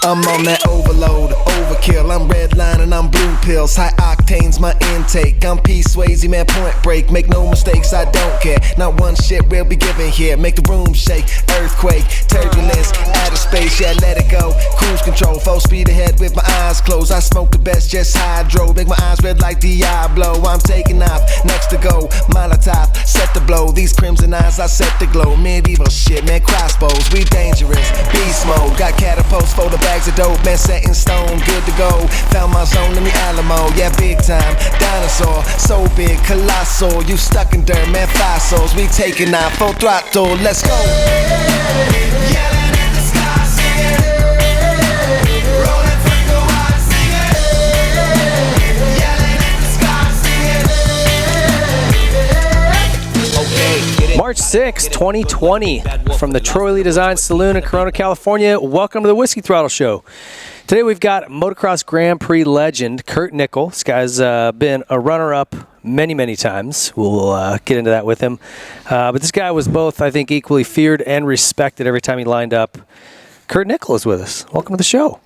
I'm on that overload, overkill. I'm redlining, I'm blue pills. High octane's my intake. I'm P. Swayze, man, point break. Make no mistakes, I don't care. Not one shit will be given here. Make the room shake, earthquake, turbulence, outer space, yeah, let it go. Cruise control, full speed ahead with my eyes closed. I smoke the best, just hydro. Make my eyes red like Diablo. I'm taking off, next to go. Molotov, set the blow. These crimson eyes, I set the glow. Medieval shit, man, crossbows. We dangerous, beast mode. Got catapults for the bags of dope, man, set in stone, good to go. Found my zone in the Alamo, yeah, big time. Dinosaur, so big, colossal. You stuck in dirt, man, fossils. We taking out full throttle, let's go. Yelling in the sky, singing. Rolling through the wire, singing. Yelling in the sky, singing. Okay. March 6, 2020, from the Troy Lee Design Saloon in Corona, California. Welcome to the Whiskey Throttle Show. Today we've got motocross Grand Prix legend Kurt Nichol. This guy's been a runner-up many times. We'll get into that with him. But this guy was both, I think, equally feared and respected every time he lined up. Kurt Nichol is with us. Welcome to the show.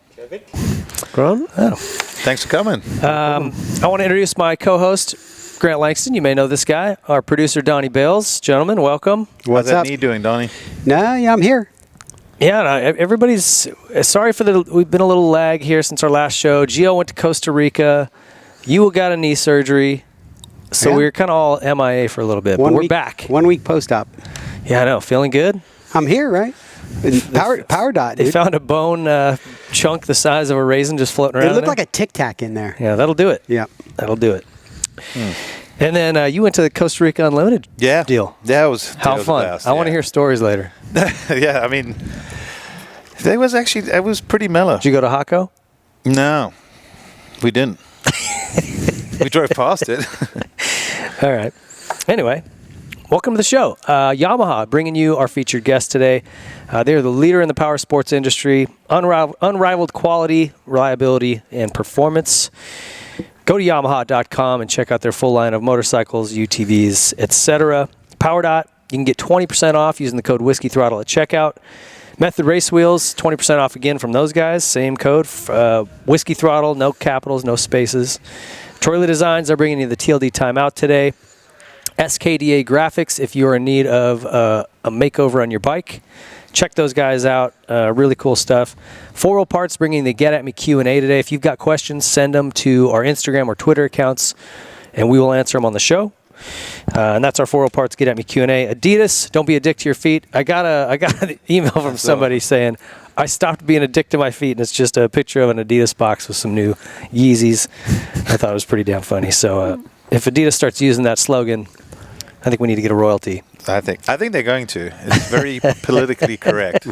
Grant? Oh. Thanks for coming. I want to introduce my co-host, Grant Langston. You may know this guy. Our producer, Donnie Bales. Gentlemen, welcome. How's that knee doing, Donnie? Yeah, I'm here. Yeah, no, everybody's sorry for we've been a little lag here since our last show. Gio went to Costa Rica. You got a knee surgery. So Yeah. we were kind of all MIA for a little bit, but we're back. 1 week post-op. Yeah, I know. Feeling good? I'm here, right? Power dot, dude. They found a bone chunk the size of a raisin just floating around. It looked there. like a Tic Tac in there. Yeah, that'll do it. Yeah. That'll do it. And then you went to the Costa Rica Unlimited deal. Yeah, it was. How fun. I want to hear stories later. Yeah, I mean, it was pretty mellow. Did you go to Jaco? No, we didn't. We drove past it. All right. Anyway, welcome to the show. Yamaha bringing you our featured guest today. They're the leader in the power sports industry. Unrivaled quality, reliability, and performance. Go to Yamaha.com and check out their full line of motorcycles, UTVs, etc. PowerDot, you can get 20% off using the code Whiskey Throttle at checkout. Method Race Wheels, 20% off again from those guys. Same code. Whiskey Throttle, no capitals, no spaces. Troy Lee Designs are bringing you the TLD timeout today. SKDA Graphics, if you are in need of a makeover on your bike. Check those guys out. Really cool stuff. 4Wheel Parts bringing the Get At Me Q&A today. If you've got questions, send them to our Instagram or Twitter accounts, and we will answer them on the show. And that's our 4Wheel Parts Get At Me Q&A. Adidas, don't be a dick to your feet. I got an email from somebody saying, I stopped being a dick to my feet, and it's just a picture of an Adidas box with some new Yeezys. I thought it was pretty damn funny. So if Adidas starts using that slogan, I think we need to get a royalty. I think they're going to. It's very politically correct.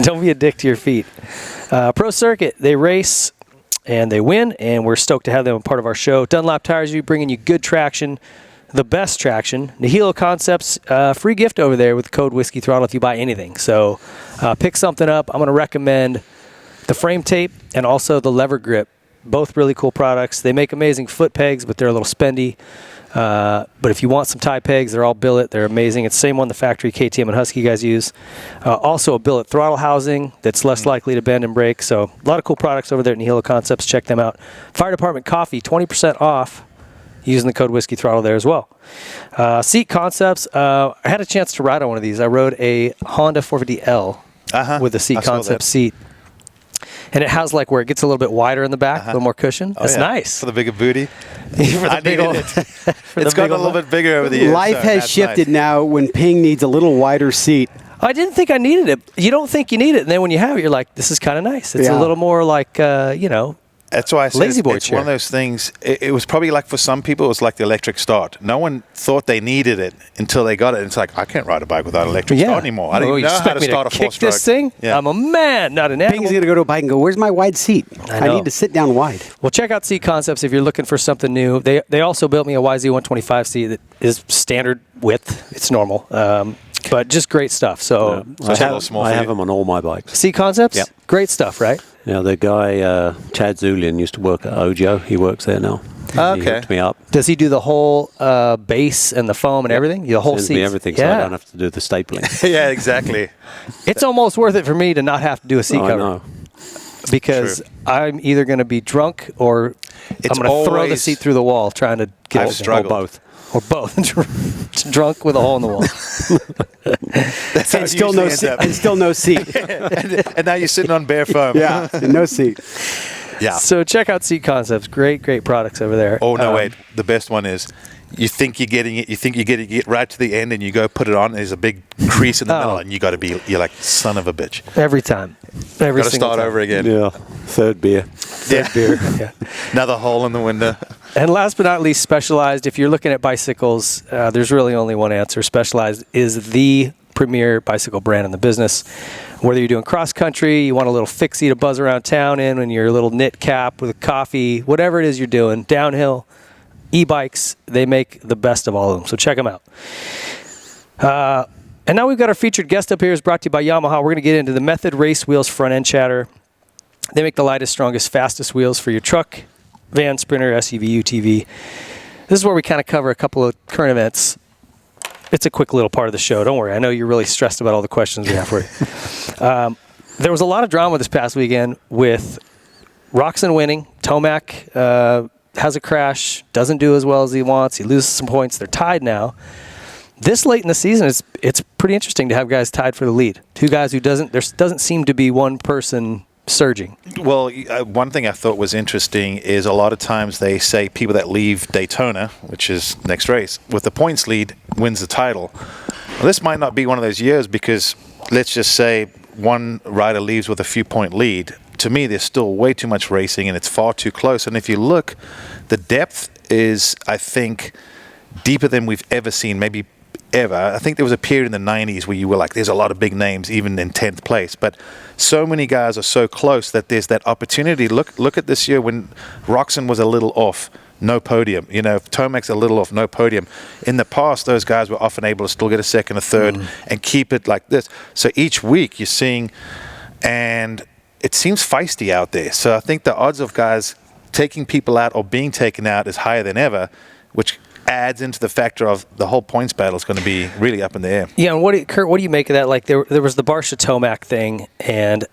Don't be a dick to your feet. Pro Circuit, they race and they win, and we're stoked to have them a part of our show. Dunlop Tires, bringing you good traction, the best traction. Nihilo Concepts, free gift over there with the code Whiskey Throttle if you buy anything. So pick something up. I'm going to recommend the frame tape and also the lever grip. Both really cool products. They make amazing foot pegs, but they're a little spendy. But if you want some tie pegs, they're all billet. They're amazing. It's the same one the factory KTM and Husky guys use. Also a billet throttle housing that's less likely to bend and break. So a lot of cool products over there at Nihilo Concepts. Check them out. Fire Department Coffee, 20% off using the code Whiskey Throttle there as well. Seat Concepts. I had a chance to ride on one of these. I rode a Honda 450L with a Seat Concept seat. And it has like where it gets a little bit wider in the back, a little more cushion. That's nice. For the bigger booty. I needed it. It's gotten a little bit bigger over the years. Life has shifted now when Ping needs a little wider seat. I didn't think I needed it. You don't think you need it. And then when you have it, you're like, this is kind of nice. It's a little more like, That's why I said lazy boy it's chair. one of those things. It was probably like for some people, it was like the electric start. No one thought they needed it until they got it. And it's like, I can't ride a bike without electric start anymore. I don't even know how to start a kick four-stroke. this thing? Yeah. I'm a man, not an animal. Ping's going to go to a bike and go, where's my wide seat? I need to sit down wide. Well, check out Seat Concepts if you're looking for something new. They also built me a YZ125 seat that is standard width. It's normal. But just great stuff. So, So it's a little small I for have you. them on all my bikes. Seat Concepts? Yep. Great stuff, right? Now, the guy, Chad Zulian, used to work at Ojo. He works there now. He hooked me up. Does he do the whole base and the foam and everything? The whole Sends seat? me everything, so I don't have to do the stapling. Yeah, exactly. It's almost worth it for me to not have to do a seat I cover. know. because True. I'm either going to be drunk or It's I'm going to throw the always- seat through the wall trying to get I've it. struggled. Or both. Or both. Drunk with a hole in the wall. That's how And it still no usually ends seat. up. And still no seat. And now you're sitting on bare foam. Yeah, no seat. Yeah. So check out Seat Concepts. Great products over there. Oh no, wait. The best one is you think you're getting it. You think you're getting it right to the end, and you go put it on. And there's a big crease in the middle, and you're like, son of a bitch. Every time. Every Got to single start time. over again. Yeah. Third beer. Yeah. Yeah. Another hole in the window. And last but not least, Specialized. If you're looking at bicycles, there's really only one answer. Specialized is the premier bicycle brand in the business. Whether you're doing cross country, you want a little fixie to buzz around town in, and your little knit cap with a coffee, whatever it is you're doing, downhill, e-bikes, they make the best of all of them. So check them out. And now we've got our featured guest up here. Is brought to you by Yamaha. We're going to get into the Method Race Wheels front end chatter. They make the lightest, strongest, fastest wheels for your truck, van, sprinter, SUV, UTV. This is where we kind of cover a couple of current events. It's a quick little part of the show. Don't worry. I know you're really stressed about all the questions we have for you. There was a lot of drama this past weekend with Roczen winning. Tomac has a crash, doesn't do as well as he wants. He loses some points. They're tied now. This late in the season, it's pretty interesting to have guys tied for the lead. Two guys who there doesn't seem to be one person surging. Well, one thing I thought was interesting is a lot of times they say people that leave Daytona, which is next race, with the points lead wins the title. Well, this might not be one of those years because let's just say one rider leaves with a few point lead. To me, there's still way too much racing and it's far too close. And if you look, the depth is, I think, deeper than we've ever seen, maybe ever. I think there was a period in the 90s where you were like, there's a lot of big names, even in 10th place. But so many guys are so close that there's that opportunity. Look at this year when Roczen was a little off, no podium. You know, if Tomac's a little off, no podium. In the past, those guys were often able to still get a second, a third, and keep it like this. So each week you're seeing, and it seems feisty out there. So I think the odds of guys taking people out or being taken out is higher than ever, which adds into the factor of the whole points battle is going to be really up in the air. Yeah, and Kurt, what do you make of that? Like there was the Barsha Tomac thing, and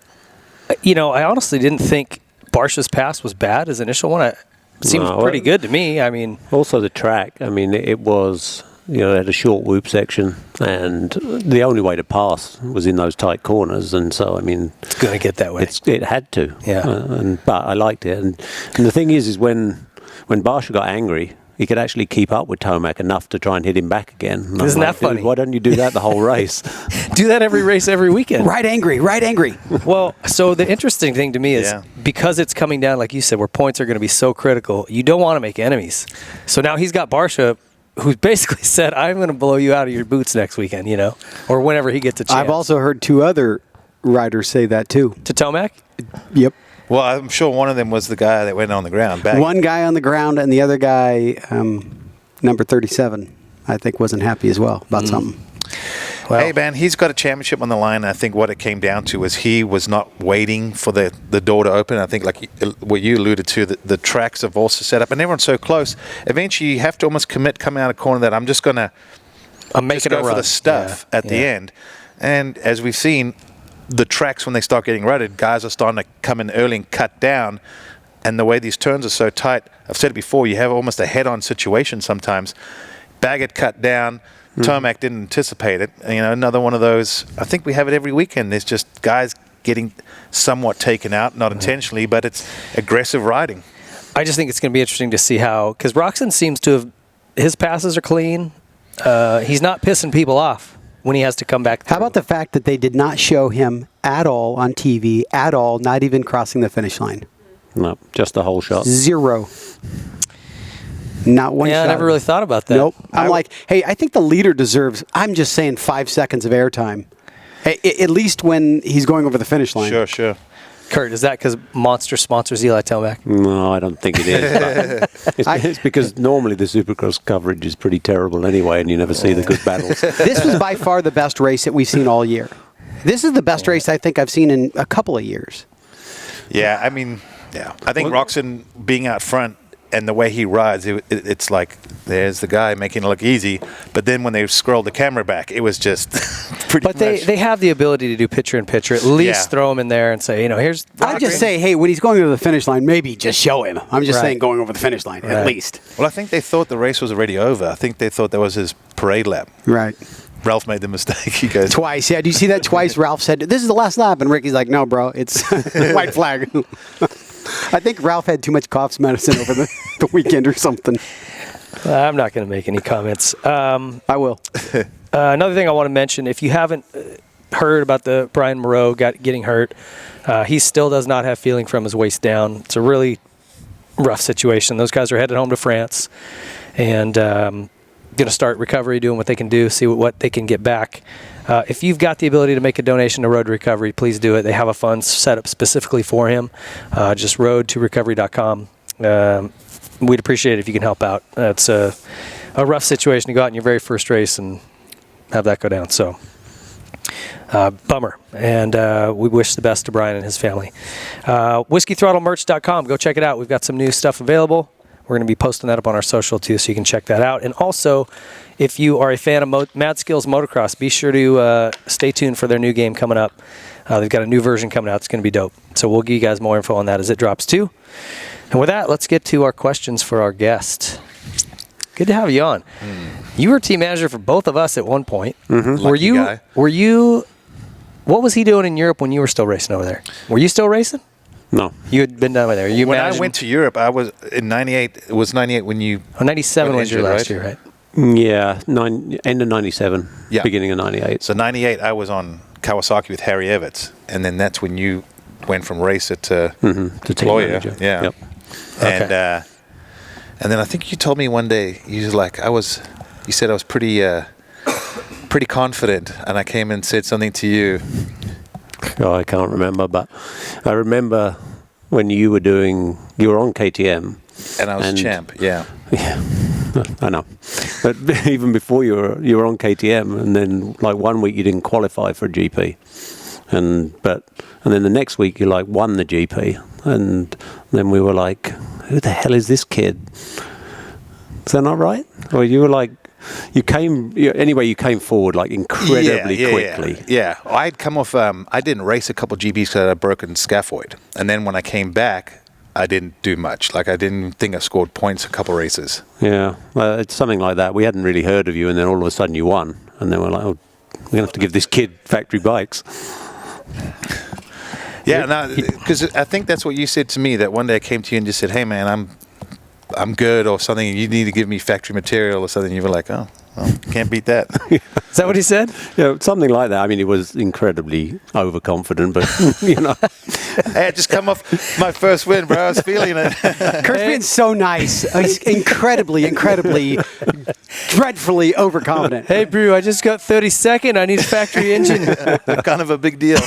I honestly didn't think Barsha's pass was bad. His initial one, it seemed pretty good to me. I mean, also the track. I mean, it was they had a short whoop section, and the only way to pass was in those tight corners, and so I mean, it's going to get that way. It had to. Yeah. But I liked it, and the thing is when Barsha got angry, he could actually keep up with Tomac enough to try and hit him back again. And Isn't that funny? Why don't you do that the whole race? Do that every race, every weekend. Right angry. Well, so the interesting thing to me is because it's coming down, like you said, where points are going to be so critical, you don't want to make enemies. So now he's got Barsha, who basically said, I'm going to blow you out of your boots next weekend, or whenever he gets a chance. I've also heard two other riders say that too. To Tomac? Yep. Well, I'm sure one of them was the guy that went on the ground. One guy on the ground and the other guy, number 37, I think wasn't happy as well about something. Well, hey, man, he's got a championship on the line. I think what it came down to was he was not waiting for the door to open. I think like what you alluded to, the tracks have also set up, and everyone's so close. Eventually, you have to almost commit coming out of corner that I'm making a go for run. the stuff at the end. And as we've seen, the tracks, when they start getting rutted, guys are starting to come in early and cut down. And the way these turns are so tight, I've said it before, you have almost a head-on situation sometimes. Baggett cut down. Tomac didn't anticipate it. Another one of those. I think we have it every weekend. There's just guys getting somewhat taken out, not intentionally, but it's aggressive riding. I just think it's going to be interesting to see how, because Roczen seems to have, his passes are clean. He's not pissing people off when he has to come back through. How about the fact that they did not show him at all on TV, at all, not even crossing the finish line? No, just the whole shot. Zero. Not one shot. I never really thought about that. Nope. I'm like, hey, I think the leader deserves, I'm just saying 5 seconds of airtime. At least when he's going over the finish line. Sure. Kurt, is that because Monster sponsors Eli Tomac? No, I don't think it is. It's because normally the Supercross coverage is pretty terrible anyway, and you never see the good battles. This was by far the best race that we've seen all year. This is the best race I think I've seen in a couple of years. Yeah, I mean, I think Roczen being out front and the way he rides, it's like there's the guy making it look easy. But then when they scrolled the camera back, it was just pretty But much. they have the ability to do pitcher-in-pitcher. At least Yeah. throw him in there and say, here's. I'd just say, hey, when he's going over the finish line, maybe just show him. I'm just Right. saying going over the finish line, Right. at least. Well, I think they thought the race was already over. I think they thought that was his parade lap. Right. Ralph made the mistake. He goes, Twice. Yeah, do you see that twice? Ralph said, this is the last lap. And Ricky's like, no, bro, it's white flag. I think Ralph had too much coughs medicine over the weekend or something. I'm not going to make any comments. I will. Another thing I want to mention, if you haven't heard about the Brian Moreau getting hurt, he still does not have feeling from his waist down. It's a really rough situation. Those guys are headed home to France and going to start recovery, doing what they can do, see what they can get back. If you've got the ability to make a donation to Road to Recovery, please do it. They have a fund set up specifically for him. Just roadtorecovery.com. We'd appreciate it if you can help out. It's a rough situation to go out in your very first race and have that go down. So, bummer. And we wish the best to Brian and his family. WhiskeyThrottleMerch.com. Go check it out. We've got some new stuff available. We're going to be posting that up on our social, too, so you can check that out. And also, if you are a fan of Mad Skills Motocross, be sure to stay tuned for their new game coming up. They've got a new version coming out. It's going to be dope. So we'll give you guys more info on that as it drops, too. And with that, let's get to our questions for our guest. Good to have you on. You were team manager for both of us at one point. Lucky guy. Were you? What was he doing in Europe when you were still racing over there? Were you still racing? No. You had been down there. You when managed- I went to Europe, I was in '98. It was '98 when you. 97 got was your injured, last right? year, right? Yeah, end of 97, Yeah. beginning of 98. So '98, I was on Kawasaki with Harry Everts, and then that's when you went from racer to to team lawyer. manager. Yeah. Yep. And then I think you told me one day you was like you said I was pretty confident, and I came and said something to you. Oh, I can't remember, but I remember when you were on KTM. And I was champ. Yeah. Yeah, I know. But even before you were on KTM, and then like 1 week you didn't qualify for a GP, and then the next week you like won the GP, and then we were like, who the hell is this kid? Is that not right? Or you were like, you came forward like incredibly quickly. Yeah. I'd come off. I didn't race a couple GBs because I had a broken scaphoid, and then when I came back, I didn't do much. Like I didn't think I scored points a couple races. Yeah, it's something like that. We hadn't really heard of you, and then all of a sudden you won, and then we're like, oh, we're gonna have to give this kid factory bikes. Yeah, because I think that's what you said to me. That one day I came to you and just said, "Hey, man, I'm good," or something. You need to give me factory material or something. You were like, "Oh, well, can't beat that." Is that what he said? Yeah, something like that. I mean, he was incredibly overconfident, but you know. Hey, I just come off my first win, bro. I was feeling it. Kurt's being so nice. He's incredibly, dreadfully overconfident. Hey, Brew, I just got 32nd. I need a factory engine. Kind of a big deal.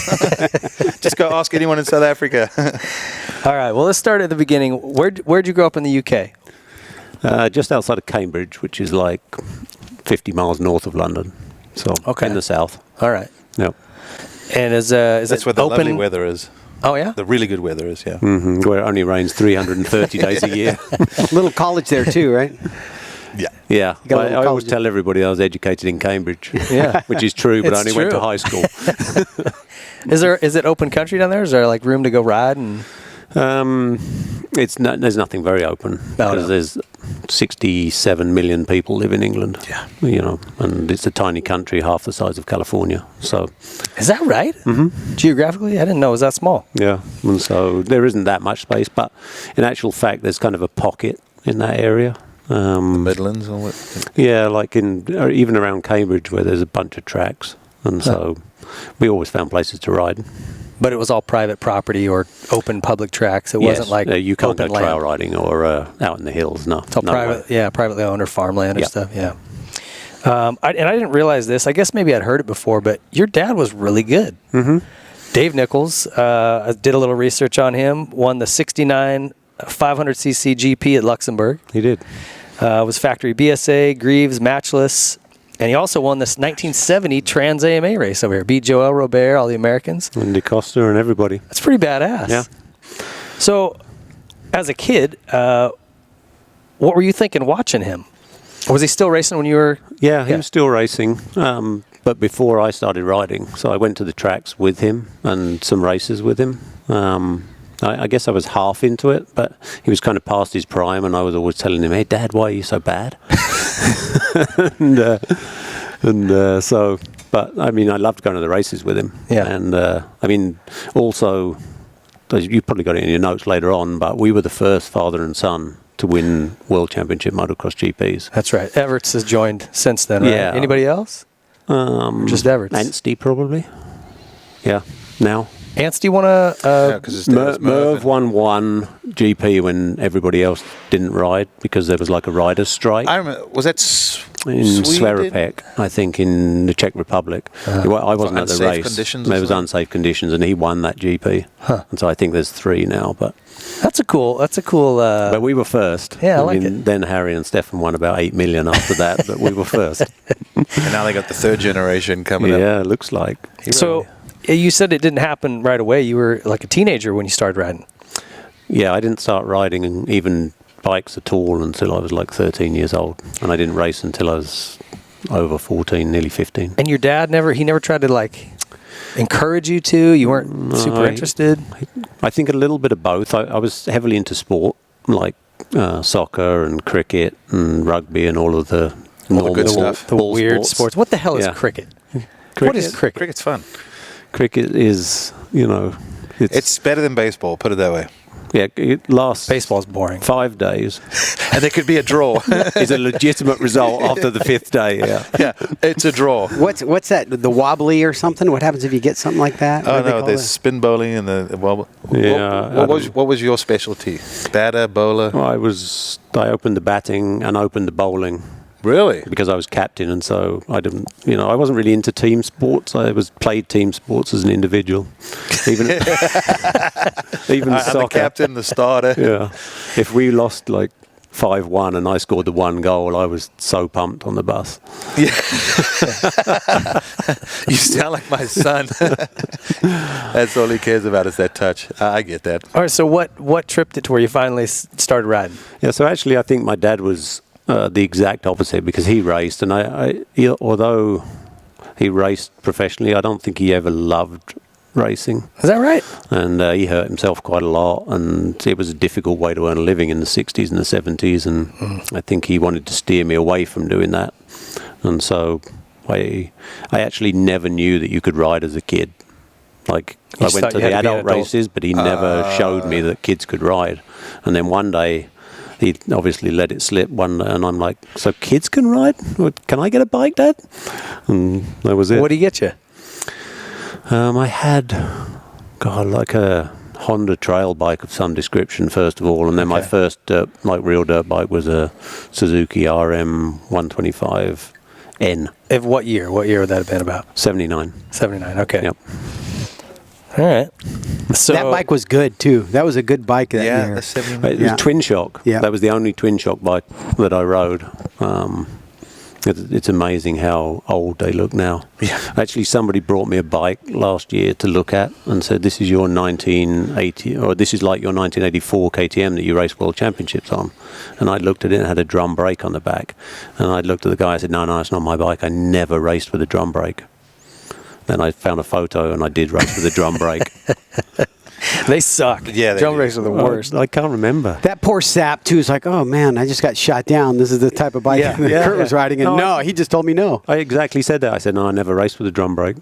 Just go ask anyone in South Africa. All right. Well, let's start at the beginning. Where'd you grow up in the UK? Just outside of Cambridge, which is like 50 miles north of London. So in the south. All right. Yep. And is That's it where the open? lovely weather is. Oh yeah. The really good weather is, yeah. Where it only rains 330 days a year. Little college there too, right? Yeah. Yeah. got a I little always college. tell everybody I was educated in Cambridge. Yeah. Which is true, but I It's only went to true. high school. Is it open country down there? Is there like room to go ride and? There's nothing very open because there's 67 million people live in England. Yeah. You know, and it's a tiny country, half the size of California. So, Is that right? Mm-hmm. Geographically, I didn't know it was that small. yeah, and so there isn't that much space, but in actual fact, there's kind of a pocket in that area. Midlands or what? Yeah, like or even around Cambridge where there's a bunch of tracks, and so we always found places to ride. But it was all private property or open public tracks. It wasn't like you can't open go land. trail riding or out in the hills. No, It's all no private, way. privately owned or farmland or Yeah. stuff. Yeah. I didn't realize this. I guess maybe I'd heard it before, but your dad was really good. Mm-hmm. Dave Nichols. I did a little research on him. Won the '69 500cc GP at Luxembourg. He did. Was factory BSA, Greaves, Matchless. And he also won this 1970 Trans AMA race over here. Beat Joel Robert, all the Americans. And DeCosta and everybody. That's pretty badass. Yeah. So, as a kid, what were you thinking watching him? Was he still racing when you were? Yeah, he was still racing. but before I started riding, so I went to the tracks with him and some races with him. I guess I was half into it, but he was kind of past his prime, and I was always telling him, "Hey, Dad, why are you so bad?" So, but I mean, I loved going to the races with him. Yeah. And I mean, also, you probably got it in your notes later on, but we were the first father and son to win World Championship motocross GPs. That's right. Everts has joined since then, right? Yeah. Anybody else? Just Everts. Anstey, probably. Yeah, now. Anstey won a because his dad was Merv won one GP when everybody else didn't ride because there was like a riders' strike. I remember. Was that in Sverapek, I think, in the Czech Republic. I wasn't at the unsafe race. conditions or There was something? unsafe conditions, and he won that GP. And so I think there's 3 now. But That's a cool. but we were first. Yeah, I like it. Then Harry and Stefan won about 8 million after that, but we were first. And now they got the third generation coming up. Yeah, it looks like. So you said it didn't happen right away. You were like a teenager when you started riding. Yeah, I didn't start riding and even bikes at all until I was like 13 years old, and I didn't race until I was over 14, nearly 15. And your dad never tried to like encourage you to? You weren't super interested? I think a little bit of both. I was heavily into sport, like soccer and cricket and rugby and all of the normal good stuff. The ball weird sports. What the hell is Yeah. cricket? What is cricket? Cricket's fun. Cricket is, It's better than baseball, put it that way. yeah, it lasts Baseball's boring. 5 days. And there could be a draw. Is a legitimate result after the 5th day. Yeah. Yeah, it's a draw. What's that? The wobbly or something? What happens if you get something like that? Oh What do they no, call there's that? spin bowling and the wobble. Yeah, What was your specialty? Batter, bowler. I opened the batting and opened the bowling Really? because I was captain, and so I didn't. I wasn't really into team sports. I played team sports as an individual, even even I'm the soccer. captain, the starter. Yeah, if we lost like 5-1 and I scored the 1 goal, I was so pumped on the bus. You sound like my son. That's all he cares about is that touch. I get that. All right, so what tripped it to where you finally started riding? Yeah, so actually, I think my dad was the exact opposite because he raced, and although he raced professionally, I don't think he ever loved racing. Is that right? And he hurt himself quite a lot, and it was a difficult way to earn a living in the 60s and the 70s, and I think he wanted to steer me away from doing that. And so I actually never knew that you could ride as a kid. Like, You I just went thought to you had the to be an adult adult. races, but he never showed me that kids could ride. And then one day, he obviously let it slip one day, and I'm like, so kids can ride? Can I get a bike, Dad? And that was it. What did he get you? I had, like a Honda trail bike of some description, first of all, and then my first real dirt bike was a Suzuki RM 125N. Of what year? What year would that have been about? 79. 79. Okay. Yep. All right. So That bike was good too. That was a good bike that Yeah, year. the 79. It was twin shock. Yeah. That was the only twin shock bike that I rode. It's amazing how old they look now. Yeah. Actually, somebody brought me a bike last year to look at and said, this is your 1980, or this is like your 1984 KTM that you race world championships on. And I looked at it and it had a drum brake on the back. And I looked at the guy, I said, no, it's not my bike. I never raced with a drum brake. Then I found a photo and I did race with a drum brake. they suck. Yeah, they drum do. brakes are the worst. I can't remember. That poor sap too is like, oh man, I just got shot down. This is the type of bike that Kurt was riding, and no, he just told me no. I exactly said that. I said, no, I never raced with a drum brake.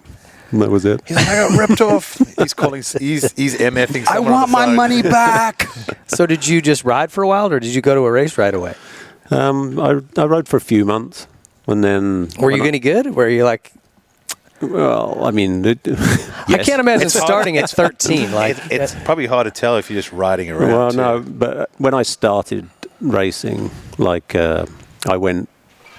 And that was it. He's like, I got ripped off. He's calling. He's MFing. I someone on want the my phone. money back. So did you just ride for a while, or did you go to a race right away? I rode for a few months, and then Were you any good? Were you like? Well, I mean, I can't imagine starting at 13. Like It's probably hard to tell if you're just riding around. Well, too. no, but when I started racing, I went,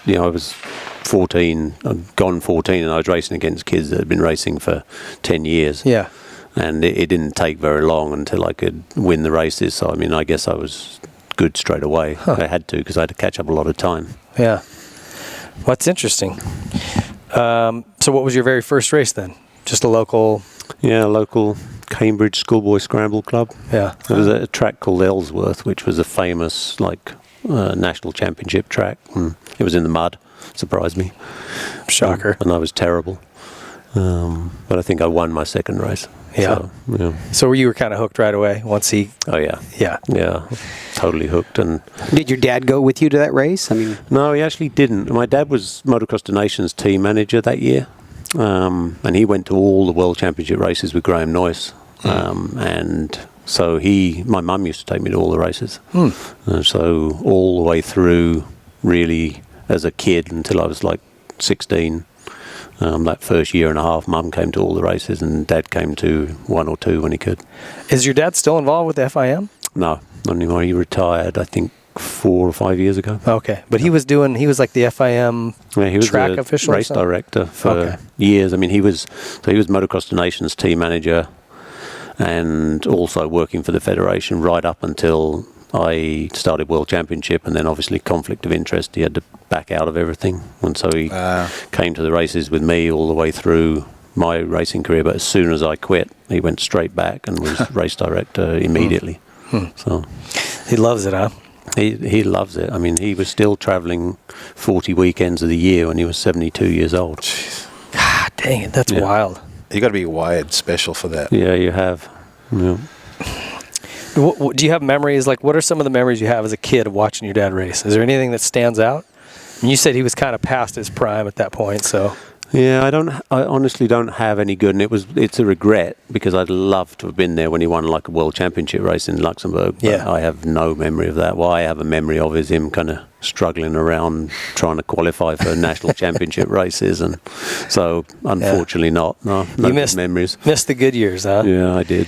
I was 14, I'd gone 14, and I was racing against kids that had been racing for 10 years. Yeah. And it didn't take very long until I could win the races. So, I mean, I guess I was good straight away. I had to, because I had to catch up a lot of time. Yeah. What's interesting. So what was your very first race then? Just a local? Yeah, local Cambridge Schoolboy Scramble Club. Yeah. There was a track called Ellsworth, which was a famous, national championship track. And it was in the mud. surprised me. Shocker. And I was terrible. But I think I won my second race. Yeah. So you were kind of hooked right away once he. Oh yeah. Yeah. Yeah. Totally hooked. And Did your dad go with you to that race? I mean, no, he actually didn't. My dad was Motocross the Nations team manager that year, and he went to all the World Championship races with Graham Noyce, and so my mum used to take me to all the races, so all the way through, really, as a kid until I was like 16. That first year and a half, Mum came to all the races, and Dad came to one or two when he could. Is your dad still involved with the FIM? No, not anymore. He retired, I think, 4 or 5 years ago. Okay, but he was like the FIM He was track the official, or race something? director for years. I mean, he was Motocross the Nations team manager, and also working for the federation right up until I started World Championship, and then obviously conflict of interest. He had to back out of everything, and so he came to the races with me all the way through my racing career. But as soon as I quit, he went straight back and was race director immediately. So He loves it, huh? he loves it. I mean, he was still traveling 40 weekends of the year when he was 72 years old. God dang it, that's wild. You got to be wired special for that. Yeah, you have. Yeah. Do you have memories? Like, what are some of the memories you have as a kid of watching your dad race? Is there anything that stands out? And you said he was kind of past his prime at that point, so. Yeah, I honestly don't have any good, and it's a regret because I'd love to have been there when he won like a World Championship race in Luxembourg. But Yeah. I have no memory of that. What I have a memory of is him kind of struggling around trying to qualify for national championship races, and so unfortunately not. No You good memories. Missed the good years, huh? Yeah, I did.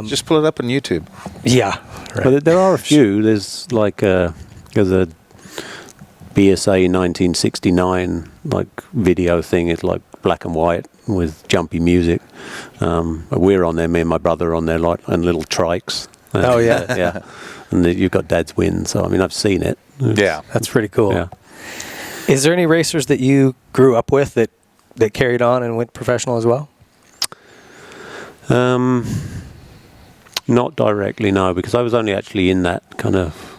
Just pull it up on YouTube. Yeah. Right. But there are a few. There's a BSA 1969 like video thing. It's like black and white with jumpy music. We're on there, me and my brother are on there, like on little trikes. Oh, yeah. Yeah. And you've got Dad's win, so I mean I've seen it. Yeah. That's pretty cool. Yeah. Is there any racers that you grew up with that carried on and went professional as well? Not directly, no, because I was only actually in that kind of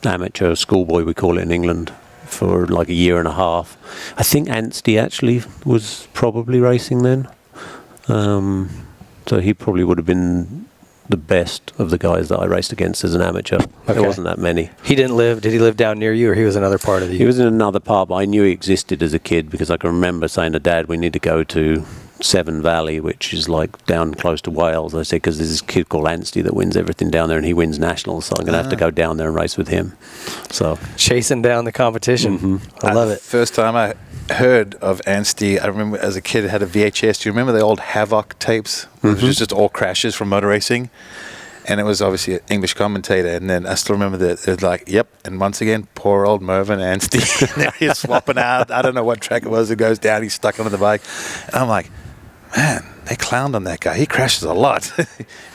amateur schoolboy, we call it in England, for like a year and a half. I think Anstey actually was probably racing then. So he probably would have been the best of the guys that I raced against as an amateur. Okay. There wasn't that many. Did he live down near you, or he was another part of the He was in another part, but I knew he existed as a kid because I can remember saying to Dad, we need to go to Severn Valley, which is like down close to Wales. I said, because there's this kid called Anstey that wins everything down there, and he wins nationals, so I'm going to have to go down there and race with him. So chasing down the competition. I love it. First time I heard of Anstey, I remember as a kid, it had a VHS. Do you remember the old Havoc tapes? It was just all crashes from motor racing. And it was obviously an English commentator. And then I still remember that it was like, yep. And once again, poor old Mervyn Anstey. He's swapping out. I don't know what track it was. It goes down. He's stuck under the bike. And I'm like, man, they clowned on that guy. He crashes a lot.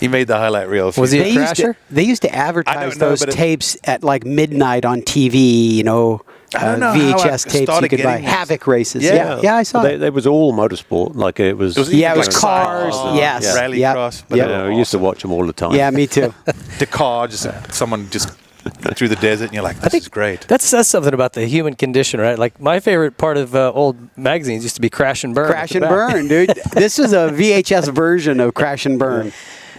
He made the highlight reel. Was he a They used, crasher? they used to I advertise don't know, those but it- tapes at like midnight on TV, you know, I don't know how I VHS tapes you started could buy. getting these. Havoc races. Yeah. Yeah, I saw But it. they was all motorsport. Like it was. Yeah, it was like cars. cycles and Yes. Rally Yep. cross. Yep. But Yeah, I used to watch them all the time. Yeah, me too. the car, just someone just through the desert, and you're like, this is great. That says something about the human condition, right? Like, my favorite part of old magazines used to be Crash and Burn. at Crash the and back. Burn, dude. This is a VHS version of Crash and Burn.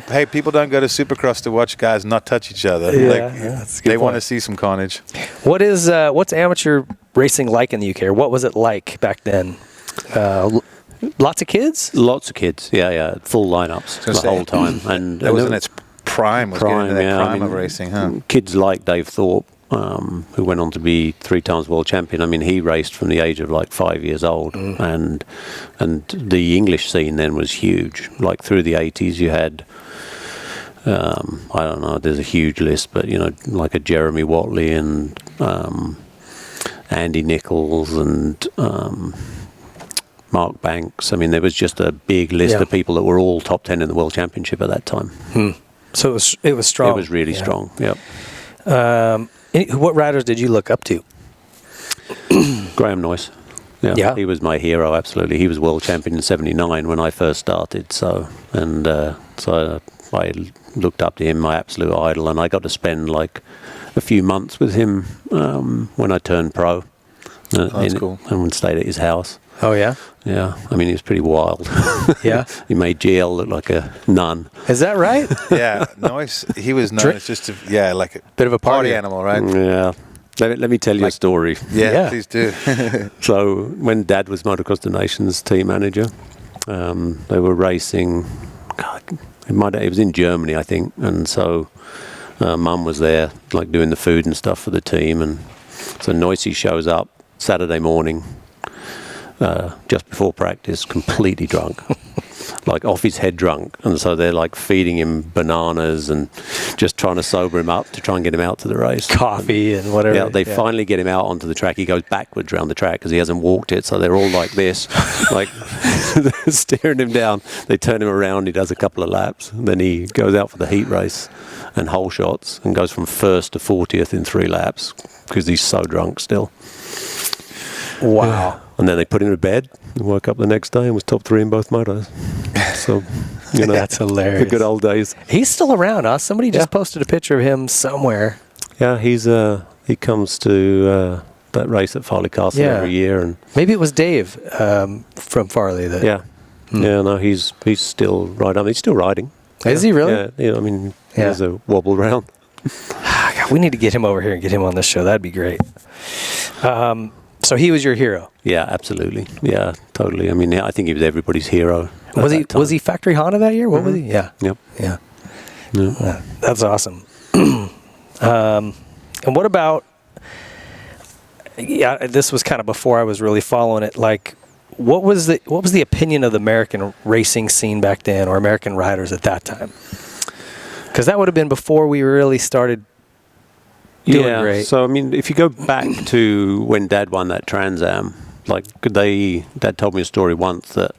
Hey, people don't go to Supercross to watch guys not touch each other. Yeah, that's a good they want to point. see some carnage. What's amateur racing like in the UK? Or what was it like back then? Lots of kids? Lots of kids. Yeah. Full lineups the say, whole time. And That was in there- its prime. Was getting into that yeah. prime of racing, huh? Kids like Dave Thorpe, who went on to be 3 times world champion. I mean, he raced from the age of like 5 years old, and the English scene then was huge. Like through the 80s, you had. I don't know. There's a huge list, but you know, like a Jeremy Watley and Andy Nichols and Mark Banks. I mean, there was just a big list of people that were all top 10 in the World Championship at that time. So it was strong. It was really strong. Yep. What riders did you look up to? Graham Noyce. Yeah. He was my hero, absolutely. He was world champion in '79 when I first started. So I looked up to him, my absolute idol, and I got to spend like a few months with him when I turned pro. That's cool. And stayed at his house. Oh yeah. Yeah, I mean, he was pretty wild. Yeah. He made GL look like a nun. Is that right? Yeah, nice. He was known as just like a Bit of a party animal, right? Yeah. Let me tell you a story. Yeah, please do. So when Dad was Motocross the Nations team manager, they were racing. God, it was in Germany, I think, and so Mum was there, like doing the food and stuff for the team, and so Noisy shows up Saturday morning, just before practice, completely drunk. Like off his head drunk, and so they're like feeding him bananas and just trying to sober him up to try and get him out to the race. Coffee and whatever. Yeah, they finally get him out onto the track. He goes backwards around the track because he hasn't walked it, so they're all like this, like staring him down. They turn him around, he does a couple of laps, and then he goes out for the heat race and hole shots and goes from 1st to 40th in 3 laps because he's so drunk still. Wow. And then they put him to bed. He woke up the next day and was top 3 in both motos. So, you know, That's hilarious. The good old days. He's still around, huh? Somebody just posted a picture of him somewhere. Yeah, he comes to that race at Farley Castle every year, and maybe it was Dave from Farley. That yeah, no, he's still riding. He's still riding. Is he really? Yeah, I mean, he has a wobble round. God, we need to get him over here and get him on this show. That'd be great. So he was your hero. Yeah, absolutely. Yeah, totally. I mean, I think he was everybody's hero. Was he factory Honda that year? What was he? Yeah. Yep. Yeah. That's awesome. And what about? Yeah, this was kind of before I was really following it. Like, what was the opinion of the American racing scene back then, or American riders at that time? Because that would have been before we really started doing great. So I mean, if you go back to when Dad won that Trans Am, like Dad told me a story once that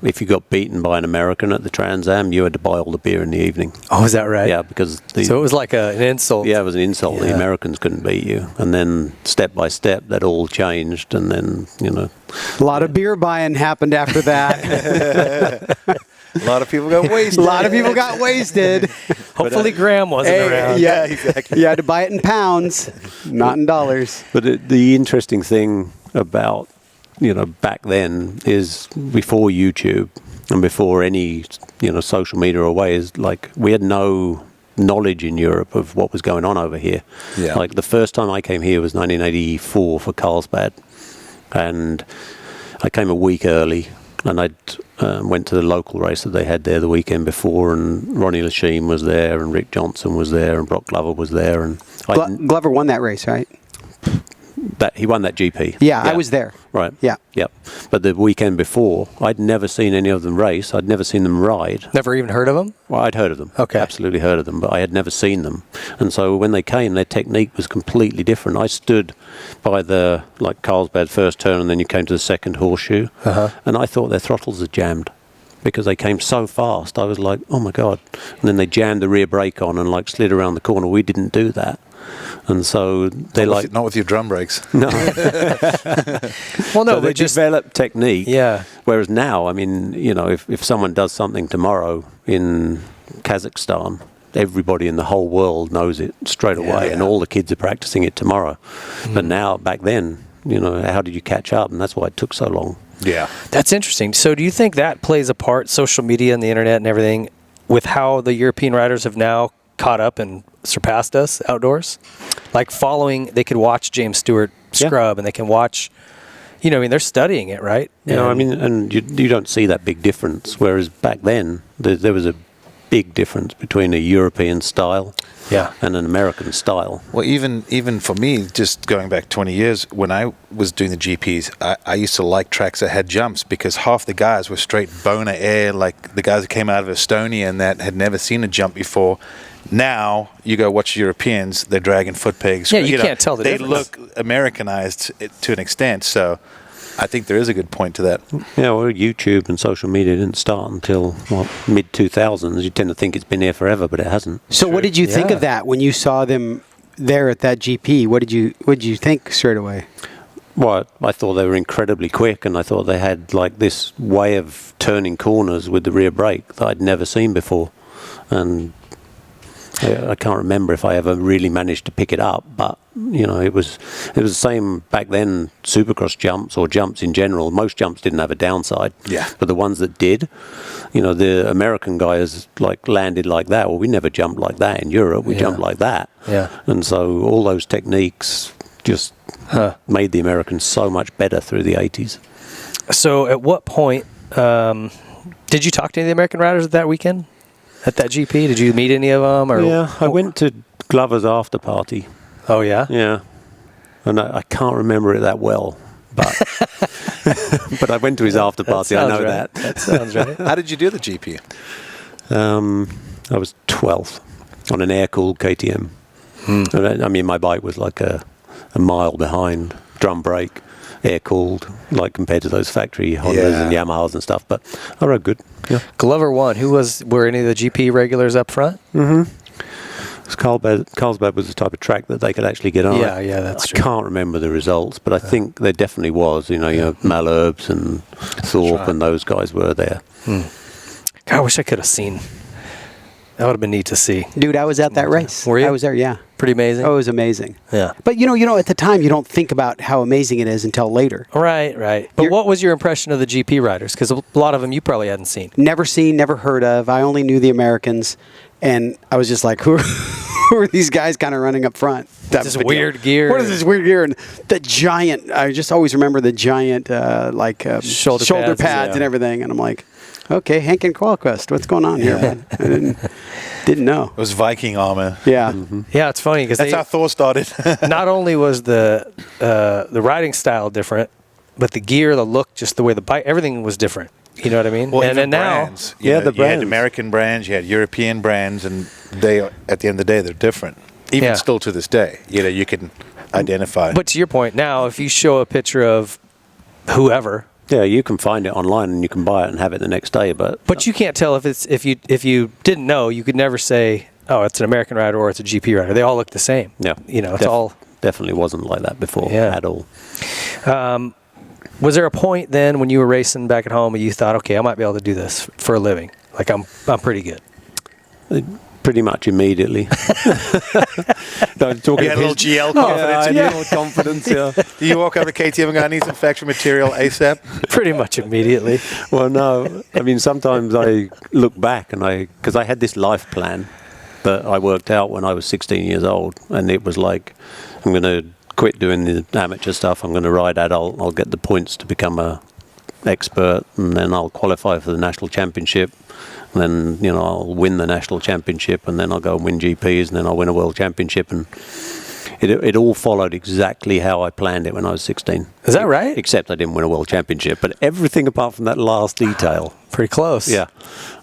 if you got beaten by an American at the Trans Am, you had to buy all the beer in the evening. Oh, is that right? Yeah, because so it was like an insult. Yeah, it was an insult. Yeah. The Americans couldn't beat you, and then step by step, that all changed, and then a lot of beer buying happened after that. A lot of people got wasted. A lot of people got wasted. Hopefully Graham wasn't around. Yeah, exactly. You had to buy it in pounds, not in dollars. But the interesting thing about back then is before YouTube and before any social media or way is like we had no knowledge in Europe of what was going on over here. Yeah. Like the first time I came here was 1984 for Carlsbad, and I came a week early. And I went to the local race that they had there the weekend before, and Ronnie Lachine was there, and Rick Johnson was there, and Brock Glover was there, and Glover won that race, right? he won that GP. Yeah, I was there. Right. Yeah. Yep. But the weekend before, I'd never seen any of them race. I'd never seen them ride. Never even heard of him? Well, I'd heard of them. Okay. Absolutely heard of them, but I had never seen them. And so when they came, their technique was completely different. I stood by the, Carlsbad first turn, and then you came to the second horseshoe, and I thought their throttles had jammed because they came so fast. I was like, oh my God. And then they jammed the rear brake on and slid around the corner. We didn't do that. And so they not with your drum brakes. No. Well, no, so they just developed technique. Yeah. Whereas now, I mean, if someone does something tomorrow in Kazakhstan, everybody in the whole world knows it straight away, and all the kids are practicing it tomorrow. But now, back then, how did you catch up? And that's why it took so long. Yeah. That's interesting. So do you think that plays a part, social media and the internet and everything, with how the European riders have now caught up and surpassed us outdoors? Like they could watch James Stewart scrub, and they can watch, they're studying it, right? And you don't see that big difference. Whereas back then, there was a big difference between a European style and an American style. Well, even for me, just going back 20 years, when I was doing the GPs, I used to like tracks that had jumps because half the guys were straight boner air, like the guys that came out of Estonia and that had never seen a jump before. Now, you go watch Europeans, they're dragging foot pegs. Yeah, you can't tell the difference. They look Americanized to an extent, so I think there is a good point to that. Yeah, well, YouTube and social media didn't start until mid-2000s. You tend to think it's been here forever, but it hasn't. So what did you think of that when you saw them there at that GP? What did you think straight away? Well, I thought they were incredibly quick, and I thought they had this way of turning corners with the rear brake that I'd never seen before. and I can't remember if I ever really managed to pick it up, but it was the same back then. Supercross jumps or jumps in general, most jumps didn't have a downside. Yeah. But the ones that did, the American guys like landed like that. Well, we never jumped like that in Europe. We jumped like that. Yeah. And so all those techniques just made the Americans so much better through the 80s. So at what point did you talk to any of the American riders at that weekend? At that GP, did you meet any of them? Or Yeah, I went to Glover's after party. Oh yeah. Yeah, and I can't remember it that well, but but I went to his after party. I know right. that. That sounds right. How did you do the GP? I was 12th on an air-cooled KTM. And I mean, my bike was like a mile behind, drum brake, air-cooled, like compared to those factory Hondas and Yamahas and stuff. But I rode good. Yeah. Glover won. Were any of the GP regulars up front? Carlsbad was the type of track that they could actually get on. Yeah, that's true. I can't remember the results, but I think there definitely was. Malherbes and Thorpe and those guys were there. God, I wish I could have seen. That would have been neat to see. Dude, I was at that race. Were you? I was there, yeah. Pretty amazing. Oh, it was amazing. Yeah. But at the time, you don't think about how amazing it is until later. Right. But what was your impression of the GP riders? Because a lot of them you probably hadn't seen. Never seen, never heard of. I only knew the Americans, and I was just like, who are these guys kind of running up front? This weird gear. What is this weird gear? And the giant, I just always remember the giant, shoulder pads and everything. And I'm like, okay, Hank and Qualquist, what's going on here, man? I didn't know. It was Viking armor. Yeah. Yeah, it's funny because That's how Thor started. not only was the riding style different, but the gear, the look, just the way the bike, everything was different. You know what I mean? Well, and even then now, brands. the You had brands. American brands, you had European brands, and they, at the end of the day, they're different. Even still to this day, you can identify. but to your point, now if you show a picture of whoever, Yeah, you can find it online and you can buy it and have it the next day. but you can't tell if you didn't know, you could never say, oh, it's an American rider or it's a GP rider. They all look the same. yeah, It's all. definitely wasn't like that before at all. Was there a point then when you were racing back at home and you thought, okay, I might be able to do this for a living? Like I'm pretty good. Pretty much immediately. You had a little GL confidence. a little confidence. Yeah. Do you walk up to KTM and go, I need some factory material ASAP? Pretty much immediately. Well, no. I mean, sometimes I look back and because I had this life plan that I worked out when I was 16 years old, and it was like, I'm going to quit doing the amateur stuff. I'm going to ride adult. I'll get the points to become a expert, and then I'll qualify for the national championship. And then, I'll win the national championship, and then I'll go and win GPs, and then I'll win a world championship. And it all followed exactly how I planned it when I was 16. Is that right? Except I didn't win a world championship. But everything apart from that last detail. Pretty close. Yeah.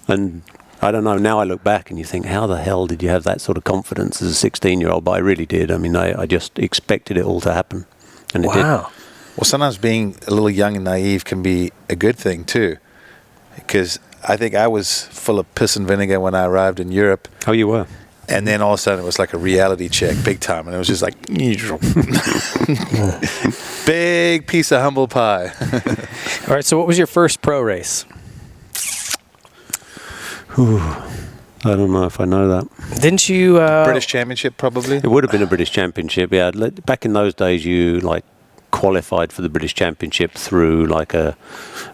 And I don't know, now I look back and you think, how the hell did you have that sort of confidence as a 16-year-old? But I really did. I mean, I just expected it all to happen. And it did. Wow. Well, sometimes being a little young and naive can be a good thing, too. Because I think I was full of piss and vinegar when I arrived in Europe. Oh, you were? And then all of a sudden it was like a reality check, big time. And it was just like, big piece of humble pie. All right, so what was your first pro race? I don't know if I know that. Didn't you... British Championship, probably? It would have been a British Championship, yeah. Back in those days, you qualified for the British Championship through like a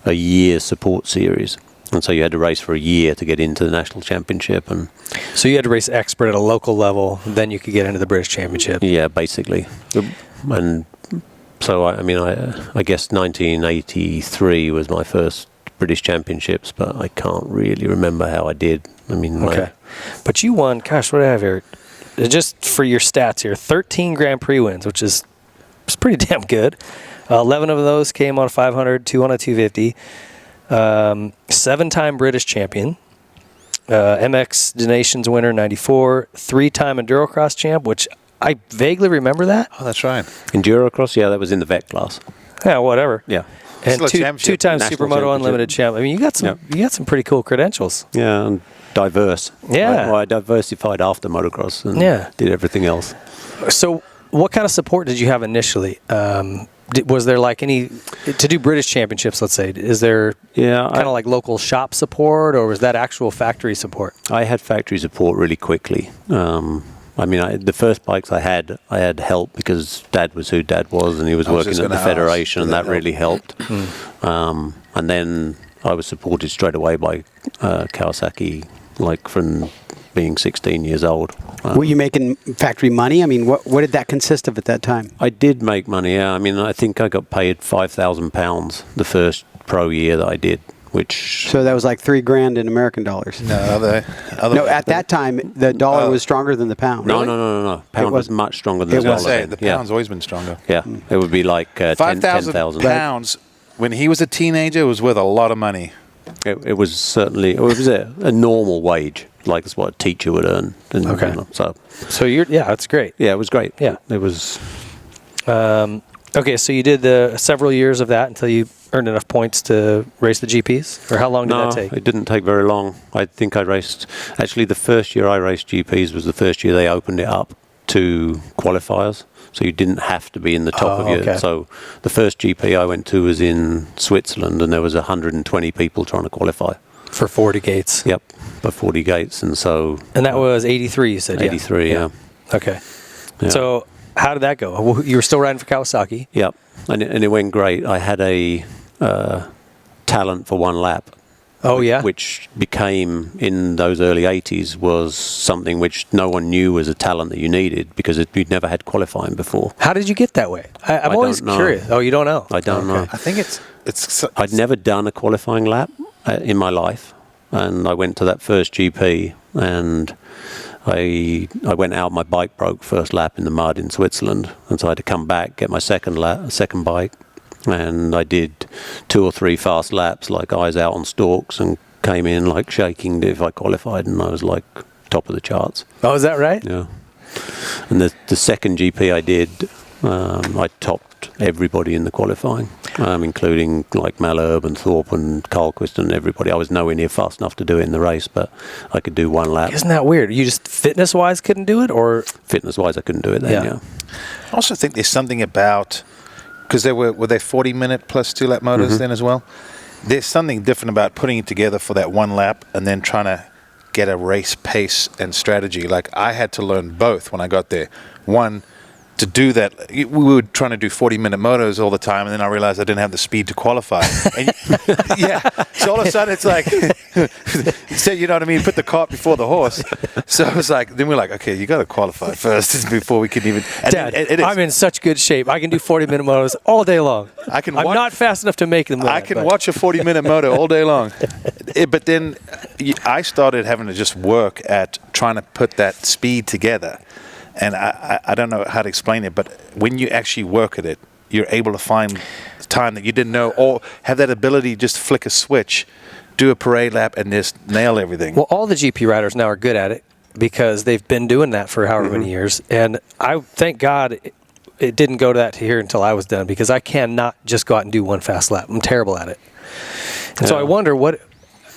year support series. And so you had to race for a year to get into the national championship. And So you had to race expert at a local level, then you could get into the British Championship. yeah, basically. And so, I guess 1983 was my first British Championships, but I can't really remember how I did. I mean, Okay. But you won, gosh, what do I have here? Just for your stats here, 13 Grand Prix wins, which is pretty damn good. 11 of those came on a 500, 2 on a 250. 7-time British champion. MX Nations winner, 94. 3-time Endurocross champ, which I vaguely remember that. Oh, that's right. Endurocross, yeah, that was in the vet class. Yeah, whatever. Yeah. And Still a championship. 2-time National Supermoto championship. Unlimited champ. I mean, you got some pretty cool credentials. Yeah, and diverse. Yeah. I diversified after motocross and Yeah. did everything else. So what kind of support did you have initially? Was there like any to do British championships? Let's say, is there kind of like local shop support, or was that actual factory support? I had factory support really quickly. I mean, the first bikes I had help because Dad was who Dad was, and he was working at the Federation, and that really helped. And then I was supported straight away by Kawasaki, like from being 16 years old. Were you making factory money? I mean, what did that consist of at that time? I did make money, yeah. I mean, I think I got paid £5,000 the first pro year that I did, which... So that was like $3,000 in American dollars. No, no, at that time, the dollar was stronger than the pound. No. Pound was much stronger than the dollar. Say, the pound's always been stronger. Yeah, it would be like 5,000 pounds. When he was a teenager, it was worth a lot of money. It was certainly, it was a normal wage, like it's what a teacher would earn. And, okay. You know, so you're, that's great. Yeah, it was great. Yeah. It was. Okay, so you did several years of that until you earned enough points to race the GPs? Or how long did that take? No, it didn't take very long. I think I raced, actually the first year I raced GPs was the first year they opened it up to qualifiers. So you didn't have to be in the top of your... Okay. So the first GP I went to was in Switzerland, and there was 120 people trying to qualify. For 40 gates? Yep, for 40 gates, and so... And that was 83, you said? 83, yeah. Okay. Yeah. So how did that go? You were still riding for Kawasaki? Yep, and it went great. I had a talent for one lap. Oh, yeah? Which became, in those early 80s, was something which no one knew was a talent that you needed because you'd never had qualifying before. How did you get that way? I'm always curious. Oh, you don't know? I don't know. I think it's I'd never done a qualifying lap in my life, and I went to that first GP, and I went out, my bike broke first lap in the mud in Switzerland, and so I had to come back, get my second bike, and I did 2 or 3 fast laps, like eyes out on stalks, and came in like shaking if I qualified, and I was like top of the charts. Oh, is that right? Yeah. And the second GP I did, I topped everybody in the qualifying, including like Malherbe and Thorpe and Carlquist and everybody. I was nowhere near fast enough to do it in the race, but I could do one lap. Isn't that weird? You just fitness-wise couldn't do it, or...? Fitness-wise, I couldn't do it then, yeah. I also think there's something about... Because they were they 40-minute plus 2-lap motors then as well? There's something different about putting it together for that one lap and then trying to get a race pace and strategy. Like, I had to learn both when I got there. One, to do that, we were trying to do 40-minute motos all the time, and then I realized I didn't have the speed to qualify. And so all of a sudden it's like, you know what I mean, put the cart before the horse. So it was like, then we're like, okay, you got to qualify first before we can even... Dad, I'm in such good shape. I can do 40-minute motos all day long. I'm not fast enough to make them. I can watch a 40-minute moto all day long. But then I started having to just work at trying to put that speed together. And I don't know how to explain it, but when you actually work at it, you're able to find time that you didn't know, or have that ability to just flick a switch, do a parade lap, and just nail everything. Well, all the GP riders now are good at it because they've been doing that for however many years. And I thank God it didn't go to that here until I was done, because I cannot just go out and do one fast lap. I'm terrible at it. And so I wonder what...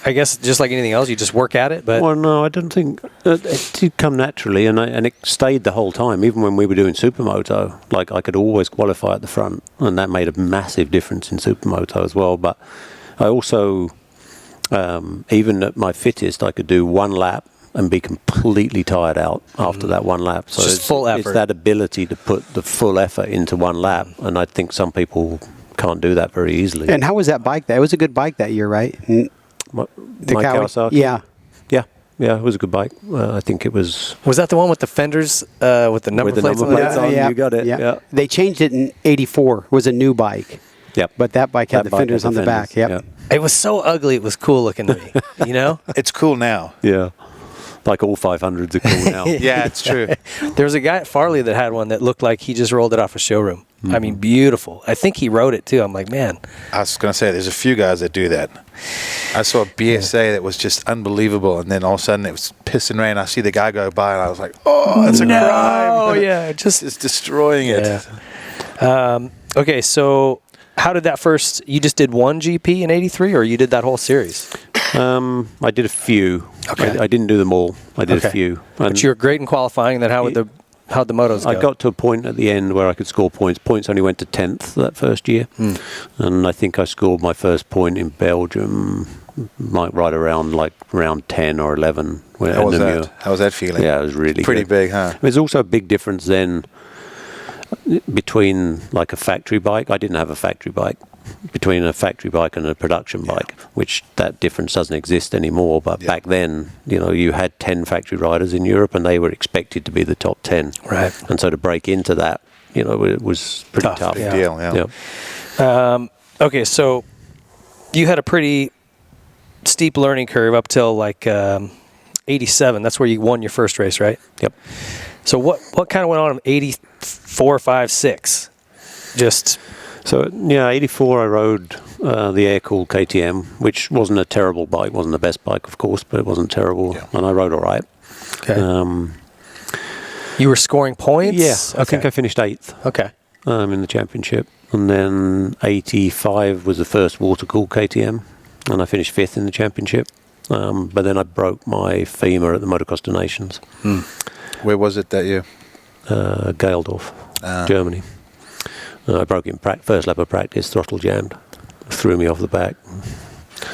I guess just like anything else, you just work at it. But well, no, I don't think it did come naturally, and it stayed the whole time. Even when we were doing Supermoto, like I could always qualify at the front, and that made a massive difference in Supermoto as well. But I also, even at my fittest, I could do one lap and be completely tired out after that one lap. So just full effort. It's that ability to put the full effort into one lap, and I think some people can't do that very easily. And how was that bike? It was a good bike that year, right? My Kawasaki? Yeah, it was a good bike. I think it was... Was that the one with the fenders, with the number plates on? You got it. Yeah. They changed it in '84. It was a new bike. Yep. But that bike had the fenders on the back. Yep. It was so ugly, it was cool looking to me, you know? It's cool now. Yeah. Like all 500s are cool now. Yeah, it's true. There was a guy at Farley that had one that looked like he just rolled it off a showroom. I mean, beautiful. I think he rode it too. I'm like, man. I was going to say, there's a few guys that do that. I saw a BSA that was just unbelievable, and then all of a sudden it was pissing rain. I see the guy go by, and I was like, oh, that's a crime. Oh, yeah. Just destroying it. Yeah. Okay, so how did that first... You just did one GP in '83, or you did that whole series? I did a few. Okay. I didn't do them all. I did a few. But you were great in qualifying. Then how would the how'd the motos go? I got to a point at the end where I could score points. Points only went to 10th that first year. And I think I scored my first point in Belgium like right around like round 10 or 11. How was that? How was that feeling? Yeah, it was really pretty good. big, huh? There's also a big difference then between like a factory bike. I didn't have a factory bike. Between a factory bike and a production bike, which that difference doesn't exist anymore. But back then, you know, you had 10 factory riders in Europe and they were expected to be the top 10. Right. And so to break into that, you know, it was pretty tough. Big deal, yeah. Okay, so you had a pretty steep learning curve up till like 87. That's where you won your first race, right? Yep. So what kind of went on in 84, 5, 6? Just... So, yeah, 84 I rode the air-cooled KTM, which wasn't a terrible bike. Wasn't the best bike, of course, but it wasn't terrible. Yeah. And I rode all right. Okay. You were scoring points? Yeah, I think I finished 8th. Okay. In the championship. And then 85 was the first water-cooled KTM, and I finished 5th in the championship. But then I broke my femur at the Motocross des Nations. Where was it that year? Geldorf, Germany. I broke in first lap of practice, throttle jammed, threw me off the back.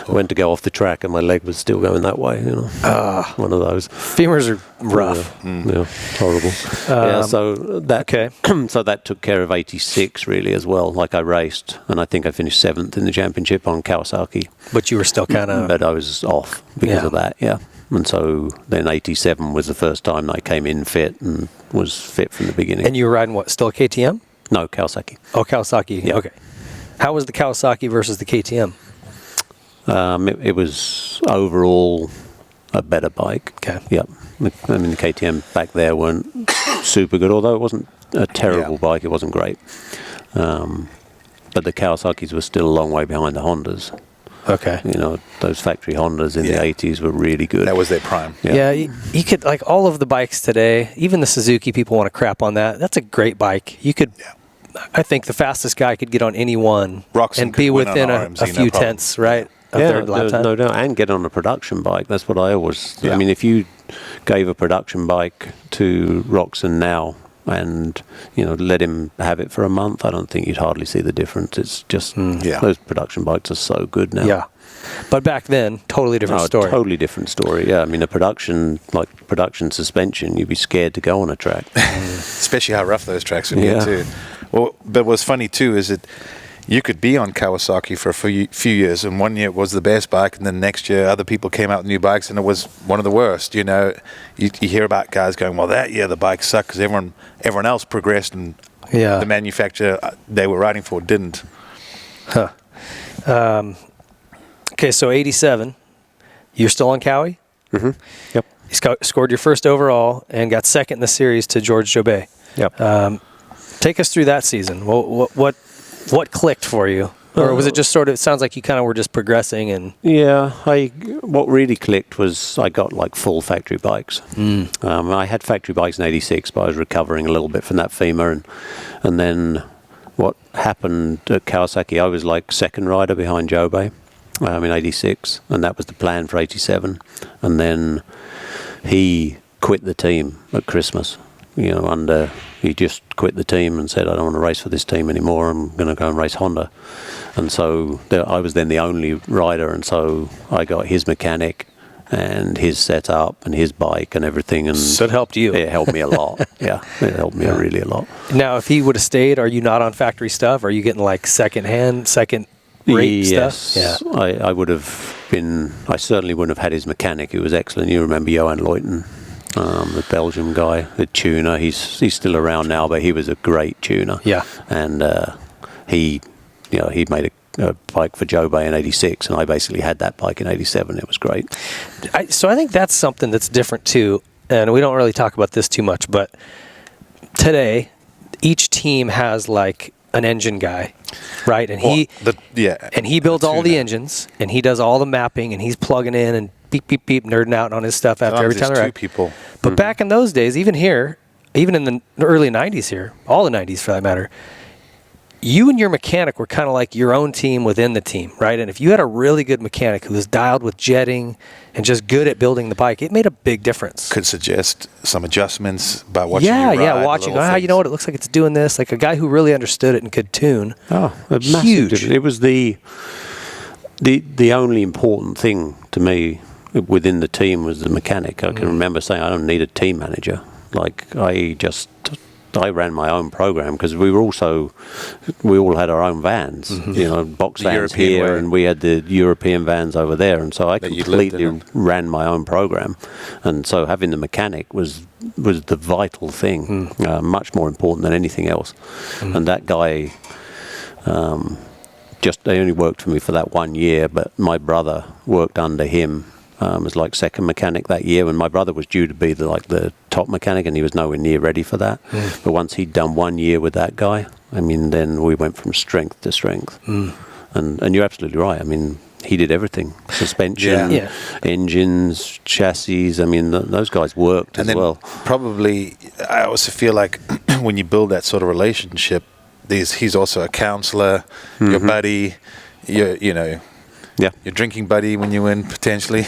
I went to go off the track and my leg was still going that way, you know. One of those. Femurs are rough. Yeah, horrible. So that so that took care of 86 really as well. Like I raced and I think I finished 7th in the championship on Kawasaki. But you were still kind of... But I was off because of that, And so then 87 was the first time I came in fit and was fit from the beginning. And you were riding what, still a KTM? No, Kawasaki. Oh, Kawasaki. Yeah. Okay. How was the Kawasaki versus the KTM? It was overall a better bike. Okay. Yep. I mean, the KTM back there weren't super good, although it wasn't a terrible bike. It wasn't great. But the Kawasaki's were still a long way behind the Hondas. Okay. You know, those factory Hondas in the 80s were really good. That was their prime. Yeah, you could, like all of the bikes today, even the Suzuki, people want to crap on that. That's a great bike. You could, I think the fastest guy could get on any one and be within a few tenths, right? No doubt. And get on a production bike. That's what I always, I mean, if you gave a production bike to Roxon now, and you know let him have it for a month, I don't think you'd hardly see the difference. It's just those production bikes are so good now. Yeah, but back then, totally different story. Totally different story. Yeah, I mean a production suspension, you'd be scared to go on a track, especially how rough those tracks would get too. Well, but what's funny too is that you could be on Kawasaki for a few years, and one year it was the best bike, and then next year other people came out with new bikes, and it was one of the worst. You know, you hear about guys going, well, that year the bike sucked because everyone else progressed, and the manufacturer they were riding for didn't. Huh. Okay, so 87, you're still on Cowie? Mm-hmm. Yep. You scored your first overall and got second in the series to George Jobet. Yep. Take us through that season. What clicked for you? Or was it just sort of, it sounds like you kind of were just progressing and... Yeah, what really clicked was I got like full factory bikes. I had factory bikes in 86, but I was recovering a little bit from that femur. And then what happened at Kawasaki, I was like second rider behind Jobet in 86, and that was the plan for 87. And then he quit the team at Christmas. You know, he just quit the team and said, I don't want to race for this team anymore. I'm going to go and race Honda. And so I was then the only rider, and so I got his mechanic and his setup and his bike and everything. And so it helped you. It helped me a lot. It helped me really a lot. Now, if he would have stayed, are you not on factory stuff? Are you getting like second rate stuff? Yeah. I would have been, I certainly wouldn't have had his mechanic. He was excellent. You remember Johan Leuten? The Belgian guy, the tuner. He's still around now, but he was a great tuner. Yeah. And he made a bike for Jobet in 86, and I basically had that bike in 87. It was great. So I think that's something that's different too, and we don't really talk about this too much, but today each team has like an engine guy, right? And he builds all the engines, and he does all the mapping, and he's plugging in and beep, beep, beep, nerding out on his stuff after every time. Two people. But back in those days, even in the early 90s here, all the 90s for that matter, you and your mechanic were kind of like your own team within the team, right? And if you had a really good mechanic who was dialed with jetting and just good at building the bike, it made a big difference. Could suggest some adjustments by watching you ride. Yeah, watching. You know what? It looks like it's doing this. Like a guy who really understood it and could tune. Oh, huge. It was the only important thing to me within the team was the mechanic. I can remember saying, I don't need a team manager. Like, I ran my own program because we all had our own vans, box vans here, and we had the European vans over there, and so I completely ran my own program. And so having the mechanic was the vital thing, much more important than anything else. And that guy, they only worked for me for that 1 year, but my brother worked under him. Was like second mechanic that year when my brother was due to be the top mechanic, and he was nowhere near ready for that. But once he'd done 1 year with that guy, I mean, then we went from strength to strength. And you're absolutely right. I mean, he did everything: suspension, engines, chassis. I mean, those guys worked as well. Probably, I also feel like when you build that sort of relationship, he's also a counselor, your buddy, your drinking buddy when you win, potentially.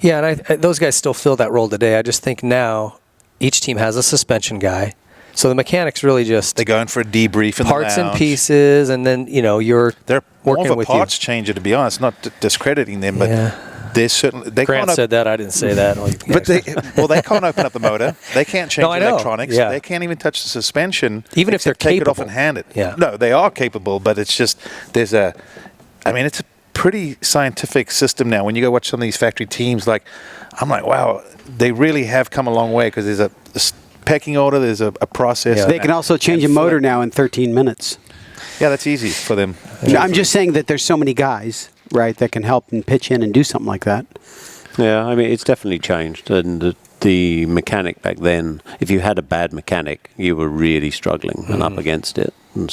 Yeah, and those guys still fill that role today. I just think now each team has a suspension guy. So the mechanics really just... They're going for a debrief in parts the lounge. and pieces, and then, they're working more with of a parts changer, to be honest, not discrediting them, but they're certainly... Grant said that, I didn't say that. But they can't open up the motor. They can't change the electronics. Yeah. They can't even touch the suspension. Even if they're take capable. It off and hand it. Yeah. No, they are capable, but it's just... it's a pretty scientific system now. When you go watch some of these factory teams, I'm like, wow, they really have come a long way because there's a pecking order, there's a process. Yeah. They can also change a motor now in 13 minutes. Yeah, that's easy for them. I'm just saying that there's so many guys, right, that can help and pitch in and do something like that. Yeah, I mean, it's definitely changed. And the mechanic back then, if you had a bad mechanic, you were really struggling and up against it. And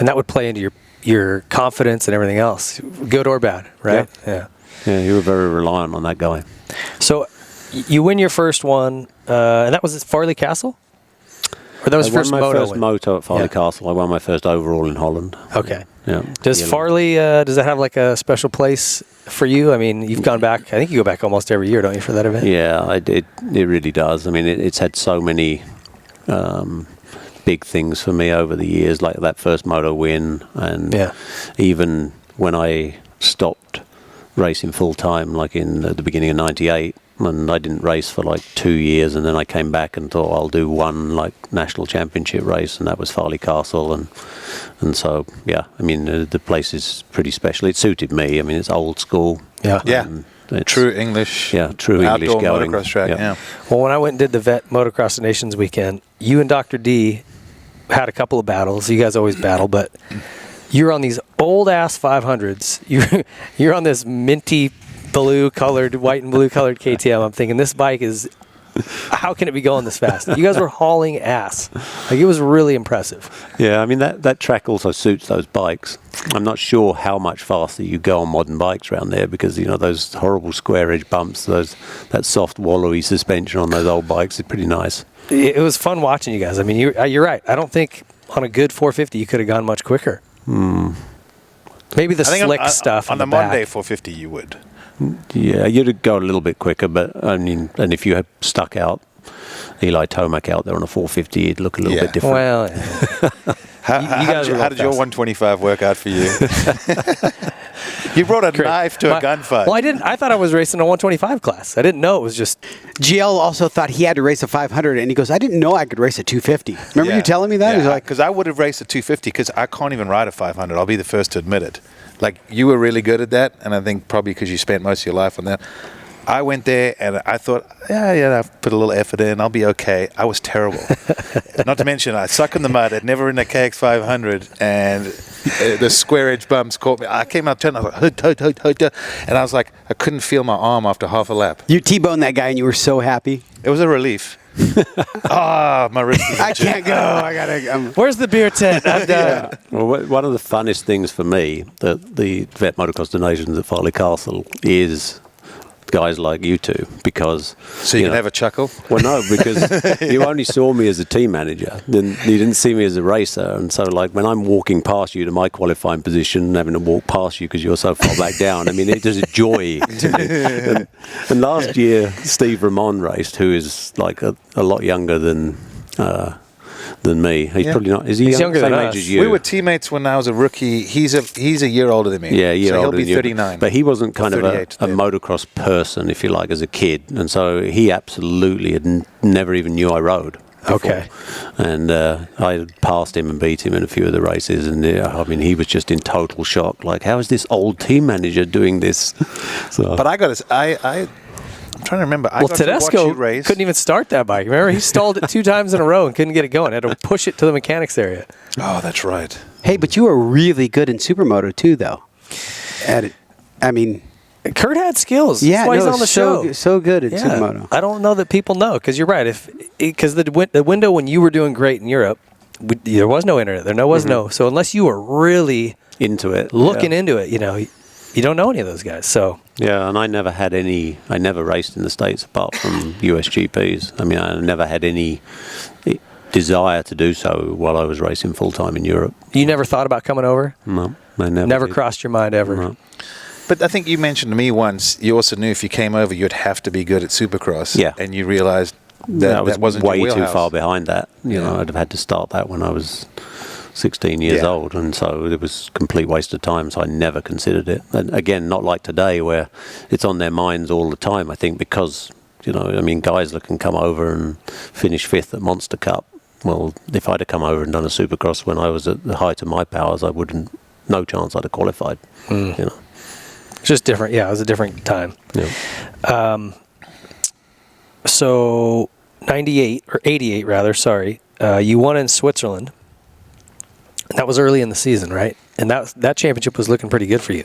that would play into your confidence and everything else, good or bad, right? Yeah, you were very reliant on that guy. So you win your first one, and that was at Farley Castle? Or that was I won my moto first win? moto at Farley Castle. I won my first overall in Holland. Okay. Yeah. Does Farley, does that have a special place for you? I mean, you've gone back, I think you go back almost every year, don't you, for that event? Yeah, it really does. I mean, it's had so many... big things for me over the years, like that first moto win, and even when I stopped racing full time, like in the beginning of '98, and I didn't race for 2 years, and then I came back and thought I'll do one national championship race, and that was Farley Castle, and so I mean the place is pretty special. It suited me. I mean, it's old school. True English. Yeah, true English going. Motocross track. Yeah. Well, when I went and did the Vet Motocross Nations weekend, you and Dr. D had a couple of battles. You guys always battle, but you're on these old ass 500s. You're on this minty white and blue colored KTM. I'm thinking this bike is, how can it be going this fast? You guys were hauling ass. It was really impressive. Yeah, I mean that track also suits those bikes. I'm not sure how much faster you go on modern bikes around there because those horrible square edge bumps, that soft wallowy suspension on those old bikes is pretty nice. It was fun watching you guys. I mean, you're right. I don't think on a good 450 you could have gone much quicker. Maybe the slick stuff on the Monday 450 you would. Yeah, you'd go a little bit quicker, but I mean, and if you had stuck out Eli Tomac out there on a 450, it'd look a little bit different. Well, how did your 125 work out for you? You brought a knife to a gunfight. Well, I didn't. I thought I was racing a 125 class. I didn't know it was just. GL also thought he had to race a 500, and he goes, "I didn't know I could race a 250." Remember you telling me that? Yeah, because I would have raced a 250 because I can't even ride a 500. I'll be the first to admit it. You were really good at that, and I think probably because you spent most of your life on that. I went there and I thought, I've put a little effort in. I'll be okay. I was terrible. Not to mention, I suck in the mud. I'd never ridden a KX 500, and the square edge bumps caught me. I came out turning, I was like, and I was like, I couldn't feel my arm after half a lap. You T-boned that guy, and you were so happy. It was a relief. My wrist. I can't go. I gotta. Where's the beer tent? I'm done. Well, one of the funnest things for me, the Vet Motocross Nations at Farley Castle, is guys like you two because... So you can have a chuckle? Well, no, because you only saw me as a team manager. Then you didn't see me as a racer. And so, like, when I'm walking past you to my qualifying position and having to walk past you because you're so far back down, I mean, it is a joy to me. And last year, Steve Ramon raced, who is, like, a lot younger than me. He's probably not. Is he younger than same us? age as you? We were teammates when I was a rookie. He's a year older than me. Yeah, a year older he'll be than 39. You. But he wasn't kind of a 38 motocross person, if you like, as a kid. And so he absolutely had never even knew I rode. Before. Okay. And I passed him and beat him in a few of the races. And I mean, he was just in total shock. Like, how is this old team manager doing this? So, But I got to... I'm trying to remember. I got Tedesco to watch you race. couldn't even start that bike. Remember, he stalled it 2 times in a row and couldn't get it going. Had to push it to the mechanics area. Oh, that's right. Hey, but you were really good in Supermoto too, though. Kurt had skills. Yeah, that's why he's on the show. So good at Supermoto. I don't know that people know because you're right. Because the window when you were doing great in Europe, there was no internet. There was no. So unless you were really into it, looking into it, you don't know any of those guys. So yeah, and I never raced in the States apart from USGPs. I mean, I never had any desire to do so while I was racing full time in Europe. You never thought about coming over? No, I never. Never did. crossed your mind ever. No. But I think you mentioned to me once, you also knew if you came over, you'd have to be good at Supercross. Yeah. And you realized that was wasn't way your too wheelhouse. far behind that. You know, I'd have had to start that when I was 16 years old, and so it was a complete waste of time, so I never considered it. And again, not like today where it's on their minds all the time, I think, because, guys that can come over and finish 5th at Monster Cup. Well, if I'd have come over and done a Supercross when I was at the height of my powers, no chance I'd have qualified, It's just different. Yeah, it was a different time. Yeah. So 98 or 88 rather, sorry. You won in Switzerland. That was early in the season, right? And that championship was looking pretty good for you.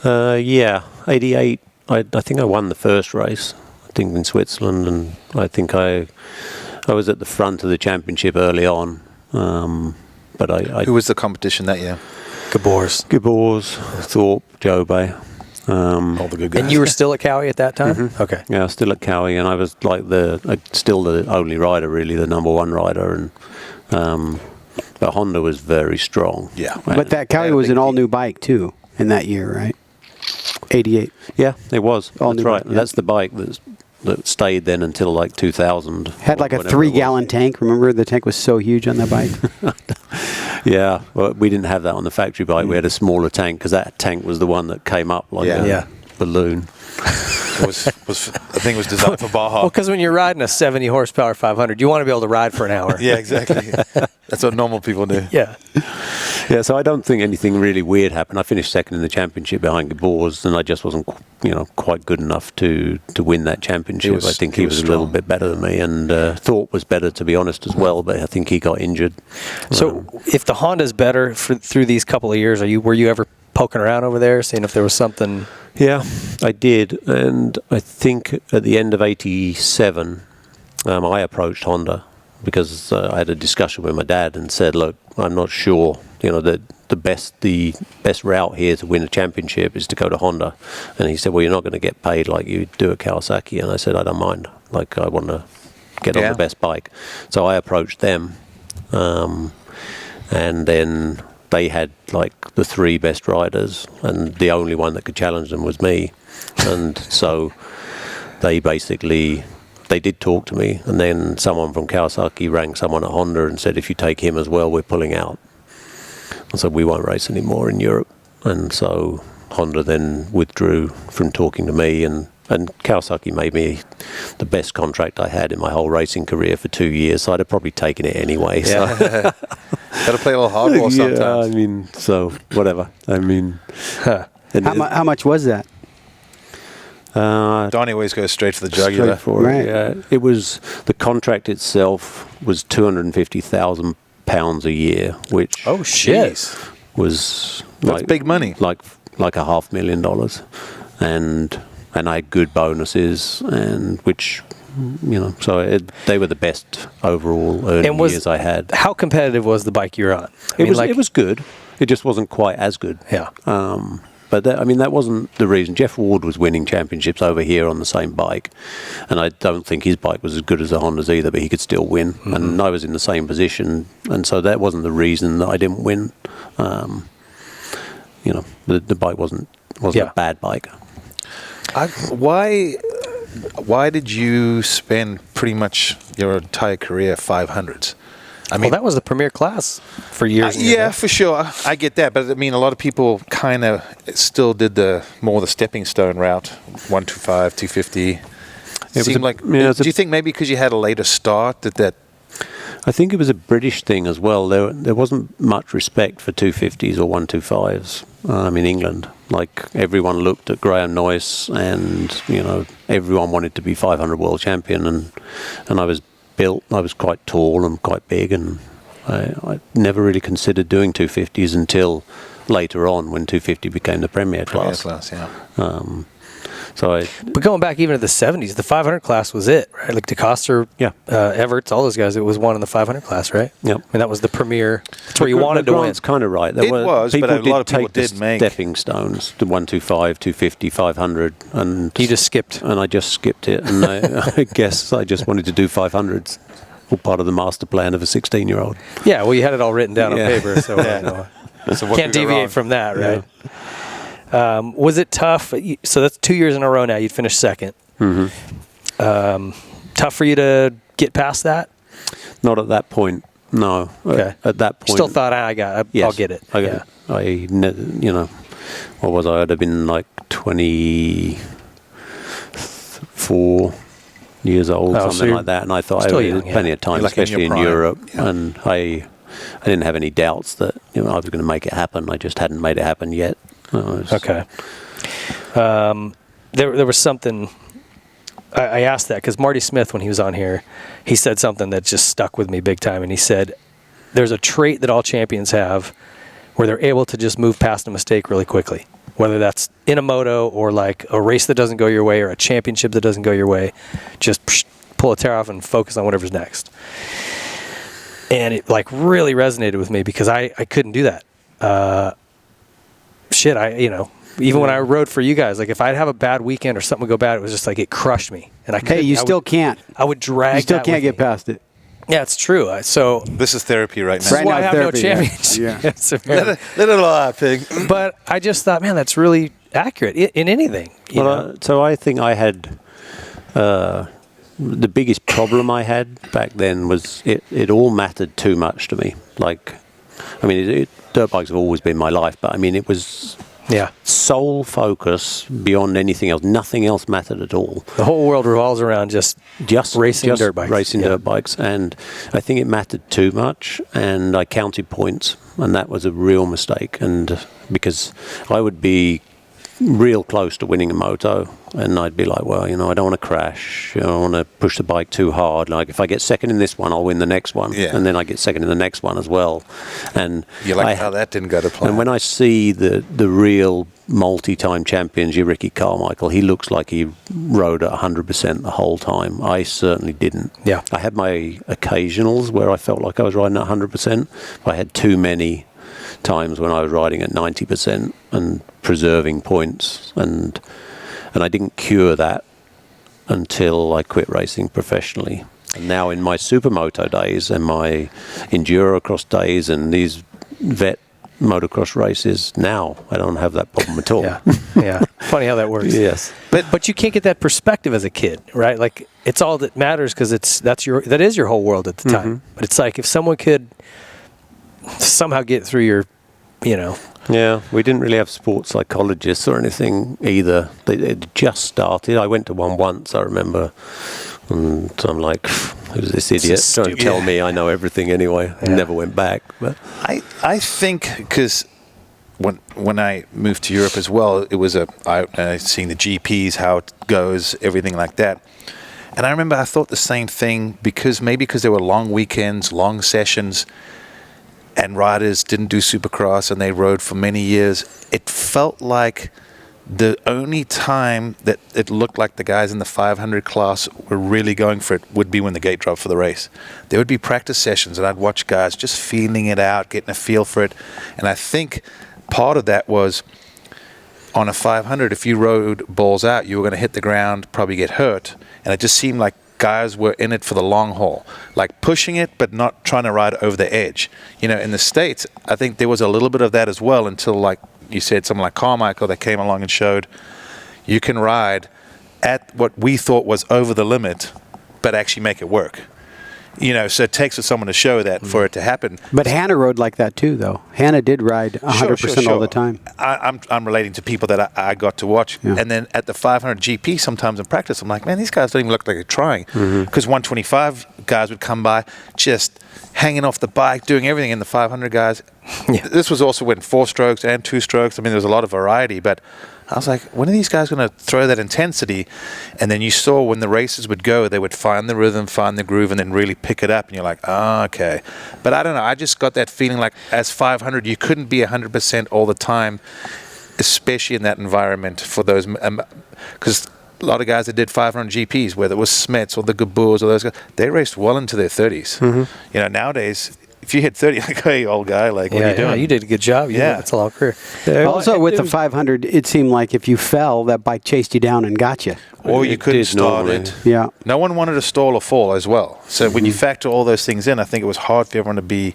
Yeah, 88. I think I won the first race, I think in Switzerland, and I think I was at the front of the championship early on. But I Who was the competition that year? Gabors, Thorpe, Jobay. All the good guys. And you were still at Cowie at that time? Mm-hmm. Okay. Yeah, still at Cowie, and I was like still the only rider, really, the number one rider, and but Honda was very strong. Yeah. But that Cowie was an all-new bike, too, in that year, right? 88. Yeah, it was. All That's new right. bike, yeah. That's the bike that stayed then until like 2000. Had like a whatever it was. 3-gallon tank. Remember, the tank was so huge on that bike? Yeah, well, we didn't have that on the factory bike. We had a smaller tank because that tank was the one that came up like a balloon. I think it was designed for Baja. Well, because when you're riding a 70 horsepower 500, you want to be able to ride for an hour. Yeah, exactly. That's what normal people do. Yeah. Yeah, so I don't think anything really weird happened. I finished second in the championship behind Gabors, and I just wasn't, quite good enough to win that championship. I think he was a little bit better than me, and Thorpe was better, to be honest, as well. But I think he got injured. So, if the Honda's better through these couple of years, were you ever poking around over there, seeing if there was something? Yeah, I did, and I think at the end of '87, I approached Honda because I had a discussion with my dad and said, "Look, I'm not sure. That the best route here to win a championship is to go to Honda." And he said, "Well, you're not going to get paid like you do at Kawasaki." And I said, "I don't mind. Like, I want to get on the best bike." So I approached them, and then they had like the 3 best riders, and the only one that could challenge them was me. And so they did talk to me, and then someone from Kawasaki rang someone at Honda and said, "If you take him as well, we're pulling out." I said, "We won't race anymore in Europe." And so Honda then withdrew from talking to me, and Kawasaki made me the best contract I had in my whole racing career for 2 years, so I'd have probably taken it anyway. Yeah. So. Got to play a little hardball sometimes. Yeah, so whatever. How much was that? Donnie always goes straight for the jugular. Right. Yeah, it was the contract itself was £250,000 a year, which Oh shit! was That's big money. like $500,000, and I had good bonuses, and which so they were the best overall earning years I had. How competitive was the bike you were on? It was good. It just wasn't quite as good. Yeah. But that wasn't the reason. Jeff Ward was winning championships over here on the same bike, and I don't think his bike was as good as the Honda's either, but he could still win. Mm-hmm. And I was in the same position, and so that wasn't the reason that I didn't win. The bike wasn't a bad bike. Why did you spend pretty much your entire career 500s? I mean, that was the premier class for years. Yeah, for sure. I get that, but I mean, a lot of people kind of still did the stepping stone route, 125, 250. It seemed like. Do you think maybe because you had a later start that? I think it was a British thing as well. There wasn't much respect for 250s or 125s in England. Like, everyone looked at Graham Noyce, and everyone wanted to be 500 world champion, and I was quite tall and quite big, and I never really considered doing 250s until later on, when 250 became the premier class. But going back even to the 70s, the 500 class was it, right? Like DeCoster, Everts, all those guys, it was one in the 500 class, right? Yep. I mean, that was the premier. That's where you wanted to win. Grant's kind of right. But a lot of people did make stepping stones to 125, 250, 500, and you just skipped. And I just skipped it, and I guess I just wanted to do 500s. All part of the master plan of a 16-year-old. Yeah, well, you had it all written down on paper, so so can't deviate from that, right? Yeah. Was it tough? So that's 2 years in a row now. You'd finished second. Mm-hmm. Tough for you to get past that? Not at that point. No. Okay. At that point, you still thought I'll get it. What was I? I'd have been like 24 years old, something like that, and I thought I had plenty of time, especially in Europe, and I didn't have any doubts that I was going to make it happen. I just hadn't made it happen yet. Okay. There was something. I asked that because Marty Smith, when he was on here, he said something that just stuck with me big time, and he said, "There's a trait that all champions have, where they're able to just move past a mistake really quickly." Whether that's in a moto or like a race that doesn't go your way or a championship that doesn't go your way, just pull a tear off and focus on whatever's next. And it like really resonated with me because I couldn't do that. Even when I rode for you guys, like if I'd have a bad weekend or something would go bad, it was just like it crushed me. And I you still can't. I would drag. You still can't get past it. Yeah, it's true. So this is therapy right now. This is why I have no championship. Yeah. Let it all out, pig. But I just thought, man, that's really accurate in anything. So I think I had the biggest problem I had back then was it all mattered too much to me. Like, dirt bikes have always been my life, but it was sole focus beyond anything else. Nothing else mattered at all. The whole world revolves around just racing dirt bikes. Racing dirt bikes, and I think it mattered too much, and I counted points, and that was a real mistake. And because I would be real close to winning a moto, and I'd be like, well, I don't want to crash, I don't want to push the bike too hard. Like, if I get second in this one, I'll win the next one, and then I get second in the next one as well. And you like how that didn't go to plan. And when I see the real multi-time champions, your Ricky Carmichael, he looks like he rode at 100% the whole time. I certainly didn't. Yeah, I had my occasionals where I felt like I was riding at 100%. I had too many times when I was riding at 90% and preserving points, and I didn't cure that until I quit racing professionally. And now in my supermoto days and my endurocross days and these vet motocross races, now I don't have that problem at all. Yeah. Funny how that works. Yes. But you can't get that perspective as a kid, right? Like, it's all that matters because that is your whole world at the time. Mm-hmm. But it's like if someone could somehow get through your, Yeah, we didn't really have sports psychologists or anything either. It just started. I went to one once, I remember, and I'm like, who's this idiot trying to tell me I know everything anyway? I never went back. But I think because when I moved to Europe as well, it was I seen the GPs, how it goes, everything like that. And I remember I thought the same thing because there were long weekends, long sessions, and riders didn't do Supercross and they rode for many years. It felt like the only time that it looked like the guys in the 500 class were really going for it would be when the gate dropped for the race. There would be practice sessions and I'd watch guys just feeling it out, getting a feel for it. And I think part of that was on a 500, if you rode balls out, you were going to hit the ground, probably get hurt. And it just seemed like guys were in it for the long haul, like pushing it, but not trying to ride over the edge. You know, in the States, I think there was a little bit of that as well until, like you said, someone like Carmichael that came along and showed you can ride at what we thought was over the limit, but actually make it work. You know, so it takes for someone to show that for it to happen. But Hannah rode like that too, though. Hannah did ride 100% all the time. I'm relating to people that I got to watch. Yeah. And then at the 500 GP, sometimes in practice, I'm like, man, these guys don't even look like they're trying. Because 125 guys would come by just hanging off the bike, doing everything, in the 500 guys. Yeah. This was also when 4 strokes and 2 strokes. I mean, there was a lot of variety, but I was like, when are these guys going to throw that intensity? And then you saw when the races would go, they would find the rhythm, find the groove, and then really pick it up. And you're like, oh, okay. But I don't know. I just got that feeling like as 500, you couldn't be 100% all the time, especially in that environment for those. Because a lot of guys that did 500 GPs, whether it was Smets or the Gabors or those guys, they raced well into their 30s. You know, nowadays, if you hit 30, like, hey, old guy, like, what are you doing? Yeah, you did a good job. It's a long career. Also, with the 500, it seemed like if you fell, that bike chased you down and got you. Or you couldn't start it. Yeah. No one wanted to stall or fall as well. So when you factor all those things in, I think it was hard for everyone to be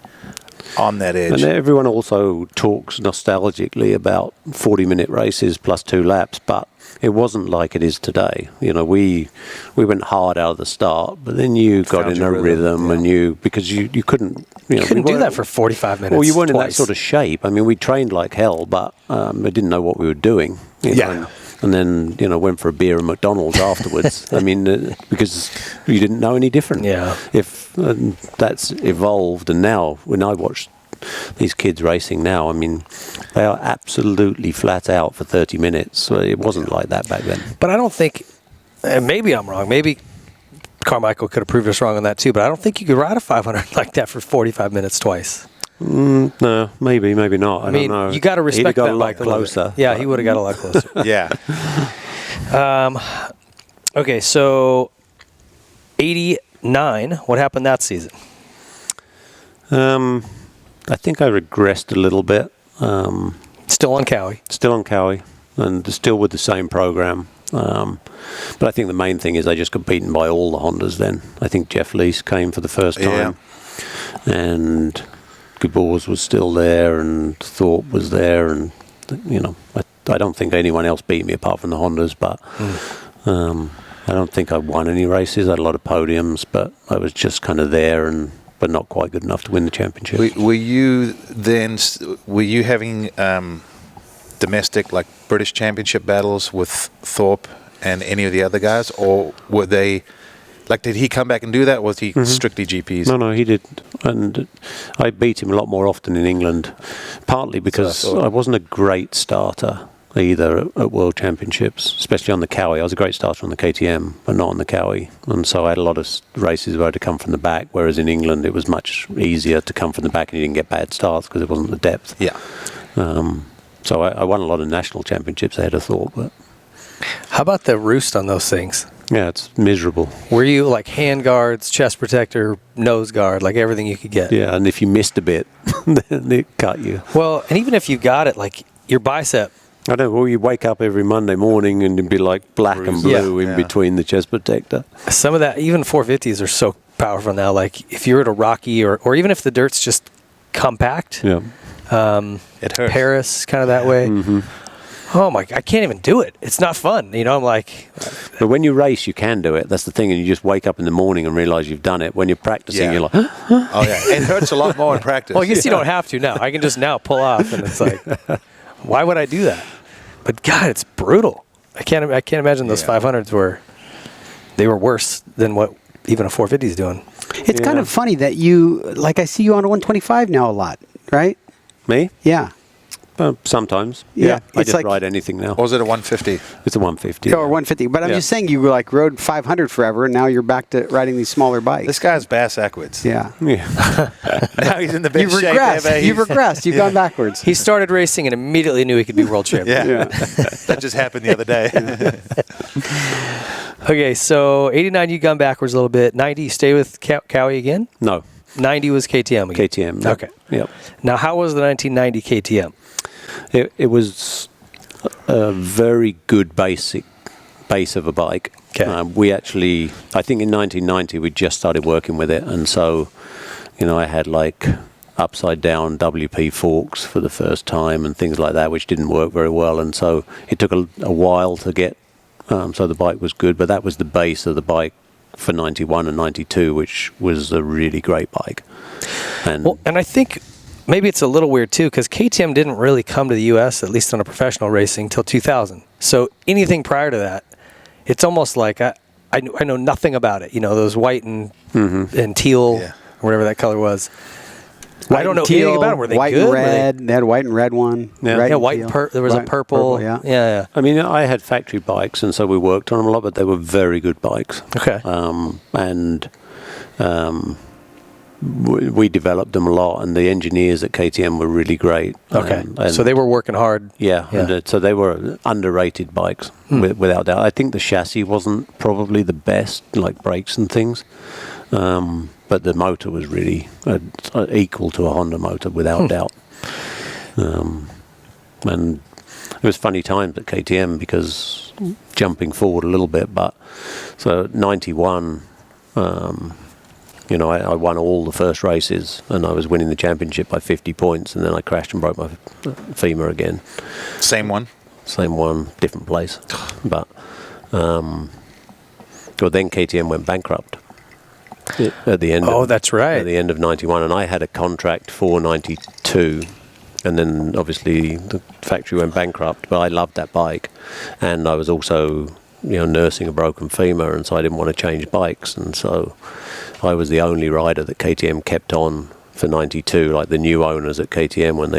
on that edge. And everyone also talks nostalgically about 40-minute races plus 2 laps, but it wasn't like it is today. You know, we went hard out of the start, but then you got in a rhythm, and because you couldn't. You couldn't do that for 45 minutes. Well, you weren't in that sort of shape. I mean, we trained like hell, but we didn't know what we were doing. You know, and then, went for a beer at McDonald's afterwards. I mean, because you didn't know any different. Yeah. If that's evolved, and now when I watch these kids racing now, I mean, they are absolutely flat out for 30 minutes. So it wasn't like that back then. But I don't think, and maybe I'm wrong, maybe Carmichael could have proved us wrong on that too, but I don't think you could ride a 500 like that for 45 minutes twice. No, maybe not. I mean, don't know. You got to respect that bike closer. Yeah, he would have got a lot closer. Yeah. Okay, so 89, what happened that season? I think I regressed a little bit. Still on Cowie. Still on Cowie, and still with the same program. But I think the main thing is I just got beaten by all the Hondas then. I think Jeff Lees came for the first time. And Gabors was still there, and Thorpe was there, and I don't think anyone else beat me apart from the Hondas, but I don't think I won any races. I had a lot of podiums, but I was just kind of there, but not quite good enough to win the championship. Were you having domestic, like British Championship battles with Thorpe and any of the other guys, or were they? Like, did he come back and do that, or was he strictly GPs? No, he did. And I beat him a lot more often in England, partly because I wasn't a great starter either at World Championships, especially on the Cowie. I was a great starter on the KTM, but not on the Cowie. And so I had a lot of races where I had to come from the back, whereas in England it was much easier to come from the back and you didn't get bad starts because it wasn't the depth. Yeah. So I won a lot of national championships ahead of Thorpe. But how about the roost on those things? Yeah, it's miserable. Were you like hand guards, chest protector, nose guard, like everything you could get? Yeah, and if you missed a bit, then it cut you. Well, and even if you got it, like your bicep. I know. Well, you wake up every Monday morning and it'd be like black and blue in between the chest protector. Some of that, even 450s are so powerful now. Like if you're at a rocky or even if the dirt's just compact. Yeah. It hurts. Paris, kind of that way. Mm-hmm. Oh my! I can't even do it. It's not fun. I'm like. But when you race, you can do it. That's the thing, and you just wake up in the morning and realize you've done it. When you're practicing, you're like, oh yeah, it hurts a lot more in practice. Well, I guess you don't have to now. I can just now pull off, and it's like, why would I do that? But God, it's brutal. I can't imagine those 500s were worse than what even a 450 is doing. It's kind of funny that I see you on a 125 now a lot, right? Me? Yeah. Sometimes. Yeah. I just ride anything now. Or was it a 150? It's a 150. Or 150. But I'm just saying you rode 500 forever, and now you're back to riding these smaller bikes. This guy's bass backwards. Yeah. Now he's in the best shape ever. You've regressed. You've gone backwards. He started racing and immediately knew he could be world champion. Yeah. That just happened the other day. Okay, so 89 you gone backwards a little bit. 90 you stay with Cowie again? No. 90 was KTM again? KTM. Okay. Yep. Now, how was the 1990 KTM? It was a very good base of a bike. Okay. We actually, I think in 1990 we just started working with it, and so, I had like upside down WP forks for the first time and things like that, which didn't work very well, and so it took a while to get. So the bike was good, but that was the base of the bike for 91 and 92, which was a really great bike. And I think maybe it's a little weird too, because KTM didn't really come to the U.S., at least on a professional racing, till 2000. So anything prior to that, it's almost like I know nothing about it. Those white and teal, or whatever that color was. I don't know anything about them. Were they white good? And red. They had a white and red one. Yeah, white and there was a purple. Yeah. I mean, I had factory bikes, and so we worked on them a lot, but they were very good bikes. Okay. We developed them a lot, and the engineers at KTM were really great. Okay. So they were working hard. Yeah. And, so they were underrated bikes, without doubt. I think the chassis wasn't probably the best, like brakes and things. But the motor was really equal to a Honda motor, without doubt. And it was funny times at KTM, because jumping forward a little bit, but so 91, I won all the first races, and I was winning the championship by 50 points, and then I crashed and broke my femur again. Same one, different place. But then KTM went bankrupt. At the end. That's right. At the end of 91, and I had a contract for 92, and then obviously the factory went bankrupt. But I loved that bike, and I was also, nursing a broken femur, and so I didn't want to change bikes, and so I was the only rider that KTM kept on for 92, like the new owners at KTM when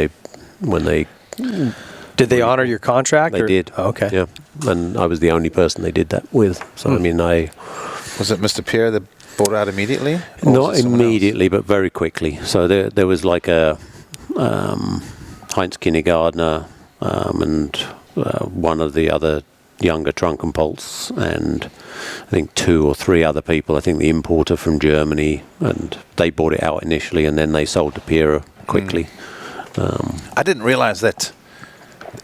they. Did they honor your contract? They did. Oh, okay. Yeah, and I was the only person they did that with. So I mean, was it Mr. Pierre that bought out immediately? Not immediately, but very quickly. So there was like a Heinz Kindergartner and one of the other younger Trunkenpolz, and I think 2 or 3 other people. I think the importer from Germany, and they bought it out initially, and then they sold to Pierre quickly. I didn't realize that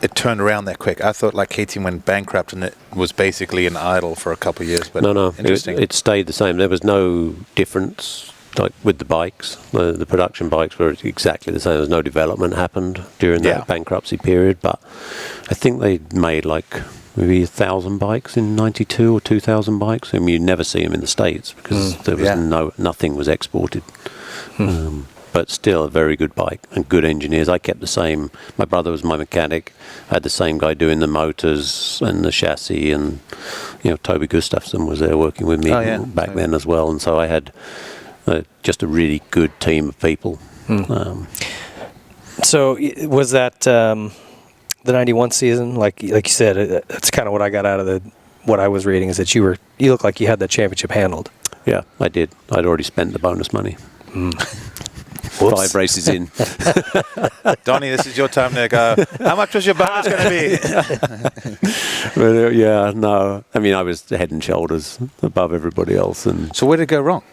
it turned around that quick. I thought like KTM went bankrupt and it was basically an idle for a couple of years. But no, interesting. It stayed the same. There was no difference, like with the bikes. The production bikes were exactly the same. There was no development happened during that bankruptcy period. But I think they made like maybe 1,000 bikes in 92 or 2,000 bikes. I mean, you'd never see them in the States because there was nothing was exported. But still a very good bike and good engineers. I kept the same. My brother was my mechanic. I had the same guy doing the motors and the chassis, and Toby Gustafsson was there working with me back then as well. And so I had just a really good team of people. So was that the 91 season? Like you said, that's kind of what I got out of what I was reading, is that you looked like you had the championship handled. Yeah, I did. I'd already spent the bonus money. 5 races in. Donnie, this is your time to go. How much was your bonus going to be? But, no. I mean, I was head and shoulders above everybody else. And so where did it go wrong?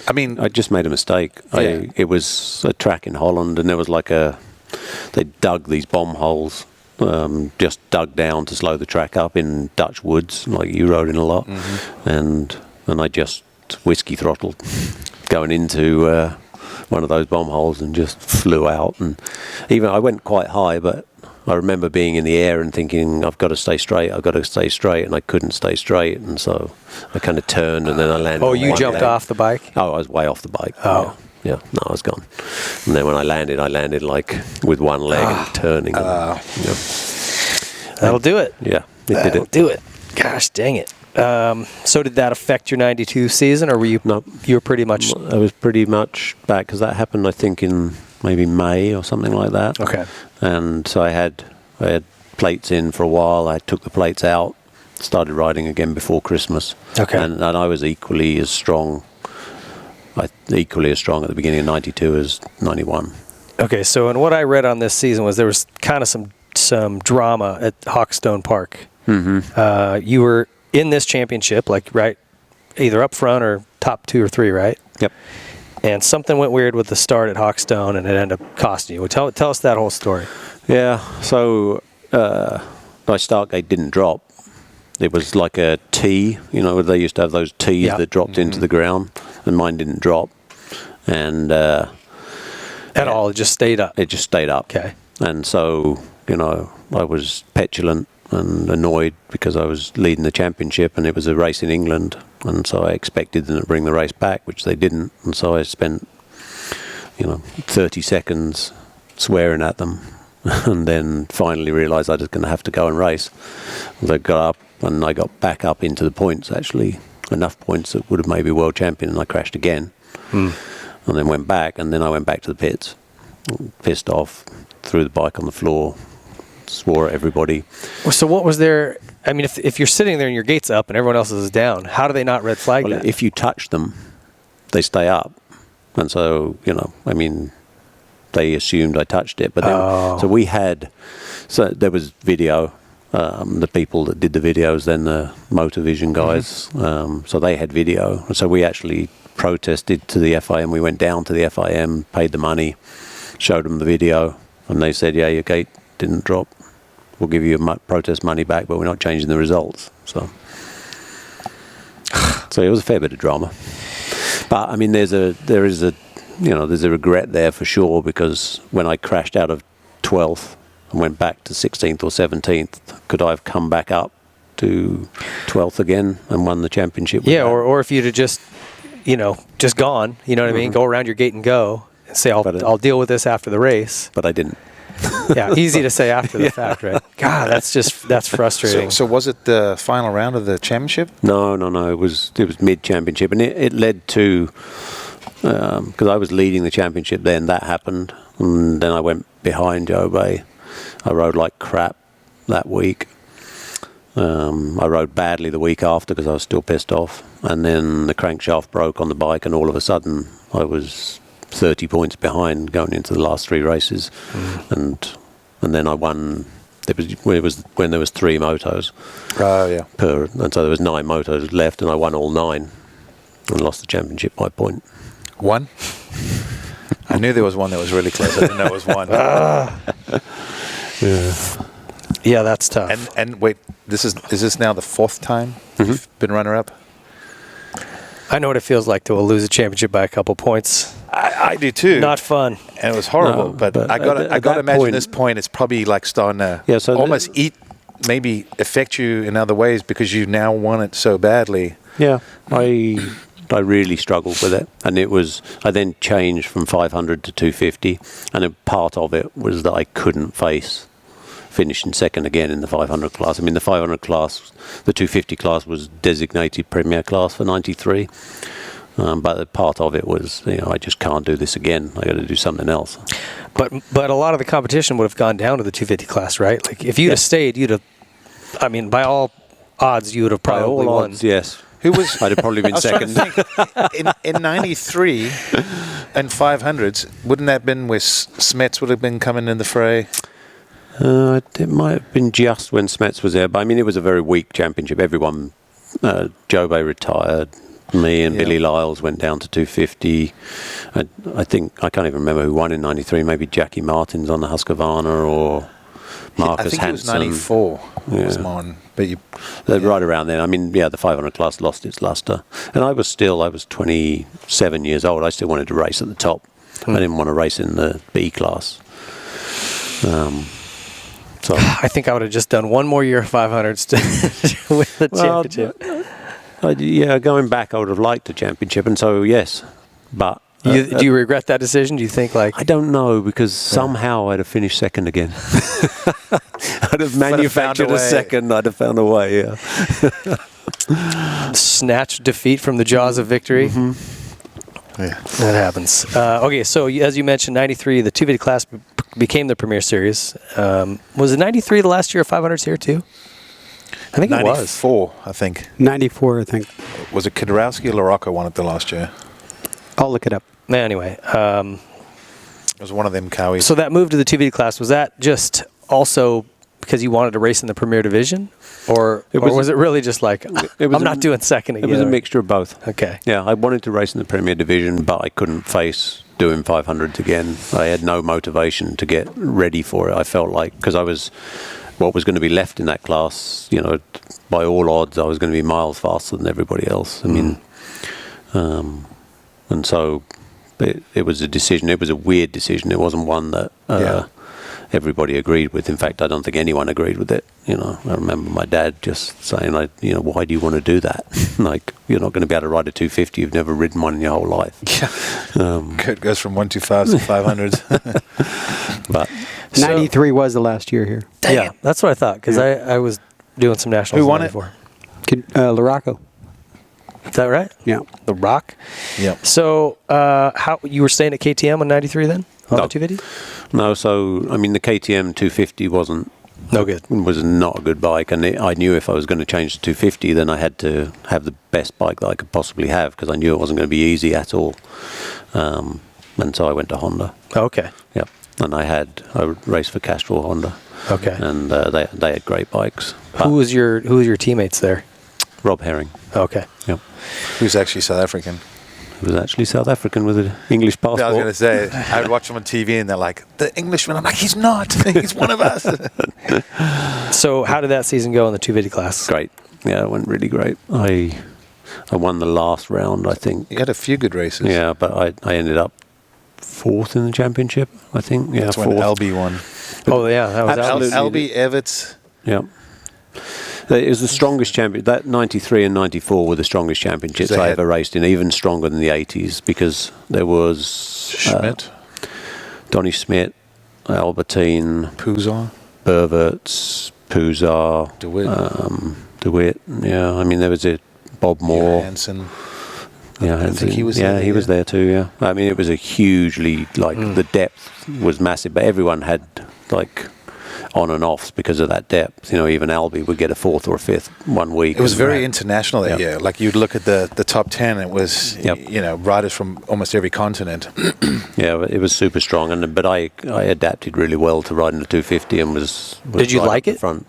I mean, I just made a mistake. It was a track in Holland, and there was they dug these bomb holes, just dug down to slow the track up in Dutch woods, like you rode in a lot, and I just whiskey throttled going into one of those bomb holes and just flew out. And even I went quite high, but I remember being in the air and thinking, I've got to stay straight, and I couldn't stay straight, and so I kind of turned and then I landed. Oh, you jumped off the bike? Oh, I was way off the bike. Oh. Yeah, no, I was gone. And then when I landed like with one leg and turning. That'll do it. Yeah, That'll do it. Gosh, dang it. So did that affect your 92 season, or were you? No, you were pretty much. I was pretty much back, because that happened, I think, in maybe May or something like that. Okay. And so I had plates in for a while. I took the plates out, started riding again before Christmas. Okay. And I was equally as strong at the beginning of 92 as 91. Okay, so and what I read on this season was there was kind of some drama at Hawkstone Park. You were in this championship, right, either up front or top 2 or 3, right? Yep. And something went weird with the start at Hawkstone, and it ended up costing you. Tell us that whole story. Yeah. So my start gate didn't drop. It was like a T, they used to have those T's that dropped into the ground, and mine didn't drop. And at all, it just stayed up. It just stayed up. Okay. And so, I was petulant and annoyed because I was leading the championship and it was a race in England, and so I expected them to bring the race back, which they didn't, and so I spent 30 seconds swearing at them and then finally realised I was going to have to go and race. And I got up and I got back up into the points, actually enough points that would have made me world champion, and I crashed again. And then went back, and then I went back to the pits, pissed off, threw the bike on the floor, swore at everybody. So what was there? I mean, if you're sitting there and your gate's up and everyone else is down, how do they not red flag that? If you touch them, they stay up. And so, they assumed I touched it. But then, so there was video, the people that did the videos, then the Motorvision guys, so they had video. So we actually protested to the FIM. We went down to the FIM, paid the money, showed them the video, and they said, yeah, your gate didn't drop. We'll give you protest money back, but we're not changing the results. So it was a fair bit of drama. But I mean, there is a regret there for sure, because when I crashed out of 12th and went back to 16th or 17th, could I have come back up to 12th again and won the championship? Yeah, or if you'd have just gone, you know what I mean? Go around your gate and go and say, I'll deal with this after the race. But I didn't. Yeah, easy to say after the fact, right? God, that's frustrating. So was it the final round of the championship? No. It was mid-championship, and it led to, because I was leading the championship then, that happened, and then I went behind Jobé. I rode like crap that week. I rode badly the week after because I was still pissed off, and then the crankshaft broke on the bike, and all of a sudden I was 30 points behind going into the last three races, and then I won. It was when there was 3 motos. Oh yeah. And so there was 9 motos left, and I won all 9 and lost the championship by a point. One? I knew there was one that was really close. I didn't know it was one. Yeah, that's tough. And wait, is this now the 4th time you've been runner-up? I know what it feels like to lose a championship by a couple points. I do too. Not fun. And it was horrible. No, but I got to imagine this point, it's probably like starting to almost maybe affect you in other ways because you now want it so badly. Yeah, I really struggled with it, and I then changed from 500 to 250, and a part of it was that I couldn't face finishing second again in the 500 class. I mean, the 500 class, the 250 class was designated premier class for 93. But the part of it was, I just can't do this again. I got to do something else. But a lot of the competition would have gone down to the 250 class, right? Like if you'd have stayed, you'd have. I mean, by all odds, you would have probably won. Odds, yes. Who was? I'd have probably been second. In 93 and 500s, wouldn't that have been where Smets would have been coming in the fray? It might have been just when Smets was there, but I mean, it was a very weak championship. Everyone, Jobé retired. Me and Billy Lyles went down to 250. I think, I can't even remember who won in 93. Maybe Jackie Martins on the Husqvarna or Marcus Hansen. I think it was 94 was mine. But right around then. I mean, the 500 class lost its luster. And I was 27 years old. I still wanted to race at the top. I didn't want to race in the B class. So I think I would have just done one more year of 500s to win the championship. Going back, I would have liked a championship, and so yes, but do you regret that decision? Do you think I don't know, because somehow I'd have finished second again. I'd have manufactured a second. I'd have found a way. Yeah. Snatch defeat from the jaws of victory. Yeah, that happens. Okay, so as you mentioned, 93, the 250 class became the Premier Series. Was it 93 the last year of 500s here too? I think 94, it was. 94, I think. 94, I think. Was it Kidorowski or LaRocco won it the last year? I'll look it up. Anyway. It was one of them cowies. So that move to the 250 class, was that just also because you wanted to race in the Premier Division? Or was it really just like, I'm not doing second again? It was a mixture of both. Okay. Yeah, I wanted to race in the Premier Division, but I couldn't face doing 500s again. I had no motivation to get ready for it. I felt like, because I was what was going to be left in that class, by all odds, I was going to be miles faster than everybody else. I mean, and so it was a decision. It was a weird decision. It wasn't one that everybody agreed with. In fact, I don't think anyone agreed with it. I remember my dad just saying, why do you want to do that? Like, you're not going to be able to ride a 250. You've never ridden one in your whole life. Yeah. Kurt goes from 125s to 500s. But 93 was the last year here. Yeah, that's what I thought, because I was doing some nationals. Who won it? Laraco. Is that right? Yeah. The Rock? Yeah. So, how you were staying at KTM on 93 then? On the 250? No, so, I mean, the KTM 250 was not a good bike, and I knew if I was going to change to 250, then I had to have the best bike that I could possibly have, because I knew it wasn't going to be easy at all. And so I went to Honda. Okay. Yep. And I raced for Castrol Honda. Okay. And they had great bikes. Who was your teammates there? Rob Herring. Okay. Yep. Who's actually South African? He was actually South African with an English passport. Yeah, I was going to say, I would watch him on TV and they're like, the Englishman. I'm like, he's not. He's one of us. So how did that season go in the 250 class? Great. Yeah, it went really great. I won the last round, I think. You had a few good races. Yeah, but I ended up fourth in the championship, I think. Yeah, that's fourth. when Albie won. Oh, yeah. That was Albie, Everts. Yeah. It was the strongest champion. That 93 and 94 were the strongest championships I ever raced in, even stronger than the 80s, because there was Schmidt, Donny Schmidt, Albertine, Pouzar, Berverts, Pouzar, DeWitt. Yeah, I mean there was Bob Moore, Hansen. Yeah, I think he was. Yeah, he was there too. Yeah, I mean it was a hugely the depth was massive, but everyone had like on and offs because of that depth. Even Albie would get a fourth or a fifth one week. It was very international that year. Like you'd look at the top 10, it was riders from almost every continent. Yeah, it was super strong, but I adapted really well to riding the 250 and was Did you right like up it? the front.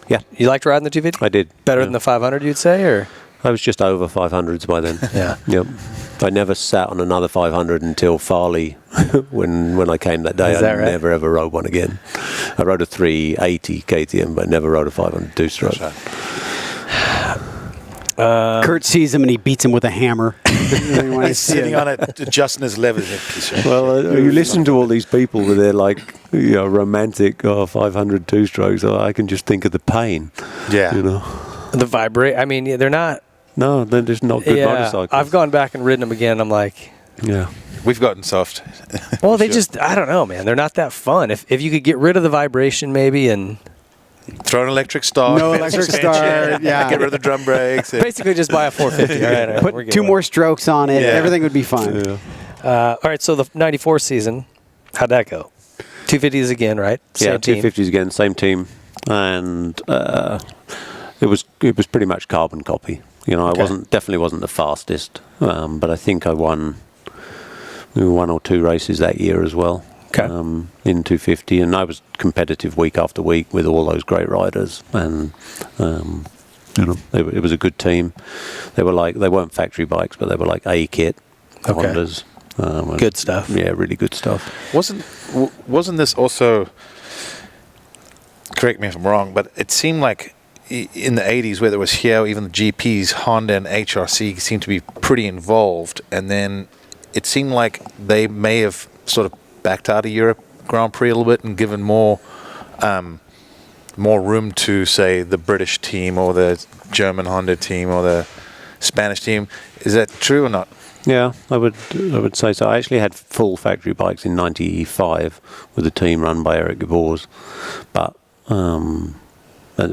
Yeah, you liked riding the 250? I did. Better than the 500, you'd say, or? I was just over 500s by then. Yeah. Yep. I never sat on another 500 until Farley when I came that day. Is that right? Never ever rode one again. I rode a 380 KTM, but never rode a 500 two-stroke. Kurt sees him and he beats him with a hammer. He's sitting on it, adjusting his levers. Well, you listen to all these people with their romantic 500 two-strokes. I can just think of the pain. Yeah. The vibrate. I mean, they're not. No, they're just not good motorcycles. I've gone back and ridden them again. And I'm like, yeah, we've gotten soft. Well, they just, I don't know, man. They're not that fun. If you could get rid of the vibration, maybe, and throw an electric start. No electric start. Yeah. Get rid of the drum brakes. Basically, just buy a 450. All right, put two more strokes on it. Yeah. Everything would be fine. Yeah. All right. So the '94 season, how'd that go? 250s again, right? Same team. 250s again, same team, and it was pretty much carbon copy. I definitely wasn't the fastest, but I think I won one or two races that year as well. Okay. In 250, and I was competitive week after week with all those great riders, and it was a good team. They weren't factory bikes, but they were like A-kit Hondas. Good stuff. Yeah, really good stuff. Wasn't this also? Correct me if I'm wrong, but it seemed like in the 80s, whether it was here, even the GPs, Honda and HRC seemed to be pretty involved, and then it seemed like they may have sort of backed out of Europe Grand Prix a little bit and given more room to, say, the British team or the German Honda team or the Spanish team. Is that true or not? Yeah, I would say so. I actually had full factory bikes in '95 with a team run by Eric Gabors, but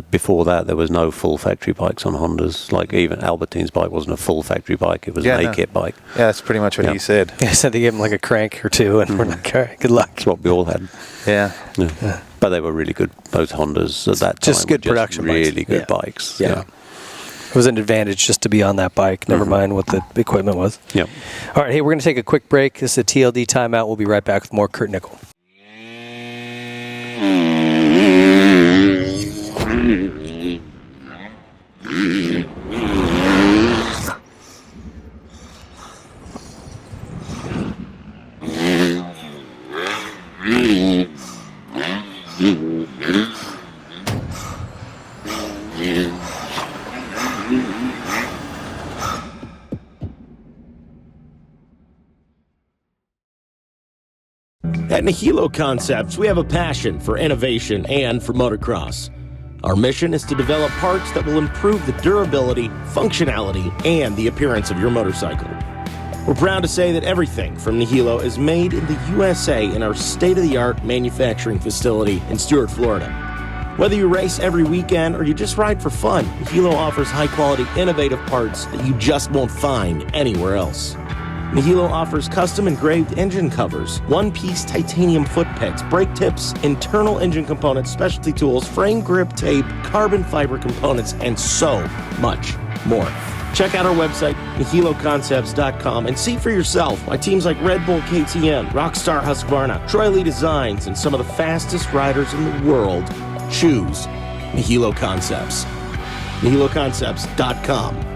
before that there was no full factory bikes on Hondas. Like even Albertine's bike wasn't a full factory bike; it was an A-kit bike. Yeah, that's pretty much what he said. Yeah, so they gave him like a crank or two, and we're like, all right, good luck. That's what we all had. Yeah. But they were really good. Those Hondas at that time just good production bikes. Really good bikes. Yeah. It was an advantage just to be on that bike, never mind what the equipment was. Yep. All right, hey, we're going to take a quick break. This is a TLD timeout. We'll be right back with more Kurt Nickel. At Nihilo Concepts, we have a passion for innovation and for motocross. Our mission is to develop parts that will improve the durability, functionality, and the appearance of your motorcycle. We're proud to say that everything from Nihilo is made in the USA in our state-of-the-art manufacturing facility in Stuart, Florida. Whether you race every weekend or you just ride for fun, Nihilo offers high-quality, innovative parts that you just won't find anywhere else. Nihilo offers custom engraved engine covers, one-piece titanium foot pegs, brake tips, internal engine components, specialty tools, frame grip tape, carbon fiber components, and so much more. Check out our website, NihiloConcepts.com, and see for yourself why teams like Red Bull KTM, Rockstar Husqvarna, Troy Lee Designs, and some of the fastest riders in the world choose Nihilo Concepts. NihiloConcepts.com.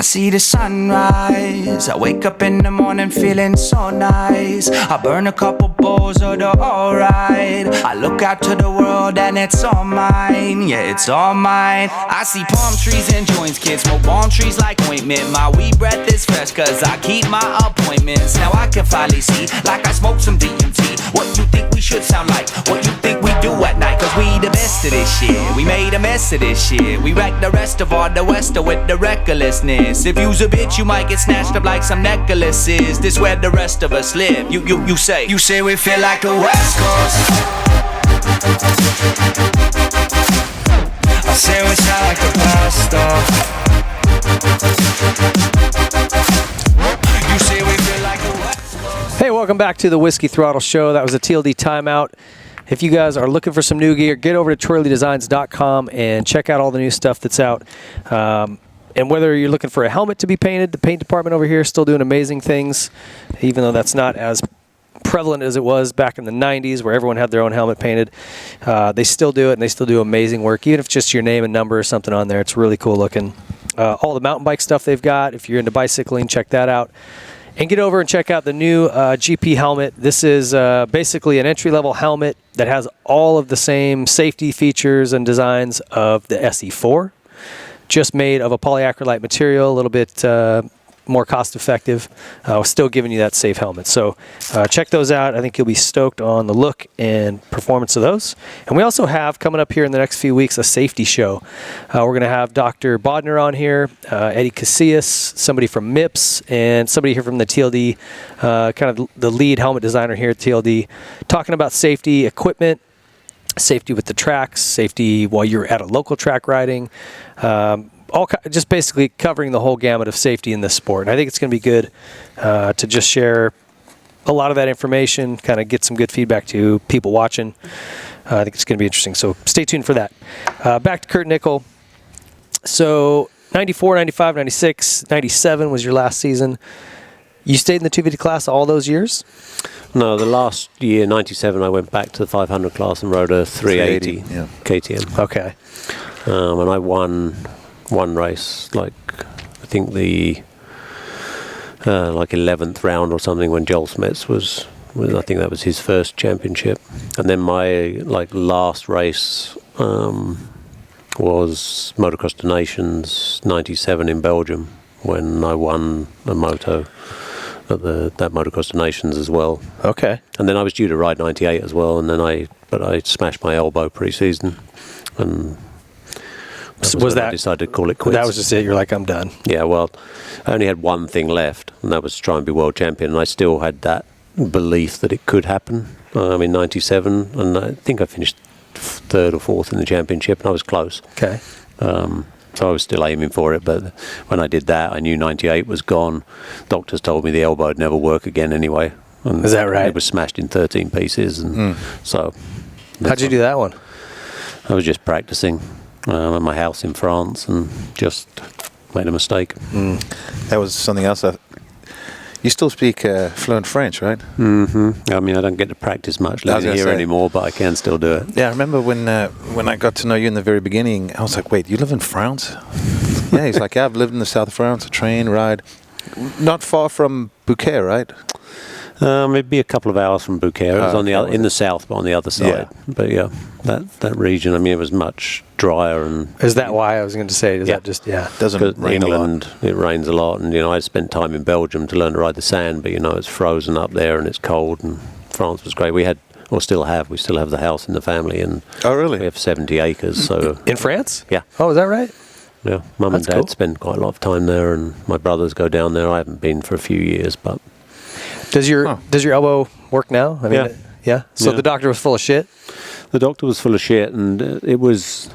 See the sunrise, I wake up in the morning feeling so nice. I burn a couple bowls of the alright. I look out to the world and it's all mine, yeah, it's all mine. I see palm trees and joints, kids smoke palm trees like ointment. My weed breath is fresh cause I keep my appointments. Now I can finally see, like I smoke some DMT. What you think we should sound like, what you think we do at night. Cause we the best of this shit, we made a mess of this shit. We wreck the rest of all the Wester with the recklessness. If you's a bitch, you might get snatched up like some necklaces. This where the rest of us live. You say we feel like the West Coast. I say we sound like the past though. You say we feel like the West Coast. Hey, welcome back to the Whiskey Throttle Show. That was a TLD timeout. If you guys are looking for some new gear, get over to TroyleeDesigns.com and check out all the new stuff that's out. And whether you're looking for a helmet to be painted, the paint department over here is still doing amazing things, even though that's not as prevalent as it was back in the 90s where everyone had their own helmet painted. They still do it, and they still do amazing work. Even if it's just your name and number or something on there, it's really cool looking. All the mountain bike stuff they've got, if you're into bicycling, check that out. And get over and check out the new GP helmet. This is basically an entry-level helmet that has all of the same safety features and designs of the SE4. Just made of a polyacrylate material, a little bit more cost-effective, still giving you that safe helmet. So check those out. I think you'll be stoked on the look and performance of those. And we also have, coming up here in the next few weeks, a safety show. We're going to have Dr. Bodner on here, Eddie Casillas, somebody from MIPS, and somebody here from the TLD, kind of the lead helmet designer here at TLD, talking about safety equipment, safety with the tracks, safety while you're at a local track riding, just basically covering the whole gamut of safety in this sport. And I think it's going to be good to just share a lot of that information, kind of get some good feedback to people watching. I think it's going to be interesting. So stay tuned for that. Back to Kurt Nickel. So 94, 95, 96, 97 was your last season. You stayed in the 250 class all those years? No, the last year, 97, I went back to the 500 class and rode a 380 KTM. Okay. And I won one race, like I think the 11th round or something when Joel Smets was I think that was his first championship. And then my last race was Motocross des Nations 97 in Belgium when I won a moto at that Motocross des Nations as well. Okay. And then I was due to ride 98 as well, and then I smashed my elbow pre-season, and I decided to call it quits. That was just it. You're like, I'm done. Yeah. Well, I only had one thing left, and that was to try and be world champion. And I still had that belief that it could happen. I'm in 97, and I think I finished third or fourth in the championship, and I was close. Okay. So I was still aiming for it, but when I did that, I knew 98 was gone. Doctors told me the elbow would never work again anyway. And is that right? It was smashed in 13 pieces, and so How'd you do that one? I was just practicing at my house in France and just made a mistake. That was something else. You still speak fluent French, right? Mm-hmm. I mean, I don't get to practice much living here anymore, but I can still do it. Yeah, I remember when I got to know you in the very beginning, I was like, wait, you live in France? Yeah, he's like, yeah, I've lived in the south of France, train, ride. Not far from Bouquet, right? It'd be a couple of hours from Bouquet. It was on the in the south, but on the other side. Yeah. But yeah, that region. I mean, it was much drier and. Is that why I was going to say? Is that just doesn't rain England? a lot. It rains a lot, and I spent time in Belgium to learn to ride the sand, but it's frozen up there and it's cold. And France was great. We still have the house in the family, and oh really? We have 70 acres. So in France? Yeah. Oh, is that right? Yeah, Mum and Dad cool. spend quite a lot of time there, and my brothers go down there. I haven't been for a few years, but does your elbow work now? I mean, yeah. So the doctor was full of shit. The doctor was full of shit, and it was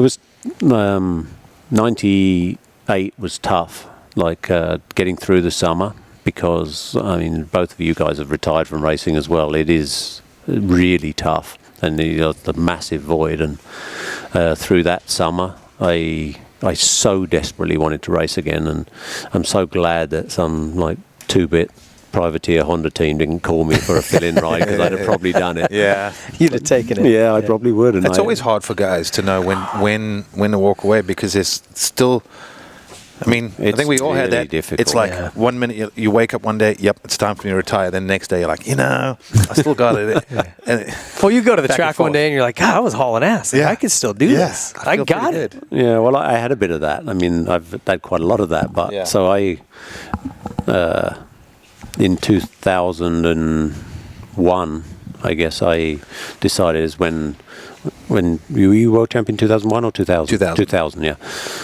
98 was tough, like getting through the summer, because I mean both of you guys have retired from racing as well. It is really tough, and the massive void, and through that summer I so desperately wanted to race again, and I'm so glad that some like 2-bit privateer Honda team didn't call me for a fill-in ride, because I'd have probably done it. Yeah, you'd have taken it. Yeah, I probably would. And it's always hard for guys to know when to walk away, because it's still. I mean, I think we all had that. Difficult. It's like 1 minute you wake up one day, yep, it's time for me to retire. Then the next day you're like, I still got it. Well, you go to the track one day and you're like, God, I was hauling ass. Like, I could still do this. I got it. Yeah, well, I had a bit of that. I mean, I've had quite a lot of that. But so I, in 2001, I guess I decided is when you were world champion 2001 or 2000? 2000, yeah.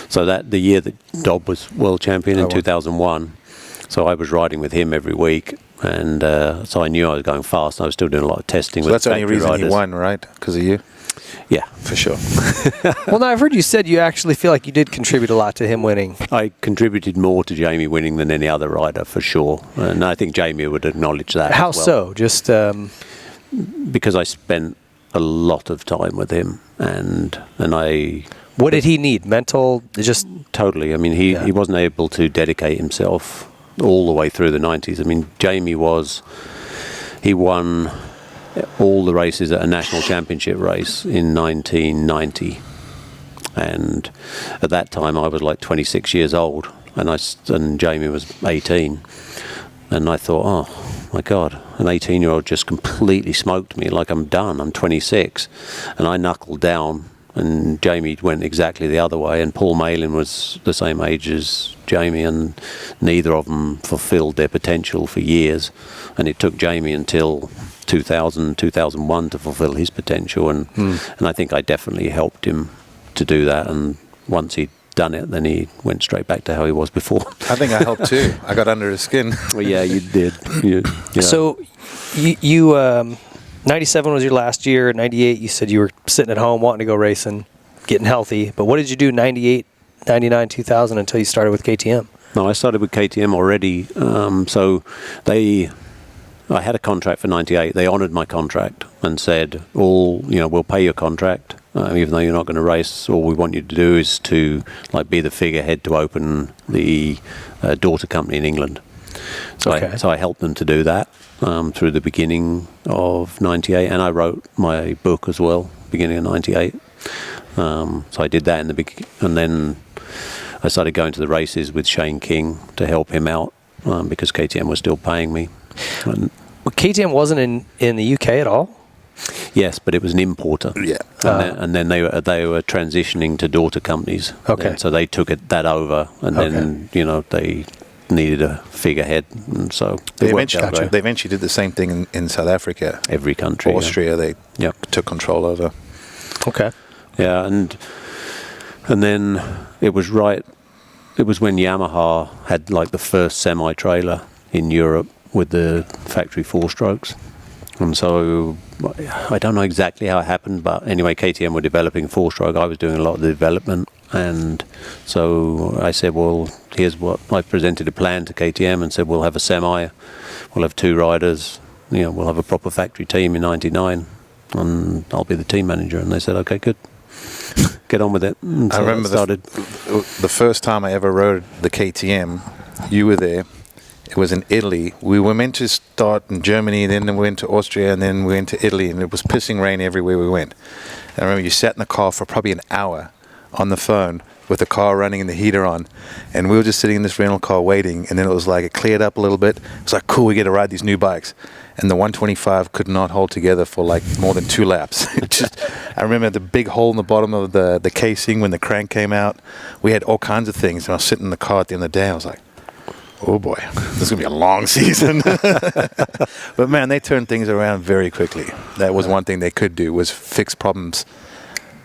So that the year that Dob was world champion in 2001. So I was riding with him every week, and so I knew I was going fast. And I was still doing a lot of testing. So with that's the only reason riders. he won, right? Because of you? Yeah, for sure. Well, now I've heard you said you actually feel like you did contribute a lot to him winning. I contributed more to Jamie winning than any other rider, for sure. And I think Jamie would acknowledge that. How as well. so? Just because I spent a lot of time with him, and I. What did he need? Mental? Just totally. I mean, he wasn't able to dedicate himself all the way through the 90s. I mean, Jamie he won all the races at a national championship race in 1990, and at that time I was like 26 years old, and Jamie was 18, and I thought, oh my God, an 18-year-old just completely smoked me. Like, I'm done. I'm 26, and I knuckled down. And Jamie went exactly the other way, and Paul Malin was the same age as Jamie, and neither of them fulfilled their potential for years. And it took Jamie until 2000, 2001 to fulfill his potential, and I think I definitely helped him to do that. And once he'd done it, then he went straight back to how he was before. I think I helped too. I got under his skin. Well, yeah, you did. So you 97 was your last year. 98, you said you were sitting at home wanting to go racing, getting healthy. But what did you do 98, 99, 2000 until you started with KTM? No, I started with KTM already. So I had a contract for 98. They honoured my contract and said, we'll pay your contract, even though you're not going to race. All we want you to do is to be the figurehead to open the daughter company in England. So I helped them to do that through the beginning of 98, and I wrote my book as well, beginning of 98. So I did that in the beginning, and then I started going to the races with Shane King to help him out because KTM was still paying me. Well, KTM wasn't in the UK at all? Yes, but it was an importer. Yeah. And then they were transitioning to daughter companies. Okay. And so they took that over, and then they needed a figurehead, and so they eventually did the same thing in South Africa. Every country, Austria, they took control over. Okay. Yeah, and then it was when Yamaha had the first semi-trailer in Europe with the factory 4-strokes. And so I don't know exactly how it happened, but anyway, KTM were developing 4-stroke. I was doing a lot of the development, and so I said, well, here's what I presented a plan to KTM and said, we'll have a semi, we'll have 2 riders, we'll have a proper factory team in 99. and I'll be the team manager. And they said, okay, good. Get on with it. And I so remember started. the first time I ever rode the KTM, you were there. It was in Italy. We were meant to start in Germany, then we went to Austria, and then we went to Italy, and it was pissing rain everywhere we went. And I remember you sat in the car for probably an hour on the phone with the car running and the heater on, and we were just sitting in this rental car waiting, and then it was like it cleared up a little bit. It was like, cool, we get to ride these new bikes. And the 125 could not hold together for like more than 2 laps. I remember the big hole in the bottom of the casing when the crank came out. We had all kinds of things. And I was sitting in the car at the end of the day. I was like, oh boy, this is going to be a long season. But man, they turned things around very quickly. That was one thing they could do, was fix problems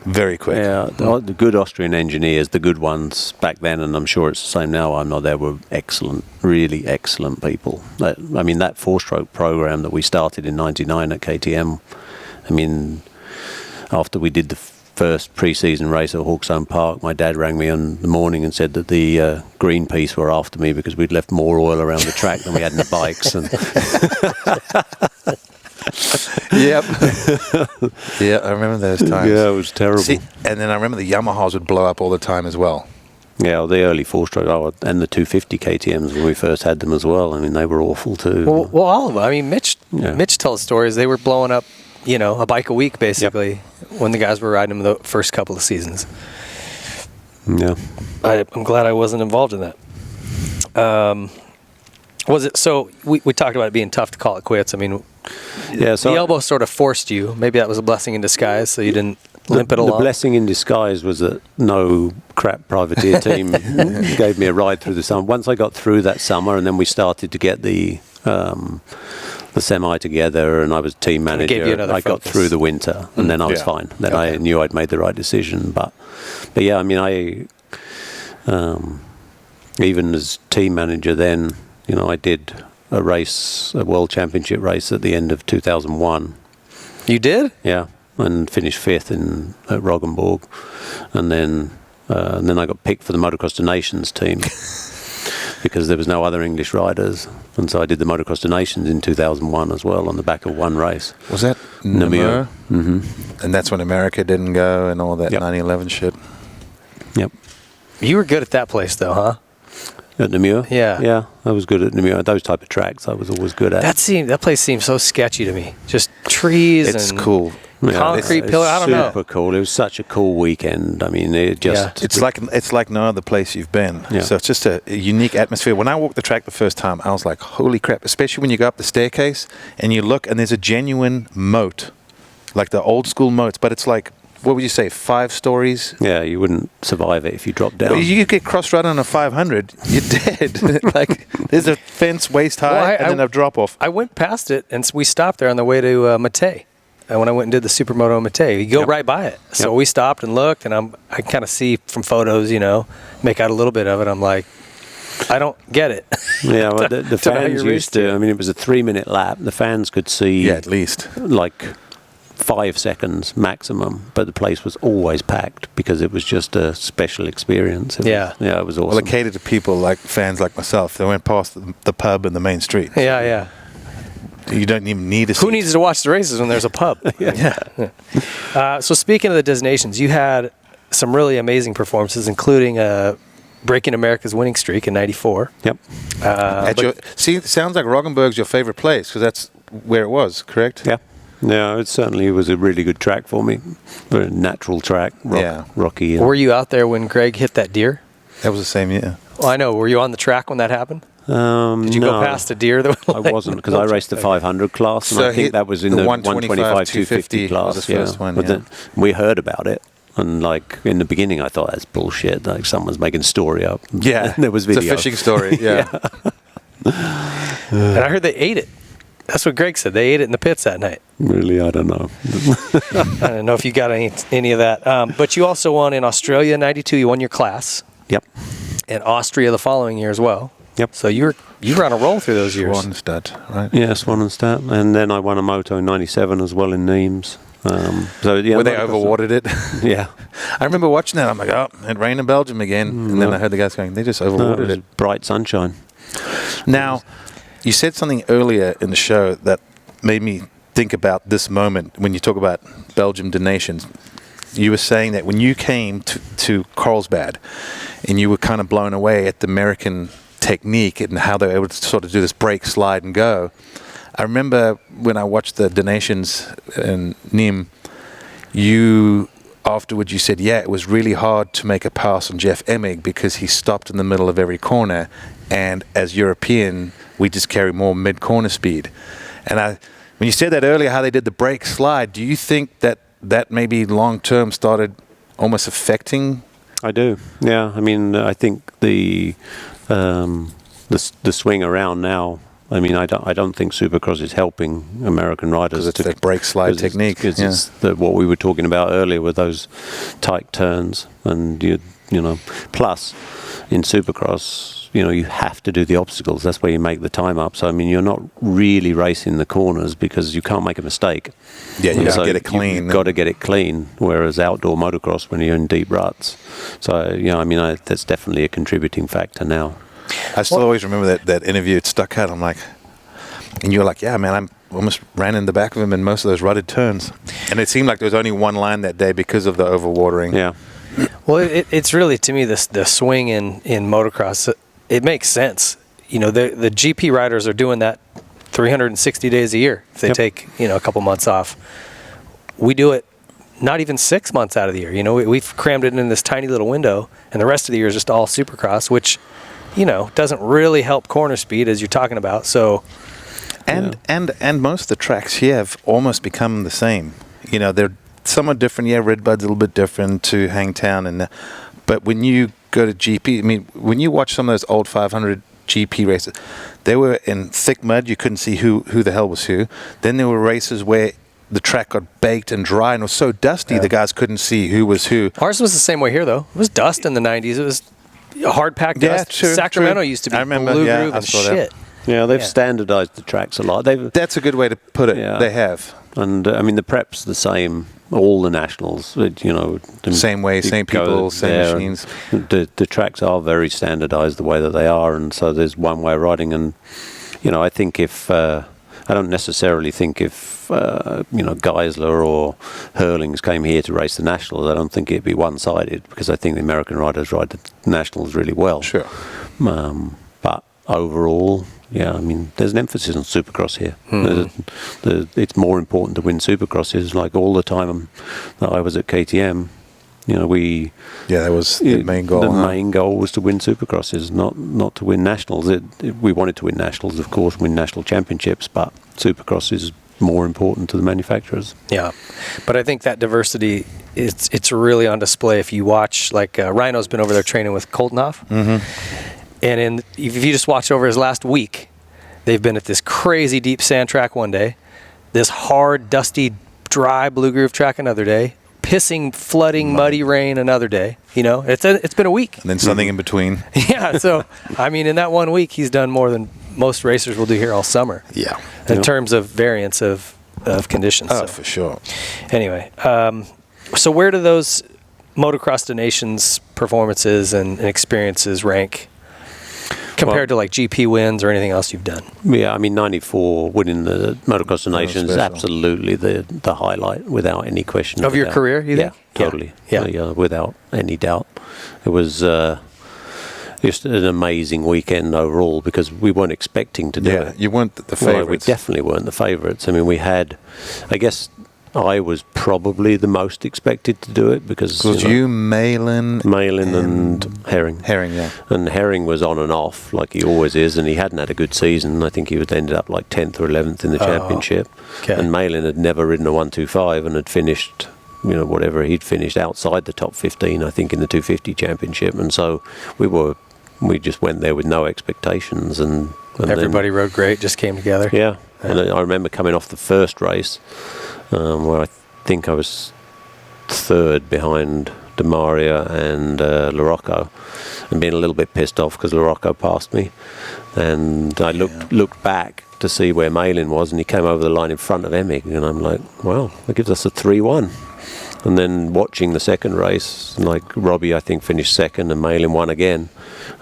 very quick. Yeah, the good Austrian engineers, the good ones back then, and I'm sure it's the same now, I'm not there, were excellent, really excellent people. That 4-stroke program that we started in 99 at KTM, I mean, after we did the first pre-season race at Hawkstone Park, my dad rang me in the morning and said that the Greenpeace were after me because we'd left more oil around the track than we had in the bikes. And Yep. Yeah, I remember those times. Yeah, it was terrible. See, and then I remember the Yamahas would blow up all the time as well. Yeah, the early 4-stroke, and the 250 KTMs when we first had them as well. I mean, they were awful too. Well, all of them. I mean, Mitch tells stories. They were blowing up, a bike a week basically when the guys were riding them the first couple of seasons. Yeah. I'm glad I wasn't involved in that. Was it so? We talked about it being tough to call it quits. I mean, so the elbow sort of forced you. Maybe that was a blessing in disguise, so you didn't limp it along. The blessing in disguise was that no crap privateer team gave me a ride through the summer. Once I got through that summer, and then we started to get the semi together, and I was team manager. I got through the winter, and then I was fine. Then I knew I'd made the right decision. But yeah, I mean, even as team manager then, I did a world championship race at the end of 2001. You did? Yeah, and finished 5th at Roggenburg, and then I got picked for the Motocross to Nations team because there was no other English riders, and so I did the Motocross to Nations in 2001 as well on the back of one race. Was that Namur? Mm-hmm. And that's when America didn't go and all that 9/11 shit. Yep. You were good at that place, though, huh? At Namur? Yeah. Yeah, I was good at Namur. Those type of tracks I was always good at. That place seems so sketchy to me. Just trees It's and cool. concrete pillar. I don't know. Super cool. It was such a cool weekend. I mean, It's like no other place you've been. Yeah. So it's just a unique atmosphere. When I walked the track the first time, I was like, holy crap, especially when you go up the staircase and you look and there's a genuine moat, like the old school moats, but it's like, what would you say, 5 stories? Yeah, you wouldn't survive it if you dropped down. Well, you get cross-run on a 500, you're dead. Like, there's a fence waist high and then a drop-off. I went past it, and we stopped there on the way to Mate. When I went and did the Supermoto Mate, you go right by it. So we stopped and looked, and I kind of see from photos, make out a little bit of it. I'm like, I don't get it. Yeah, well, the fans used to. I mean, it was a 3-minute lap. The fans could see at least like 5 seconds maximum, but the place was always packed because it was just a special experience. It was awesome. Well, it catered to people like fans like myself. They went past the pub and the main street. Yeah. You don't even need a seat. Who needs to watch the races when there's a pub? So speaking of the designations, you had some really amazing performances, including breaking America's winning streak in '94. Yep. It sounds like Roggenburg's your favorite place because that's where it was, correct? Yeah. Yeah, it certainly was a really good track for me. Very natural track, rocky. Were you out there when Greg hit that deer? That was the same year. Well, I know. Were you on the track when that happened? Did you go past a deer? I wasn't, because I raced the 500 class, and I think that was in the 125, 250 class. Was the first one, but then we heard about it, and like in the beginning, I thought that's bullshit. Like someone's making a story up. Yeah, there was video. It's a fishing story. Yeah. And I heard they ate it. That's what Greg said. They ate it in the pits that night. Really? I don't know. I don't know if you got any of that. But you also won in Australia in '92. You won your class. Yep. And Austria the following year as well. Yep. So you were on a roll through those years. Swanstedt, right? Yeah, Swanstedt. And then I won a moto in '97 as well in Nîmes. Where they overwatered it. Yeah. I remember watching that. I'm like, oh, it rained in Belgium again. And then I heard the guys going, they just overwatered it. Bright sunshine. Now, you said something earlier in the show that made me think about this moment when you talk about Belgium donations. You were saying that when you came to Carlsbad and you were kind of blown away at the American technique and how they were able to sort of do this break, slide, and go. I remember when I watched the donations in Nîmes, afterwards you said, it was really hard to make a pass on Jeff Emig because he stopped in the middle of every corner, and as European, we just carry more mid-corner speed. And when you said that earlier, how they did the break, slide, do you think that maybe long-term started almost affecting? I do, yeah. I mean, I think the swing around now. I mean, I don't think Supercross is helping American riders. Because it's the break slide technique. Because it's what we were talking about earlier with those tight turns, and you know, plus in Supercross, you have to do the obstacles. That's where you make the time up. So I mean, you're not really racing the corners because you can't make a mistake. Yeah, you got to get it clean. You've got to get it clean. Whereas outdoor motocross, when you're in deep ruts, so I mean, that's definitely a contributing factor now. I still always remember that interview. It stuck out. I'm like, and you were like, yeah, man, I almost ran in the back of him in most of those rutted turns. And it seemed like there was only one line that day because of the overwatering. Yeah. Well, it's really, to me, the swing in motocross, it makes sense. The GP riders are doing that 360 days a year if they take, a couple months off. We do it not even 6 months out of the year. We've crammed it in this tiny little window, and the rest of the year is just all Supercross, which doesn't really help corner speed as you're talking about. So, and most of the tracks here have almost become the same. They're somewhat different. Yeah, Redbud's a little bit different to Hangtown, but when you go to GP, I mean, when you watch some of those old 500 GP races, they were in thick mud. You couldn't see who the hell was who. Then there were races where the track got baked and dry and it was so dusty the guys couldn't see who was who. Ours was the same way here, though. It was dust in the 90s. It was hard packed dust. True, Sacramento used to be blue groove and shit. Yeah, they've standardized the tracks a lot. That's a good way to put it. Yeah. They have. And I mean, the prep's the same. All the nationals, same way, same people, same machines. The tracks are very standardized the way that they are, and so there's one way of riding. And I think I don't necessarily think if Geisler or Hurlings came here to race the nationals, I don't think it'd be one-sided because I think the American riders ride the nationals really well. Sure. But overall, I mean, there's an emphasis on Supercross here. It's more important to win Supercrosses. Like all the time that I was at KTM, that was the main goal. The main goal was to win Supercrosses, not to win nationals. We wanted to win nationals, of course, win national championships, but Supercross is more important to the manufacturers. Yeah, but I think that diversity it's really on display if you watch. Like Rhino's been over there training with Koltenhoff. And if you just watch over his last week, they've been at this crazy deep sand track one day, this hard, dusty, dry blue groove track another day, pissing, flooding, muddy rain another day. It's been a week. And then something in between. Yeah, so, I mean, in that 1 week, he's done more than most racers will do here all summer. Yeah. In terms of variance of conditions. Oh, for sure. Anyway, so where do those motocross donations performances and experiences rank compared to like GP wins or anything else you've done? Yeah, I mean, 94 winning the Motocross Donations is absolutely the highlight without any question. Of your career, you think? Totally. Yeah. Without any doubt. It was just an amazing weekend overall because we weren't expecting to do it. Yeah, you weren't the favourites. We definitely weren't the favourites. I mean, we had, I guess, I was probably the most expected to do it because Malin and Herring. Herring, yeah. And Herring was on and off like he always is, and he hadn't had a good season. I think he ended up like 10th or 11th in the championship. Okay. And Malin had never ridden a 125 and had finished, whatever he'd finished outside the top 15, I think, in the 250 championship. And so we just went there with no expectations, and everybody rode great, just came together. Yeah. And I remember coming off the first race. Where I think I was third behind Demaria and LaRocco, and being a little bit pissed off because LaRocco passed me. And I looked back to see where Malin was, and he came over the line in front of Emig, and I'm like, well, that gives us a 3-1. And then watching the second race, like Robbie, I think, finished second and Malin won again.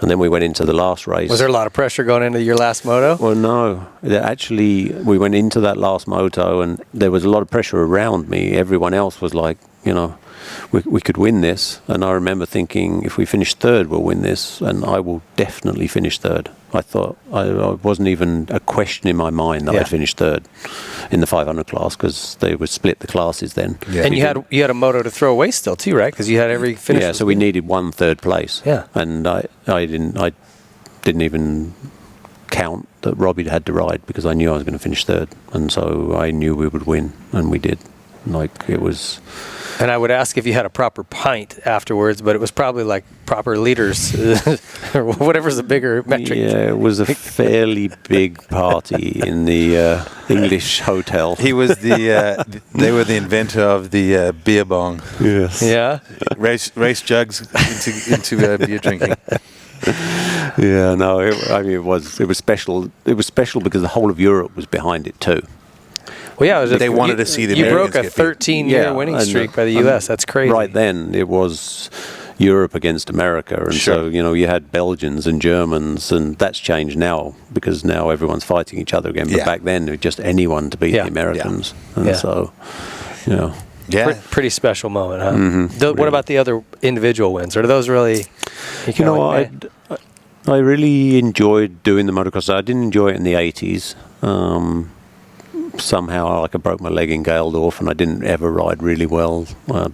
And then we went into the last race. Was there a lot of pressure going into your last moto? Well, no. Actually, we went into that last moto and there was a lot of pressure around me. Everyone else was like, you know, we could win this. And I remember thinking, if we finish third, we'll win this. And I will definitely finish third. I thought, I wasn't even a question in my mind that I'd finish third in the 500 class, because they would split the classes then. Yeah. And you had a moto to throw away still too, right? Because you had every finish. Yeah, so we needed 1 third place. Yeah. And I didn't even count that Robbie had to ride, because I knew I was going to finish third. And so I knew we would win, and we did. Like, it was... And I would ask if you had a proper pint afterwards, but it was probably like proper liters or whatever's a bigger metric. Yeah, it was a fairly big party in the English hotel. He was they were the inventor of the beer bong. Yes. Yeah. Race jugs into beer drinking. Yeah, no, it was special. It was special because the whole of Europe was behind it too. Well, yeah, they wanted to see the You Americans broke a 13-year winning streak by the U.S. That's crazy. Right then, it was Europe against America, and so you had Belgians and Germans, and that's changed now because now everyone's fighting each other again. But back then, it was just anyone to beat the Americans, and so pretty special moment, huh? Mm-hmm. What about the other individual wins? Are those really? I really enjoyed doing the motocross. I didn't enjoy it in the 80s. Somehow, like, I broke my leg in Geldorf, and I didn't ever ride really well.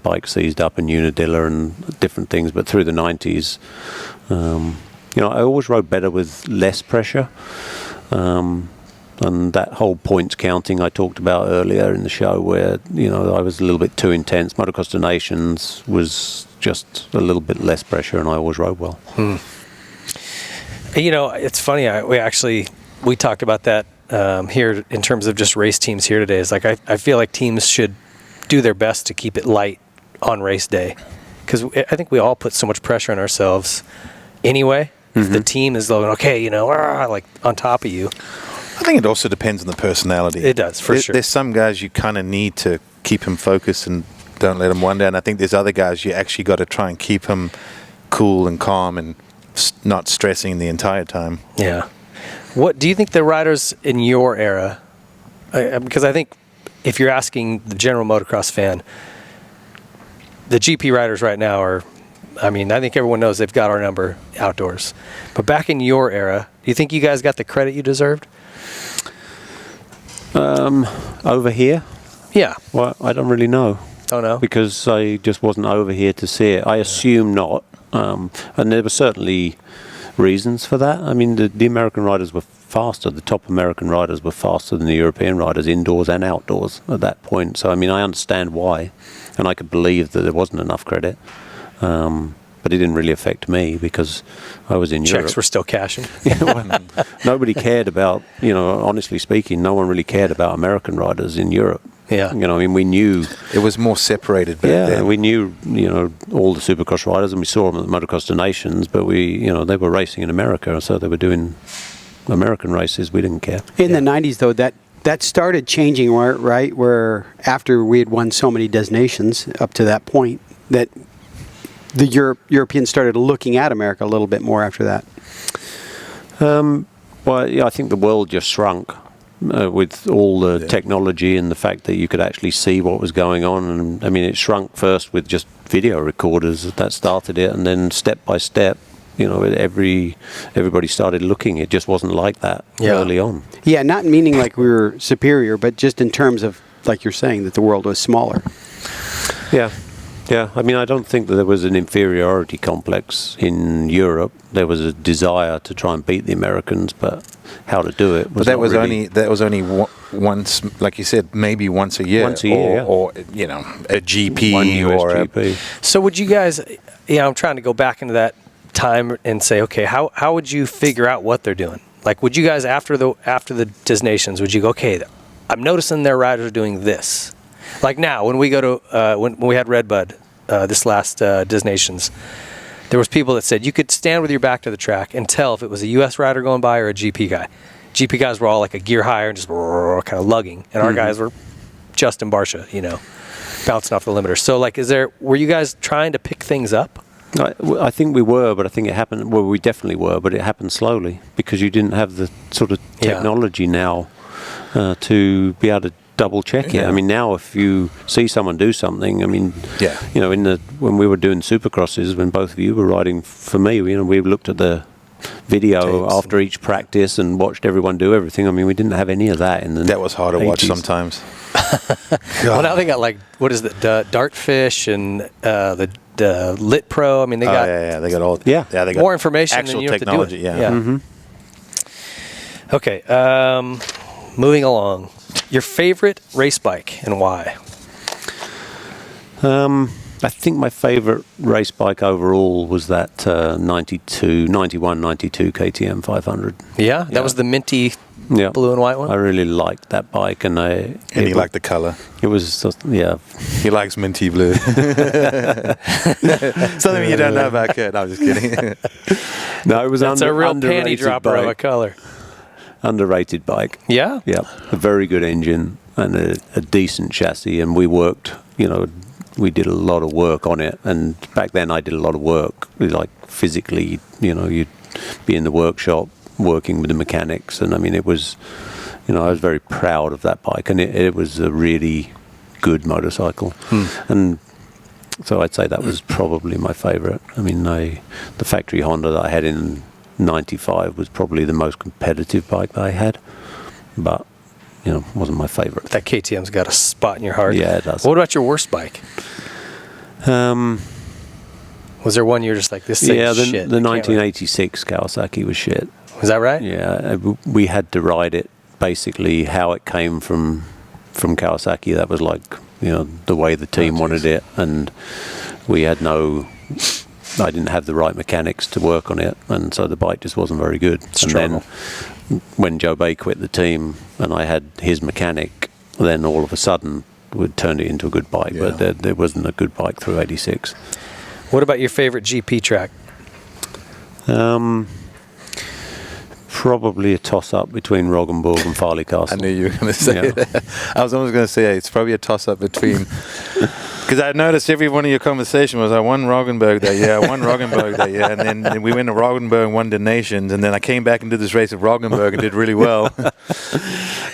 Bike seized up in Unadilla and different things. But through the 90s, I always rode better with less pressure. And that whole points counting I talked about earlier in the show, where I was a little bit too intense. Motocross to Nations was just a little bit less pressure, and I always rode well. It's funny. We talked about that. Here in terms of just race teams here today is like I feel like teams should do their best to keep it light on race day, because I think we all put so much pressure on ourselves anyway. If the team is going, like on top of you. I think it also depends on the personality. It does, for sure. There's some guys you kind of need to keep him focused and don't let him wander, and I think there's other guys you actually got to try and keep him cool and calm and not stressing the entire time. Yeah. What do you think the riders in your era, because I think if you're asking the general motocross fan, the GP riders right now are, I think everyone knows they've got our number outdoors. But back in your era, do you think you guys got the credit you deserved? Over here? Yeah. Well, I don't really know. Don't know? Because I just wasn't over here to see it. I assume not. And there were certainly reasons for that. The American riders were faster. The top American riders were faster than the European riders, indoors and outdoors at that point. So, I understand why, and I could believe that there wasn't enough credit. But it didn't really affect me because I was in Europe. Checks were still cashing. Nobody cared about, honestly speaking, no one really cared about American riders in Europe. Yeah. We knew... It was more separated back then. Yeah, we knew, all the Supercross riders, and we saw them at the Motocross to Nations, but they were racing in America, so they were doing American races. We didn't care. In the 90s, though, that started changing, right? Where after we had won so many designations up to that point, that the Europeans started looking at America a little bit more after that. I think the world just shrunk. With all the technology and the fact that you could actually see what was going on. And it shrunk first with just video recorders. That started it, and then step by step, everybody started looking. It just wasn't like that early on. Yeah, not meaning like we were superior, but just in terms of, like you're saying, that the world was smaller. Yeah. Yeah, I don't think that there was an inferiority complex in Europe. There was a desire to try and beat the Americans, but how to do it was that was only once, like you said, maybe once a year. Once a year, or a GP one US or GP. So would you guys, I'm trying to go back into that time and say, okay, how would you figure out what they're doing? Like, would you guys after the designations, would you go, okay, I'm noticing their riders are doing this. Like now, when we go to when we had Redbud this last designations, there was people that said you could stand with your back to the track and tell if it was a U.S. rider going by or a GP guy. GP guys were all like a gear higher and just kind of lugging, and our guys were Justin Barcia, bouncing off the limiter. So, like, were you guys trying to pick things up? I think we were, but I think it happened. Well, we definitely were, but it happened slowly because you didn't have the sort of technology now to be able to double check it. I mean, now if you see someone do something, I mean, you know, when we were doing Supercrosses, when both of you were riding for me, you know, we looked at the video Tapes after each practice and watched everyone do everything. I mean, we didn't have any of that in the That was hard to watch 80s. sometimes. Well, now they got, like, what is it, Dartfish and the Lit Pro. I mean, they got they got all Yeah. they got more information actual than you technology. have to do it. Yeah. Okay, moving along. Your favorite race bike and why? I think my favorite race bike overall was that 91, 92 KTM 500. Yeah, that was the minty Yeah. blue and white one. I really liked that bike, and And he liked the color. It was just, yeah. He likes minty blue. Something you don't know about Kurt. No, I'm just kidding. No, it was That's a real panty underrated dropper of a bike. color. Underrated bike. Yeah. Yeah, a very good engine and a decent chassis, and we worked. You know, we did a lot of work on it, and back then I did a lot of work, like physically. You know, you'd be in the workshop working with the mechanics, and I mean, it was. You know, I was very proud of that bike, and it was a really good motorcycle, and so I'd say that was probably my favourite. I mean, the factory Honda that I had in '95 was probably the most competitive bike that I had, but you know, wasn't my favourite. That KTM's got a spot in your heart. Yeah, it does. What about your worst bike? Was there one you're just like, this thing's Yeah, shit? the I can't ride? 1986 Kawasaki was shit. Was that right? Yeah, we had to ride it basically how it came from Kawasaki. That was like, you know, the way the team wanted it, and we had I didn't have the right mechanics to work on it, and so the bike just wasn't very good. Struggle. And then when Joe Bay quit the team and I had his mechanic, then all of a sudden we'd turned it into a good bike, but there wasn't a good bike through 86. What about your favorite GP track? Probably a toss-up between Roggenburg and Farley Castle. I knew you were going to say that. I was almost going to say it's probably a toss-up between... Because I noticed every one of your conversation was, I won Roggenburg that year, and then we went to Roggenburg and won the Nations, and then I came back and did this race at Roggenburg and did really well.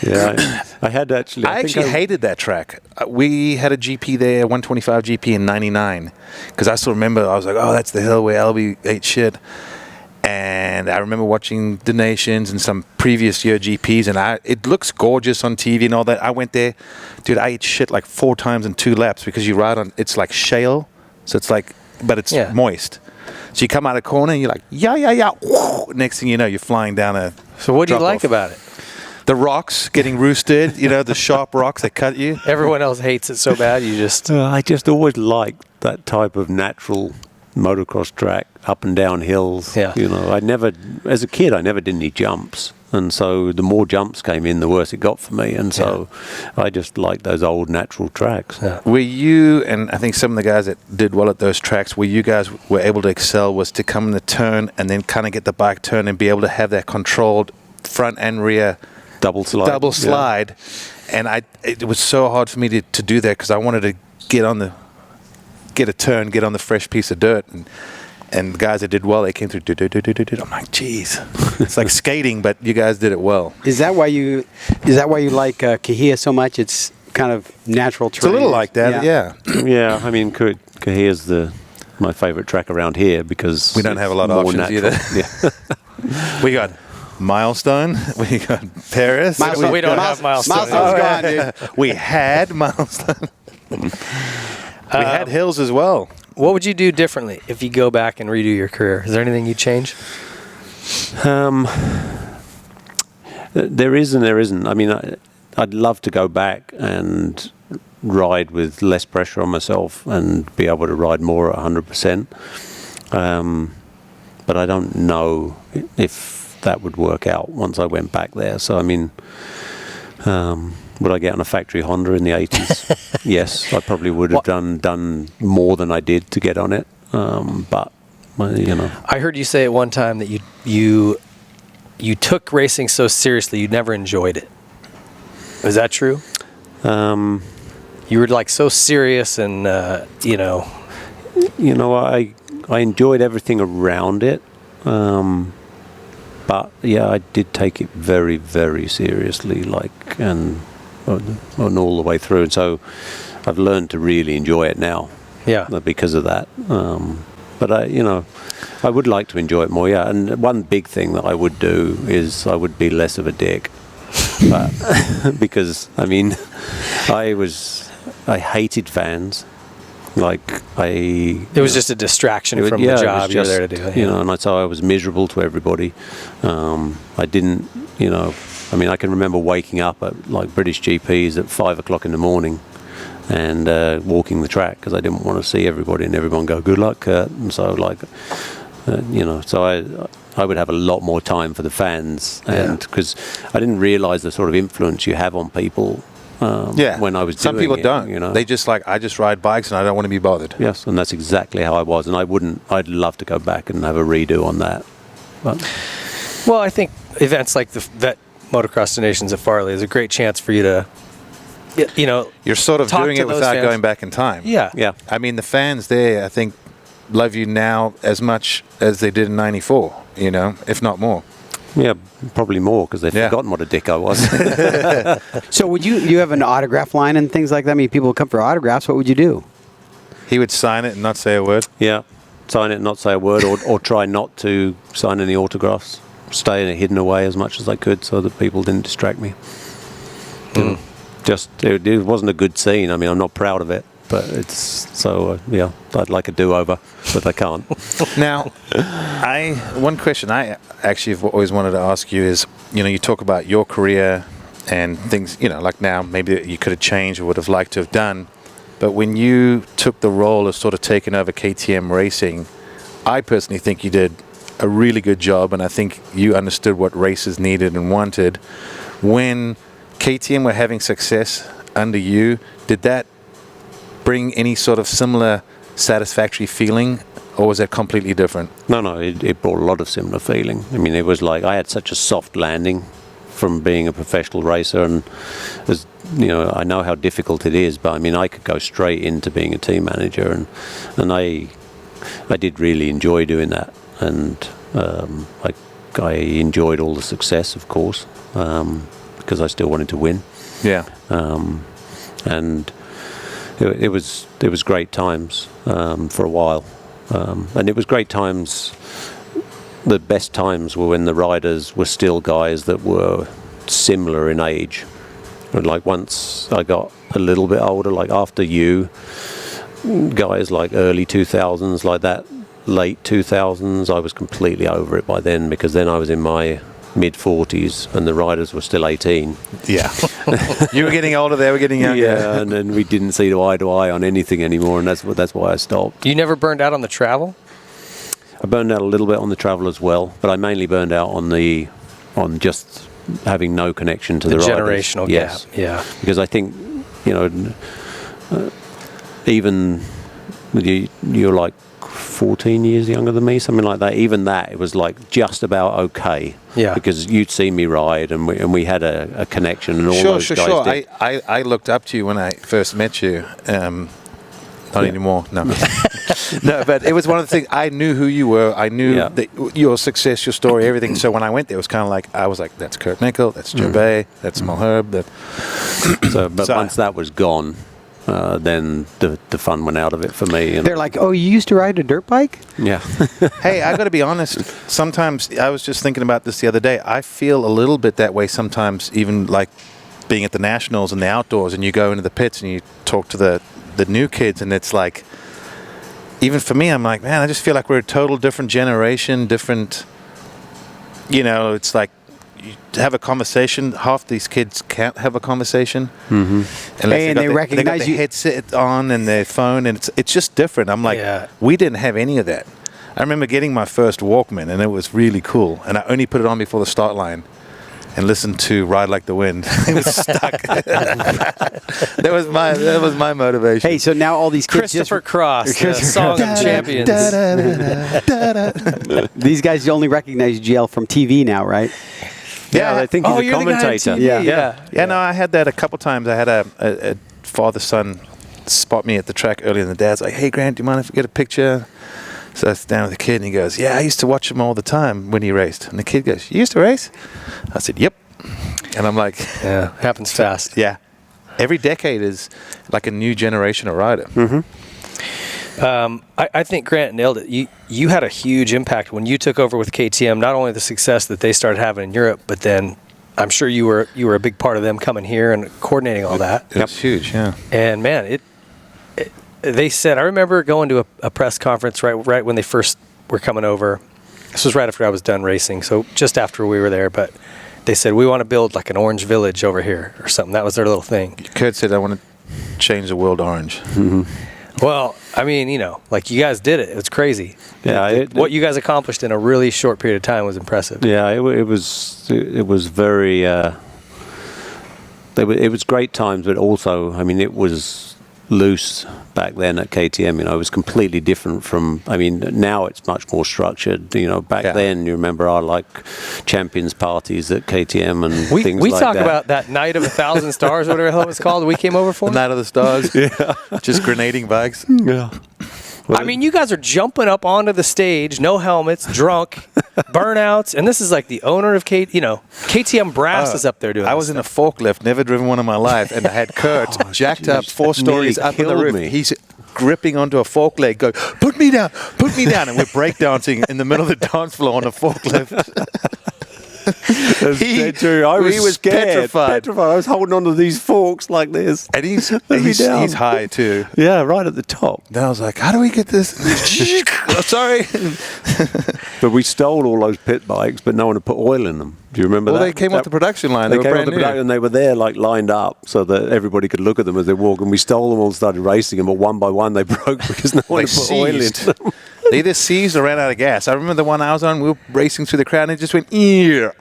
Yeah, I had actually... I actually hated that track. We had a GP there, 125 GP in '99, because I still remember, I was like, oh, that's the hill where Albie ate shit. And I remember watching the Nations and some previous year GPs, and it looks gorgeous on TV and all that. I went there, dude, I ate shit like 4 times in 2 laps because you ride on, it's like shale, so it's like, but it's moist. So you come out of the corner and you're like, yeah. Whoa. Next thing you know, you're flying down a So what do you like drop-off. about it? The rocks getting roosted, you know, the sharp rocks that cut you. Everyone else hates it so bad, you just... I just always liked that type of natural motocross track, up and down hills. Yeah. You know, as a kid, I never did any jumps. And so the more jumps came in, the worse it got for me. And so I just liked those old natural tracks. Yeah. Were you, and I think some of the guys that did well at those tracks, where you guys were able to excel was to come in the turn and then kind of get the bike turn and be able to have that controlled front and rear Double slide. And it was so hard for me to do that because I wanted to get on the fresh piece of dirt, and the guys that did well, they came through. I'm like, geez, it's like skating, but you guys did it well. Is that why you like Kahia so much? It's kind of natural terrain. It's a little like that, yeah. Yeah, I mean, Cahilla's my favorite track around here because We don't have a lot of more options natural. either. Yeah. We got Milestone, we got Paris. Milestone. We don't have Milestone. Milestone's gone, dude. We had Milestone. We had Hills as well. What would you do differently if you go back and redo your career? Is there anything you'd change? There is and there isn't. I mean, I'd love to go back and ride with less pressure on myself and be able to ride more at 100%. But I don't know if that would work out once I went back there. So, I mean, would I get on a factory Honda in the 80s? Yes, I probably would have done more than I did to get on it. But, you know. I heard you say at one time that you took racing so seriously you never enjoyed it. Is that true? You were like so serious and, you know. You know, I enjoyed everything around it. But yeah, I did take it very, very seriously, and all the way through. And so I've learned to really enjoy it now. Yeah. Because of that. But I would like to enjoy it more. Yeah. And one big thing that I would do is I would be less of a dick. But because I mean, I hated fans. It was just a distraction from the job you were there to do. You know, and so I was miserable to everybody. I didn't, I mean, I can remember waking up at like British GPs at 5 o'clock in the morning and walking the track because I didn't want to see everybody and everyone go, "Good luck, Kurt." And so so I would have a lot more time for the fans, and because I didn't realize the sort of influence you have on people. When I was some doing people it, don't. They just I just ride bikes and I don't want to be bothered. Yes, and that's exactly how I was, and I'd love to go back and have a redo on that. But. Well, I think events like the Vet Motocross Donations at Farley is a great chance for you to, you're sort of doing it without going back in time. Yeah. Yeah. I mean, the fans there, I think, love you now as much as they did in '94. If not more. Yeah, probably more because they've forgotten what a dick I was. So would you have an autograph line and things like that? I mean, people would come for autographs. What would you do? He would sign it and not say a word. Yeah, sign it and not say a word, or try not to sign any autographs. Stay hidden away as much as I could so that people didn't distract me. It wasn't a good scene. I mean, I'm not proud of it, but it's so I'd like a do-over, but I can't. Now, one question I actually have always wanted to ask you is, you talk about your career and things, like now maybe you could have changed or would have liked to have done, but when you took the role of sort of taking over KTM racing, I personally think you did a really good job, and I think you understood what racers needed and wanted. When KTM were having success under you, did that bring any sort of similar satisfactory feeling, or was that completely different? No, it brought a lot of similar feeling. I mean, it was like I had such a soft landing from being a professional racer, and as I know how difficult it is, but I mean, I could go straight into being a team manager, and I did really enjoy doing that, and I enjoyed all the success, of course, because I still wanted to win. Yeah. And it was great times for a while, and it was great times. The best times were when the riders were still guys that were similar in age. And like once I got a little bit older, like after you, guys like early 2000s, like that, late 2000s, I was completely over it by then, because then I was in my mid-40s and the riders were still 18. Yeah. You were getting older, they were getting younger. Yeah, and then we didn't see eye to eye on anything anymore, and that's why I stopped. You never burned out on the travel? I burned out a little bit on the travel as well, but I mainly burned out on just having no connection to the riders. Generational gap. Yeah. Because I think, even you're like 14 years younger than me, something like that. Even that, it was like just about okay. Yeah. Because you'd seen me ride, and we had a connection, and all those guys did. I looked up to you when I first met you. Not anymore. No. No, but it was one of the things. I knew who you were. I knew your success, your story, everything. So when I went there, it was kind of like, I was like, that's Kurt Nichol, that's Gervais, that's Mulherb. But once that was gone, then the fun went out of it for me. They're like, "Oh, you used to ride a dirt bike?" Yeah. Hey, I got to be honest. Sometimes, I was just thinking about this the other day. I feel a little bit that way sometimes, even like being at the Nationals and the outdoors, and you go into the pits and you talk to the new kids, and it's like, even for me, I'm like, man, I just feel like we're a total different generation, different, it's like, you have a conversation, half these kids can't have a conversation. Mm-hmm. Unless they recognize they got their headset on and their phone, and it's just different. I'm like, we didn't have any of that. I remember getting my first Walkman, and it was really cool, and I only put it on before the start line and listened to Ride Like the Wind. It was stuck. That was my motivation. Hey, so now all these kids Christopher Cross, Song of Champions. These guys only recognize GL from TV now, right? Yeah, they think he's a commentator. Yeah. No, I had that a couple times. I had a father-son spot me at the track early, and the dad's like, "Hey, Grant, do you mind if we get a picture?" So I sit down with the kid, and he goes, "Yeah, I used to watch him all the time when he raced." And the kid goes, "You used to race?" I said, "Yep." And I'm like, Yeah, happens fast. yeah. Every decade is like a new generation of rider. I think Grant nailed it. You had a huge impact when you took over with KTM, not only the success that they started having in Europe, but then I'm sure you were a big part of them coming here and coordinating all that. It's huge, yeah. And man, they said, I remember going to a press conference right when they first were coming over. This was right after I was done racing, so just after we were there, but they said, we want to build like an orange village over here or something. That was their little thing. Kurt said, "I want to change the world orange." Well, I mean, like you guys did it. It's crazy. Yeah, What you guys accomplished in a really short period of time was impressive. Yeah, it was very. It was great times, but also, I mean, it was loose back then at KTM. It was completely different from. I mean, now it's much more structured. Back then, you remember our like champions parties at KTM and things like that. We talk about that night of 1,000 stars, whatever the hell it was called. We came over for The Night of the Stars. Just grenading bikes. Yeah. I mean, you guys are jumping up onto the stage, no helmets, drunk, burnouts, and this is like the owner of KTM Brass is up there doing. I was in a forklift, never driven one in my life, and I had Kurt jacked up 4 stories up in the roof. He's gripping onto a fork leg, going, put me down, and we're breakdancing in the middle of the dance floor on a forklift. That's dead true. I was scared. Petrified. I was holding onto these forks like this. And he's high too. Yeah, right at the top. Then I was like, how do we get this? Oh, sorry. But we stole all those pit bikes, but no one had put oil in them. Do you remember that? Well, they came off the production line. They were came brand off the new. production, and they were there like lined up so that everybody could look at them as they walk. And we stole them all and started racing them, but one by one they broke because no one had put oil in them. They either seized or ran out of gas. I remember the one I was on, we were racing through the crowd, and it just went, "Ear."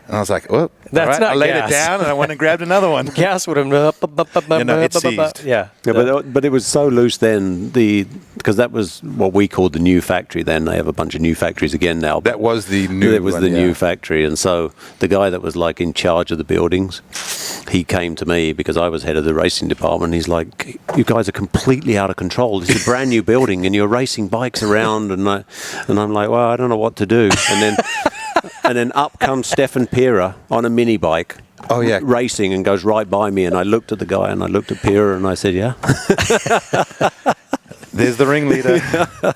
And I was like, "Oh, That's not I laid gas. it down, and I went and grabbed another one." Gas would have. it seized. Yeah. But it was so loose then, because that was what we called the new factory then. They have a bunch of new factories again now. That was the new It was one, the yeah. new factory. And so the guy that was like in charge of the buildings, he came to me because I was head of the racing department. He's like, "You guys are completely out of control. This is a brand new building and you're racing bikes around." And I'm like, "Well, I don't know what to do." And then up comes Stefan Pera on a mini bike. Oh, yeah. Racing, and goes right by me, and I looked at the guy and I looked at Pera and I said, "Yeah." There's the ringleader.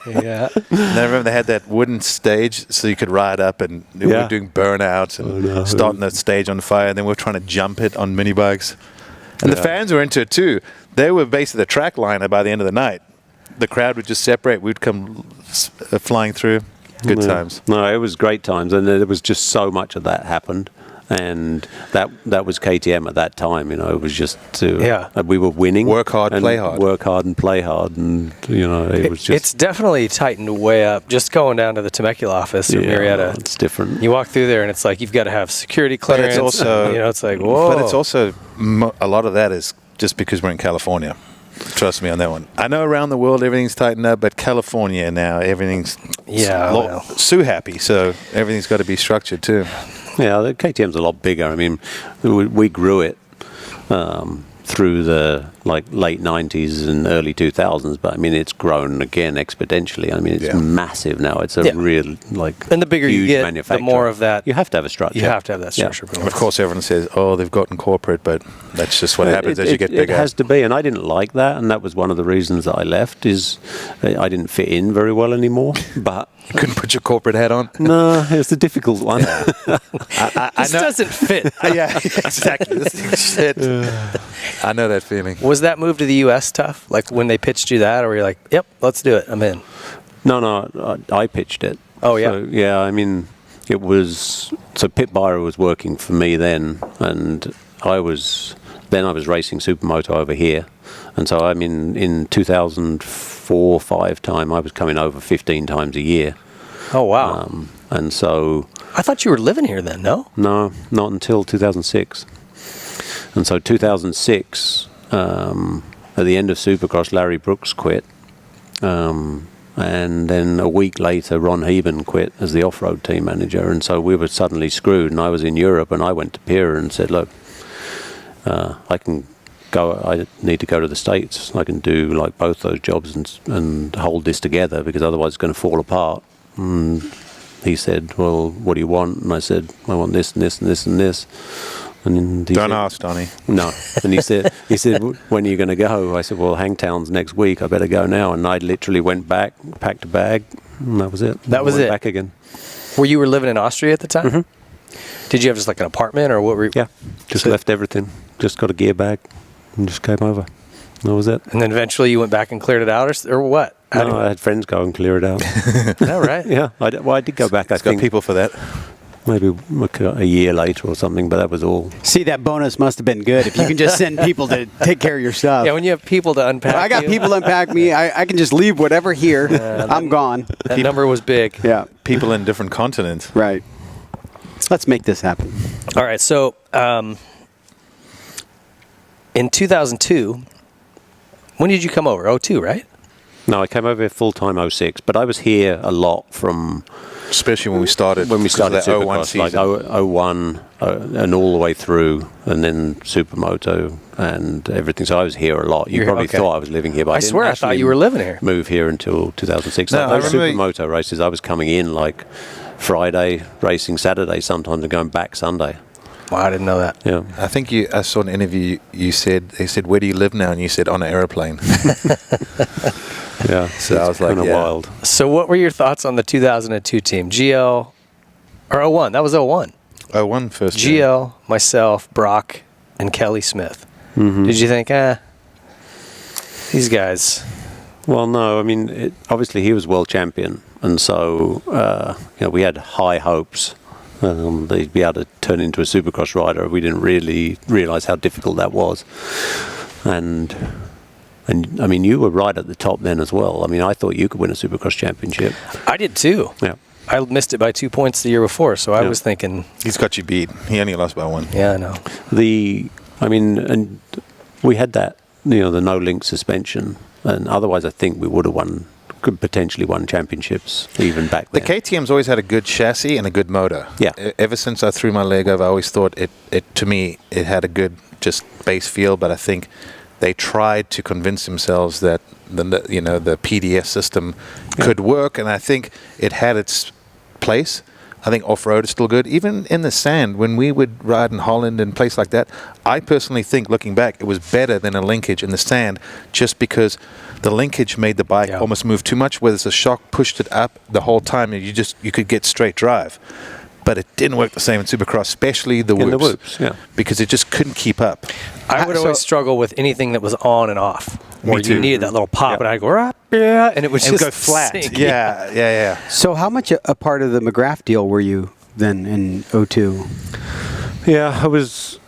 Yeah. And I remember they had that wooden stage so you could ride up, and we were doing burnouts and starting the stage on fire, and then we were trying to jump it on mini bikes. And the fans were into it too. They were basically the track liner by the end of the night. The crowd would just separate. We'd come flying through. Good times. No, it was great times, and there was just so much of that happened. And that was KTM at that time. It was just we were winning. Work hard, play hard. Work hard and play hard, and it was just. It's definitely tightened way up. Just going down to the Temecula office or Murrieta, it's different. You walk through there, and it's like you've got to have security clearance. But it's also, it's like whoa. But it's also a lot of that is just because we're in California. Trust me on that one. I know around the world everything's tightened up, but California now everything's so happy, so everything's got to be structured too. Yeah, the KTM's a lot bigger. I mean, we grew it through the late 90s and early 2000s, but I mean it's grown again exponentially. I mean it's massive now. It's a real and the bigger huge you get, manufacturer. The more of that you have to have a structure. You have to have that structure. And of course, everyone says, "Oh, they've gotten corporate," but that's just what happens as you get bigger. It has to be, and I didn't like that, and that was one of the reasons that I left. Is I didn't fit in very well anymore. But you couldn't put your corporate hat on. No, it's a difficult one. This doesn't fit. Yeah, exactly. This shit. I know that feeling. Was that move to the U.S. tough? Like when they pitched you that, or you're like, "Yep, let's do it. I'm in." No, I pitched it. Oh yeah. So, yeah, I mean, it was so Pit Byra was working for me then, and I was racing Supermoto over here, and so I mean in 2004-05 time I was coming over 15 times a year. Oh wow. And so I thought you were living here then. No, not until 2006. And so 2006, at the end of Supercross, Larry Brooks quit. And then a week later, Ron Heben quit as the off-road team manager. And so we were suddenly screwed. And I was in Europe, and I went to Pera and said, "Look, I can I need to go to the States. I can do like both those jobs and hold this together, because otherwise it's going to fall apart. And he said, well, what do you want? And I said, I want this and this and this and this. And then he Don't said, ask, Donnie. No. And he said, when are you going to go? I said, well, Hangtown's next week. I better go now. And I literally went back, packed a bag, and that was it. That was Went it. Back again. Were you living in Austria at the time? Mm-hmm. Did you have just like an apartment, or what were you? Yeah. Just left everything. Just got a gear bag and just came over. That was it. And then eventually you went back and cleared it out, or what? No, I had friends go and clear it out. All right. Yeah. I did go back, I It's got think, people for that. maybe a year later or something, but that was all. See, that bonus must have been good if you can just send people to take care of your stuff. Yeah, when you have people to unpack. I got you, people to unpack me. I can just leave whatever here. I'm gone. That number was big. Yeah, People in different continents. right. Let's make this happen. All right. So in 2002, when did you come over? 02, right? No, I came over here full-time 06, but I was here a lot from Especially when we started. when we started because of that 01 Supercross, like season. 01 and all the way through, and then Supermoto and everything. So I was here a lot. You You're- probably okay. thought I was living here, but I, I didn't swear I thought actually you were living here. Move here until 2006. No, Like I those remember- Supermoto races, I was coming in like Friday, racing Saturday sometimes, and going back Sunday. Wow, I didn't know that. Yeah. I think I saw an interview. They said, "Where do you live now?" And you said, "On an aeroplane." Yeah. So I was like, kind of yeah. wild. So what were your thoughts on the 2002 team? GL, or 01? That was 01. 01 first. year. GL, myself, Brock, and Kelly Smith. Did you think, these guys? Well, no, I mean, obviously he was world champion, and so we had high hopes that he'd be able to turn into a Supercross rider. We didn't really realise how difficult that was, and I mean, you were right at the top then as well. I mean, I thought you could win a Supercross championship. I did too. Yeah. I missed it by 2 points the year before, so I Yeah. was thinking, He's got you beat. He only lost by 1. yeah, I know. And we had that, the no link suspension, and otherwise I think we would have could potentially won championships even back The then. KTM's always had a good chassis and a good motor. Yeah. Ever since I threw my leg over, I always thought to me, it had a good just base feel, but I think they tried to convince themselves that the PDS system could work, and I think it had its place. I think off-road is still good. Even in the sand, when we would ride in Holland and place like that, I personally think, looking back, it was better than a linkage in the sand, just because the linkage made the bike almost move too much, whereas the shock pushed it up the whole time, and you could get straight drive. But it didn't work the same in Supercross, especially the whoops. In the whoops, yeah. Because it just couldn't keep up. I would always struggle with anything that was on and off. Where you too. needed that little pop, Yeah. and I'd go, and it would And just go flat. sink. Yeah. So how much a part of the McGrath deal were you then in 02? Yeah, I was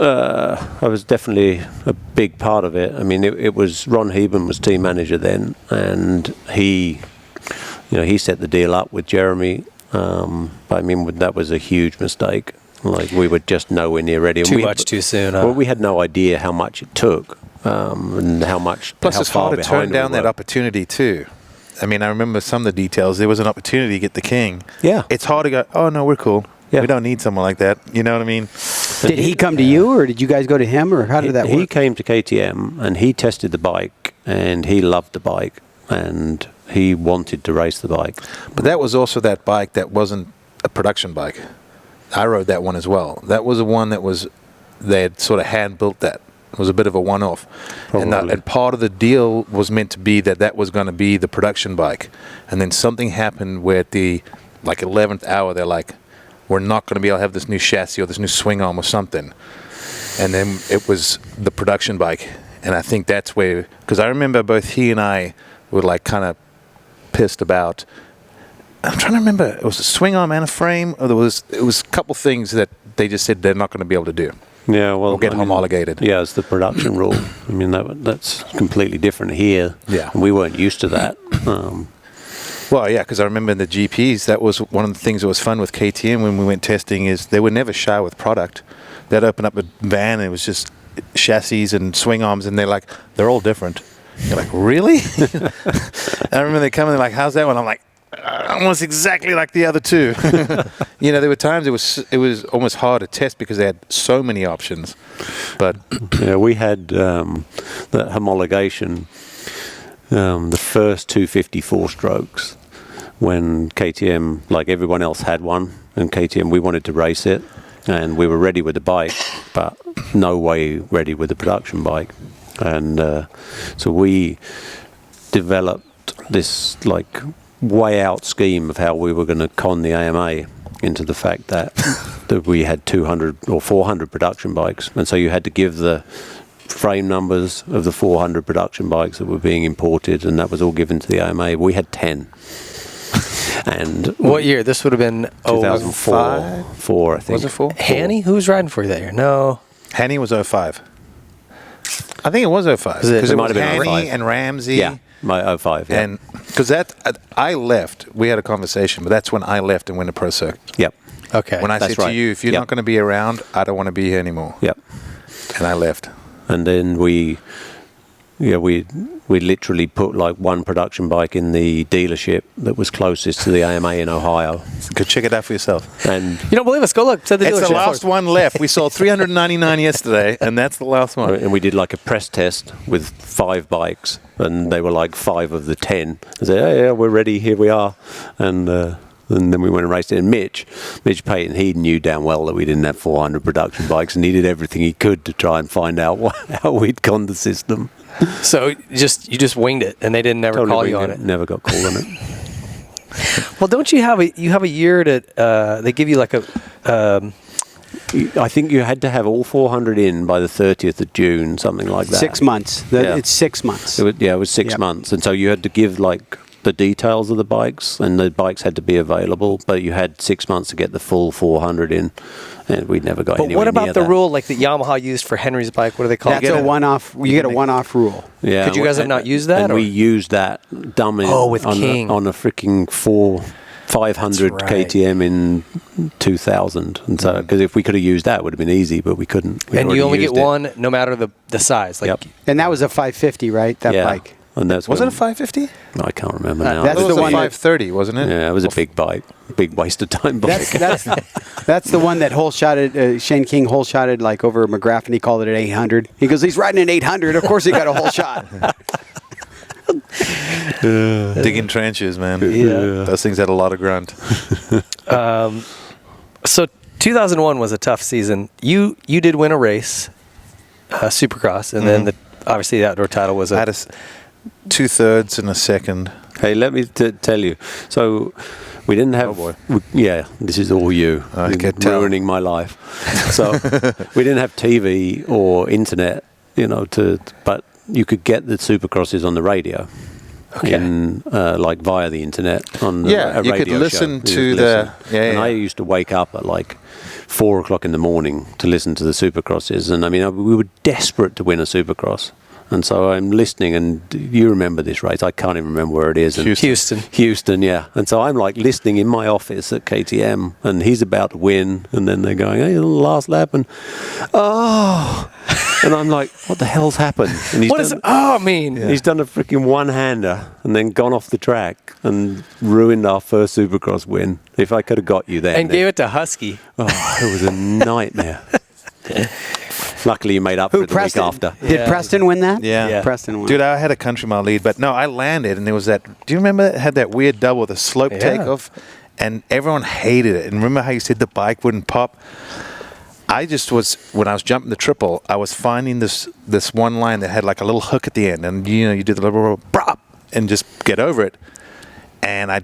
definitely a big part of it. I mean, it was Ron Heben was team manager then, and he set the deal up with Jeremy. But I mean, that was a huge mistake. Like, we were just nowhere near ready. Too much too soon. Well, we had no idea how much it took, and how much. Plus, how it's far hard to turn behind down we that were. opportunity too. I mean, I remember some of the details. There was an opportunity to get the King. Yeah. It's hard to go, oh, no, we're cool. Yeah. We don't need someone like that. You know what I mean? Did he come to you, or did you guys go to him, or how did that He work? came to KTM and he tested the bike, and he loved the bike, and he wanted to race the bike. But that was also that bike that wasn't a production bike. I rode that one as well. That was the one they had sort of hand-built that. It was a bit of a one-off. And part of the deal was meant to be that was going to be the production bike. And then something happened where at the 11th hour, they're like, we're not going to be able to have this new chassis or this new swing arm or something. And then it was the production bike. And I think that's where, because I remember both he and I were kind of pissed about, I'm trying to remember, it was a swing arm and a frame, or it was a couple things that they just said they're not going to be able to do. Yeah, well, Or get homologated. Yeah, it's the production rule. I mean, that's completely different here. Yeah. And we weren't used to that. Well, yeah, because I remember in the GPs, that was one of the things that was fun with KTM when we went testing, is they were never shy with product. They'd open up a van and it was just chassis and swing arms, and they're all different. You're like, really? I remember they come in, they're like, how's that one? I'm like, almost exactly like the other two. You know, there were times it was almost hard to test because they had so many options. But yeah, we had the homologation, the first 254 strokes, when KTM, like everyone else, had one, and KTM, we wanted to race it, and we were ready with the bike, but no way ready with the production bike. And so we developed this like way out scheme of how we were going to con the AMA into the fact that we had 200 or 400 production bikes, and so you had to give the frame numbers of the 400 production bikes that were being imported, and that was all given to the AMA. We had 10. And What year? This would have been 2004, 4, I think. was it 4? Hanny? Who was riding for you that year? No. Hanny was 05. I think it was 05 Is it- because It it might was have been Hanny 05. and Ramsey. Yeah, my 05. Yeah. And because I left, we had a conversation, but that's when I left and went to Pro Circuit. Yep. Okay. When I That's said to right. you, if you're Yep. not going to be around, I don't want to be here anymore. Yep. And I left. And then we literally put like one production bike in the dealership that was closest to the AMA in Ohio. Go check it out for yourself. And you don't believe us? Go look. Said the It's the dealership. last one left. We sold 399 yesterday, and that's the last one. we did like a press test with 5 bikes, and they were like 5 of the 10. I said, "Oh yeah, we're ready. Here we are." And then we went and raced it. And Mitch Payton, he knew damn well that we didn't have 400 production bikes, and he did everything he could to try and find out how we'd conned the system. So you just winged it, and they didn't never Totally call you winged on it. Never got called on it. Well, don't you have a year to they give you like a I think you had to have all 400 in by the 30th of June, something like that. 6 months. Yeah. It's 6 months. It was 6 Yep. months, and so you had to give like the details of the bikes, and the bikes had to be available, but you had 6 months to get the full 400 in, and we never got But anywhere what about near the that. rule like that Yamaha used for Henry's bike? What do they call That's it? a one-off. You get a one-off rule. Yeah, Could you guys have not used that, And or- we used that dummy with on King. on a freaking 500 That's right. KTM in 2000, and so because if we could have used that, it would have been easy, but we couldn't. We And you already only get used it. one, no matter the size. Like, Yep. And that was a 550, right? That Yeah. bike. And that's Was it when- a 550? I can't remember now. that's It was the a one that- 530, wasn't it? Yeah, it was a big bike, big waste of time bike. That's the one that Shane King hole shotted like over McGrath, and he called it an 800. He goes, he's riding an 800. Of course he got a whole shot. Digging trenches, man. Yeah. Those things had a lot of grunt. So 2001 was a tough season. You did win a race, Supercross, and then obviously the outdoor title was I had 2/3 and a second. Hey, let me tell you. So we didn't have. Oh, boy. Yeah, this is all you. I You're can tell. ruining my life. So we didn't have TV or internet, but you could get the Supercrosses on the radio. Okay. Like via the internet on the, Yeah, a you could radio listen show. to You could the- listen. yeah, And yeah. I used to wake up at like 4 o'clock in the morning to listen to the Supercrosses, and I mean we were desperate to win a Supercross. And so I'm listening, and you remember this race? I can't even remember where it is. And Houston. Yeah. And so I'm like listening in my office at KTM, and he's about to win, and then they're going, "Hey, the last lap," and and I'm like, "What the hell's happened?" And he's What does mean? He's done a freaking one-hander and then gone off the track and ruined our first Supercross win. If I could have got you there. And gave it to Husky. Oh, it was a nightmare. Luckily, you made up for it the week after. Did Preston win that? Yeah. Preston won. Dude, I had a country mile lead, but no, I landed, and there was that. Do you remember it had that weird double, the slope Yeah. takeoff? And everyone hated it. And remember how you said the bike wouldn't pop? I just was, when I was jumping the triple, I was finding this one line that had like a little hook at the end. And, you do the little brop and just get over it. And I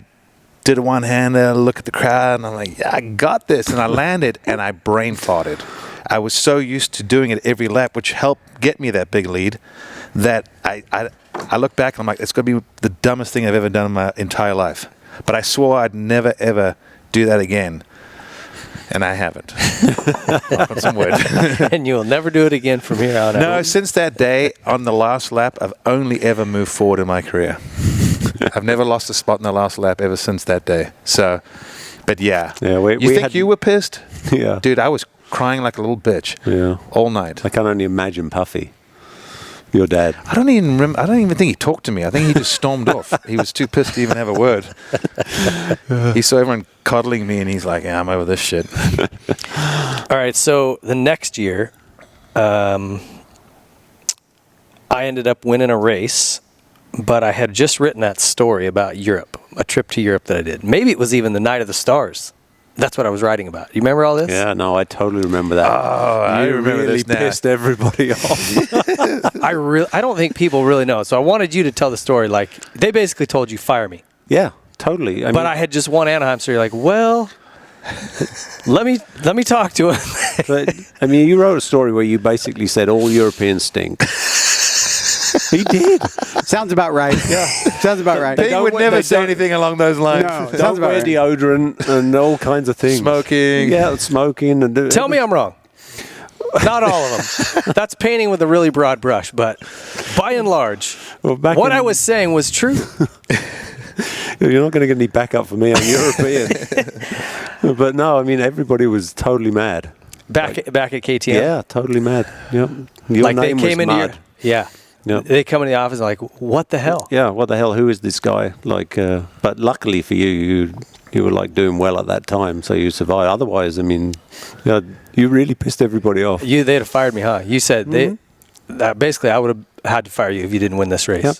did a one-hander, look at the crowd, and I'm like, yeah, I got this. And I landed, and I brain farted. I was so used to doing it every lap, which helped get me that big lead, that I look back and I'm like, it's going to be the dumbest thing I've ever done in my entire life. But I swore I'd never, ever do that again. And I haven't. Knock on some wood. And you'll never do it again from here on out. No, since that day, on the last lap, I've only ever moved forward in my career. I've never lost a spot in the last lap ever since that day. So, but yeah. Yeah, you think you were pissed? Yeah. Dude, I was crying like a little bitch. Yeah. All night. I can only imagine Puffy. Your dad. I don't even remember. I don't even think he talked to me. I think he just stormed off. He was too pissed to even have a word. He saw everyone coddling me, and he's like, "Yeah, I'm over this shit." All right, so the next year, I ended up winning a race, but I had just written that story about Europe, a trip to Europe that I did. Maybe it was even the Night of the Stars. That's what I was writing about. You remember all this? Yeah, no, I totally remember that. Oh, I remember really this now. pissed everybody off. I don't think people really know. So I wanted you to tell the story. Like, they basically told you, fire me. Yeah, totally. But I had just won Anaheim, so you're like, well, let me talk to him. But, I mean, you wrote a story where you basically said all Europeans stink. He did. Sounds about right. Yeah, sounds about right. He would never say anything along those lines. No, Don't sounds about wear right. deodorant and all kinds of things. Smoking. Yeah, smoking. And Tell me I'm wrong. Not all of them. That's painting with a really broad brush, but by and large, Well, back what in- I was saying was true. You're not going to get any backup from me. I'm European. But no, I mean, everybody was totally mad. Back at KTM. Yeah, totally mad. Yep. Your Like they name came was into Mud. yeah. Yep. They come into the office and like, what the hell? Yeah, what the hell? Who is this guy? Like, but luckily for you, you were like doing well at that time, so you survived. Otherwise, I mean, you really pissed everybody off. They'd have fired me, huh? You said that basically I would have had to fire you if you didn't win this race. Yep.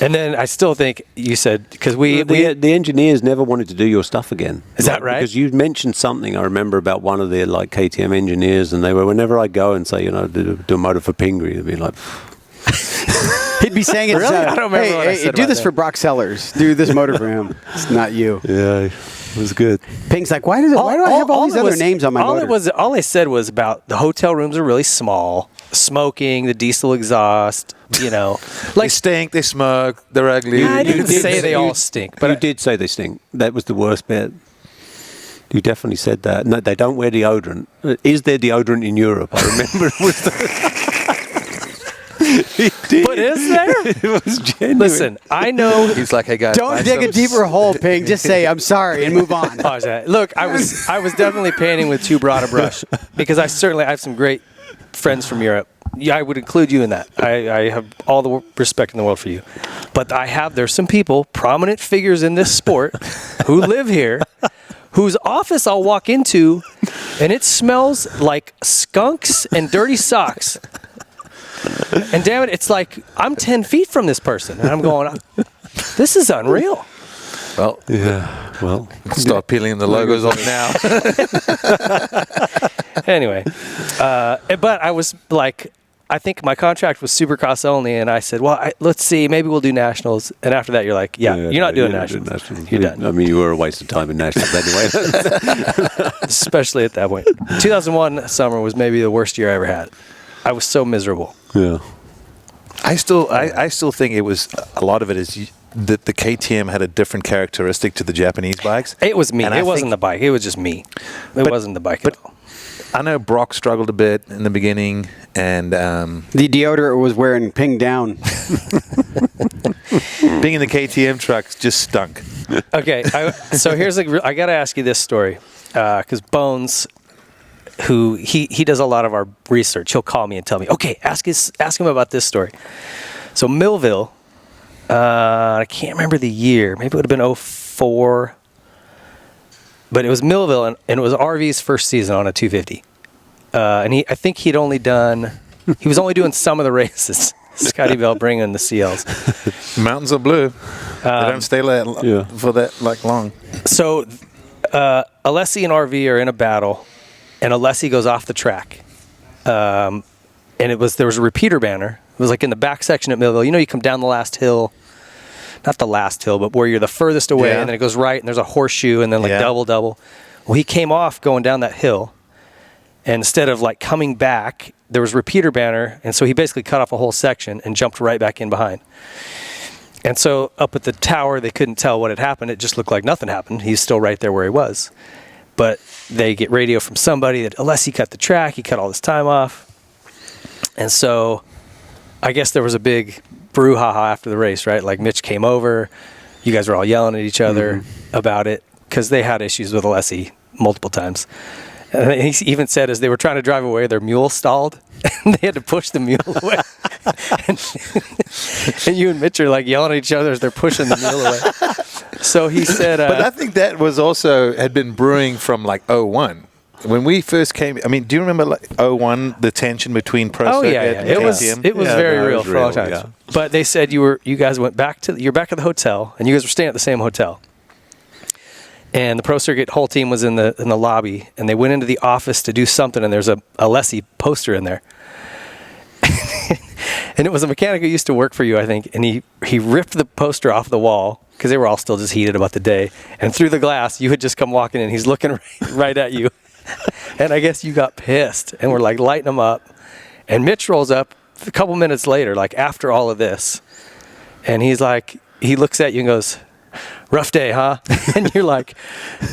And then I still think you said, because the engineers never wanted to do your stuff again. Is that right? Because you mentioned something I remember about one of their like KTM engineers, and they were, whenever I go and say, do a motor for Pingree, they'd be like, He'd be saying it. Really? I don't remember Hey, what I said do about this that. for Brock Sellers. Do this motor for him. It's not you. yeah, it was good. Ping's like, why do I have all these other names on my motor? All I said was about the hotel rooms are really small, smoking, the diesel exhaust, They like stink, they smoke, they're ugly. I didn't did say say- they you- all stink, But but you did say they stink. That was the worst bit. You definitely said that. No, they don't wear deodorant. Is there deodorant in Europe? I remember it was but is there? it was genuine. Listen, I know. He's like, hey guys, Don't dig a deeper hole, Ping. Just say, I'm sorry, and move on. Pause that. Look, I was definitely painting with too broad a brush because I have some great friends from Europe. Yeah, I would include you in that. I have all the respect in the world for you. But there's some people, prominent figures in this sport, who live here, whose office I'll walk into, and it smells like skunks and dirty socks. And damn it, it's like I'm 10 feet from this person, and I'm going, this is unreal. Well, Yeah, well. start peeling the logos off now. Anyway, but I was like, I think my contract was Supercross only, and I said, well, let's see, maybe we'll do nationals. And after that, you're like, you're not doing nationals. You're done. I mean, you were a waste of time in nationals anyway. Especially at that point. 2001 summer was maybe the worst year I ever had. I was so miserable. yeah. I still think it was a lot of it is that the KTM had a different characteristic to the Japanese bikes. It was me. And It wasn't the bike. It was just me. It wasn't the bike at all. I know Brock struggled a bit in the beginning, and The deodorant was wearing Ping down. being in the KTM trucks just stunk. Okay, so I got to ask you this story because Bones, who he does a lot of our research, he'll call me and tell me, okay, ask him about this story. So Millville, I can't remember the year. Maybe it would have been 04. But it was Millville, and it was RV's first season on a 250. And I think he was only doing some of the races. Scotty Bell bringing the CLs. Mountains are blue. They don't stay for that long. So Alessi and RV are in a battle, and Alessi goes off the track. And there was a repeater banner. It was like in the back section at Millville. You come down the last hill. Not the last hill, but where you're the furthest away, Yeah. and then it goes right, and there's a horseshoe, and then Yeah. double. Well, he came off going down that hill, and instead of coming back, there was repeater banner, and so he basically cut off a whole section and jumped right back in behind. And so up at the tower, they couldn't tell what had happened. It just looked like nothing happened. He's still right there where he was. But they get radio from somebody that unless he cut the track, he cut all this time off. And so I guess there was a big brouhaha after the race, right? Like Mitch came over. You guys were all yelling at each other about it because they had issues with Alessi multiple times. And he even said as they were trying to drive away, their mule stalled, and they had to push the mule away. and you and Mitch are like yelling at each other as they're pushing the mule away. So he said... but I think that was also had been brewing from like 01. When we first came, I mean, do you remember like 01, the tension between Pro Circuit and It was KTM? very real was for all real, times. yeah. But they said you're back at the hotel, and you guys were staying at the same hotel. And the Pro Circuit whole team was in the lobby, and they went into the office to do something, and there's a Alessi poster in there. And it was a mechanic who used to work for you, I think, and he ripped the poster off the wall because they were all still just heated about the day. And through the glass, you had just come walking in. He's looking right at you. And I guess you got pissed, and we're like lighting him up. And Mitch rolls up a couple minutes later, like after all of this, and he's like, he looks at you and goes, "Rough day, huh?" And you're like,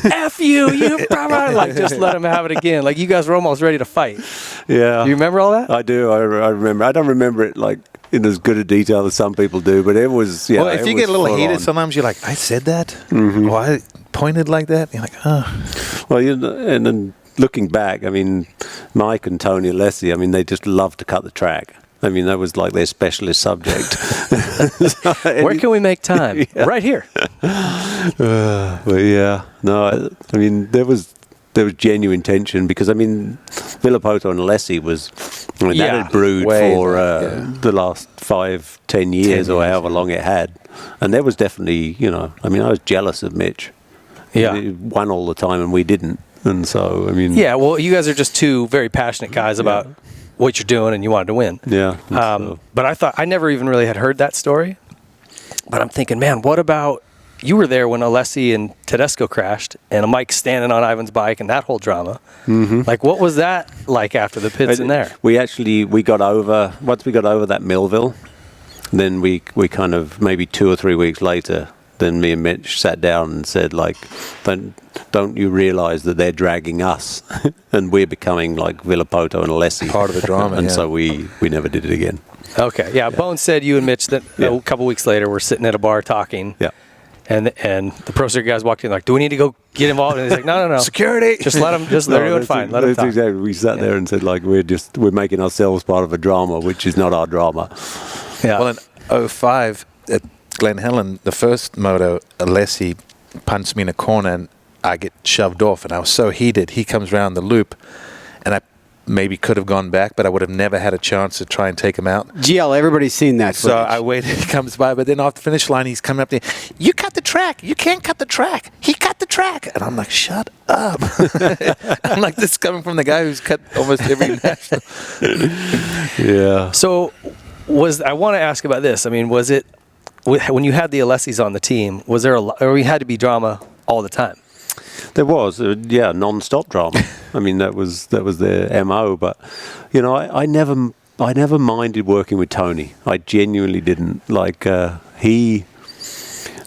"F you, you probably," like just let him have it again. Like you guys were almost ready to fight. Yeah. Do you remember all that? I do. I remember. I don't remember it like in as good a detail as some people do, but it was. Yeah. Well, if you get a little full heated, on. sometimes you're like, "I said that? Or I pointed like that?" You're like, "Oh." Well, and then looking back, I mean, Mike and Tony Alessi, I mean, they just love to cut the track. I mean, that was like their specialist subject. Where can we make time? Right here. But yeah, no, I mean, there was genuine tension because, I mean, Villopoto and Alessi that had brewed way for back, the last 5-10 years or however long it had. And there was definitely, I mean, I was jealous of Mitch. Yeah. He won all the time and we didn't. And so, I mean... Yeah, well, you guys are just two very passionate guys about what you're doing, and you wanted to win. Yeah. But I never even really had heard that story. But I'm thinking, man, what about... You were there when Alessi and Tedesco crashed, and Mike standing on Ivan's bike and that whole drama. Mm-hmm. Like, what was that like after the pits in there? We got over... Once we got over that Millville, then we kind of, maybe 2 or 3 weeks later... Then me and Mitch sat down and said, like, don't you realise that they're dragging us and we're becoming like Villopoto and Alessi. Part of the drama, And yeah. so we never did it again. Okay, yeah. Bones said you and Mitch that a couple weeks later were sitting at a bar talking. Yeah. And the Pro Circuit guys walked in like, "Do we need to go get involved?" And he's like, "No. Security. Just let them. They're doing fine. Let them That's talk." exactly. We sat there and said, like, we're making ourselves part of a drama, which is not our drama. Yeah. Well, in 05 at Glen Helen, the first moto, Alessi punts me in a corner and I get shoved off, and I was so heated. He comes around the loop, and I maybe could have gone back, but I would have never had a chance to try and take him out. GL, everybody's seen that. So I waited. He comes by, but then off the finish line, he's coming up there. "You cut the track. You can't cut the track. He cut the track." And I'm like, "Shut up." I'm like, this is coming from the guy who's cut almost every national. Yeah. So I want to ask about this. I mean, was it when you had the Alessis on the team? Was there or we had to be drama all the time? There was, non-stop drama. I mean, that was their MO. But I never minded working with Tony. I genuinely didn't. Like a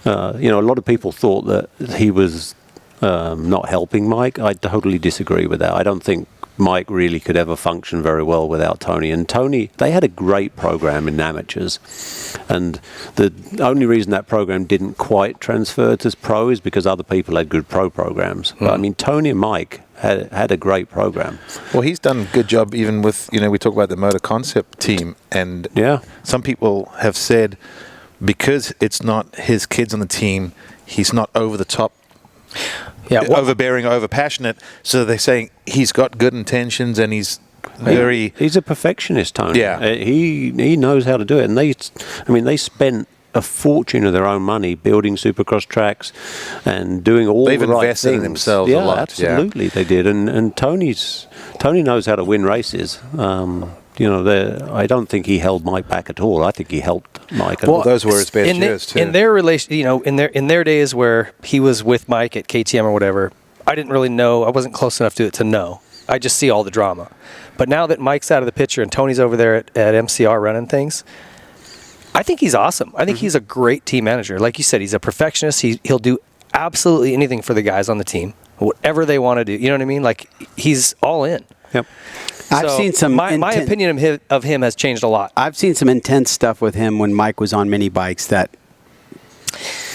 lot of people thought that he was not helping Mike. I totally disagree with that. I don't think Mike really could ever function very well without Tony. And Tony, they had a great program in amateurs. And the only reason that program didn't quite transfer to pro is because other people had good pro programs. But I mean, Tony and Mike had a great program. Well, he's done a good job even with, we talk about the Motor Concept team. And some people have said because it's not his kids on the team, he's not over the top. Yeah, overbearing, overpassionate. So they're saying he's got good intentions and he's very... He's a perfectionist, Tony. Yeah. He knows how to do it. And they spent a fortune of their own money building Supercross tracks and doing all They've the right invested things. in themselves a lot. Absolutely, they did. And Tony knows how to win races. I don't think he held Mike back at all. I think he helped Mike. Well, those were his best years too. In their relation, in their days where he was with Mike at KTM or whatever, I didn't really know. I wasn't close enough to it to know. I just see all the drama. But now that Mike's out of the picture and Tony's over there at MCR running things, I think he's awesome. I think he's a great team manager. Like you said, he's a perfectionist. He'll do absolutely anything for the guys on the team, whatever they want to do. You know what I mean? Like he's all in. Yep. I've seen some. My opinion of him has changed a lot. I've seen some intense stuff with him when Mike was on mini bikes that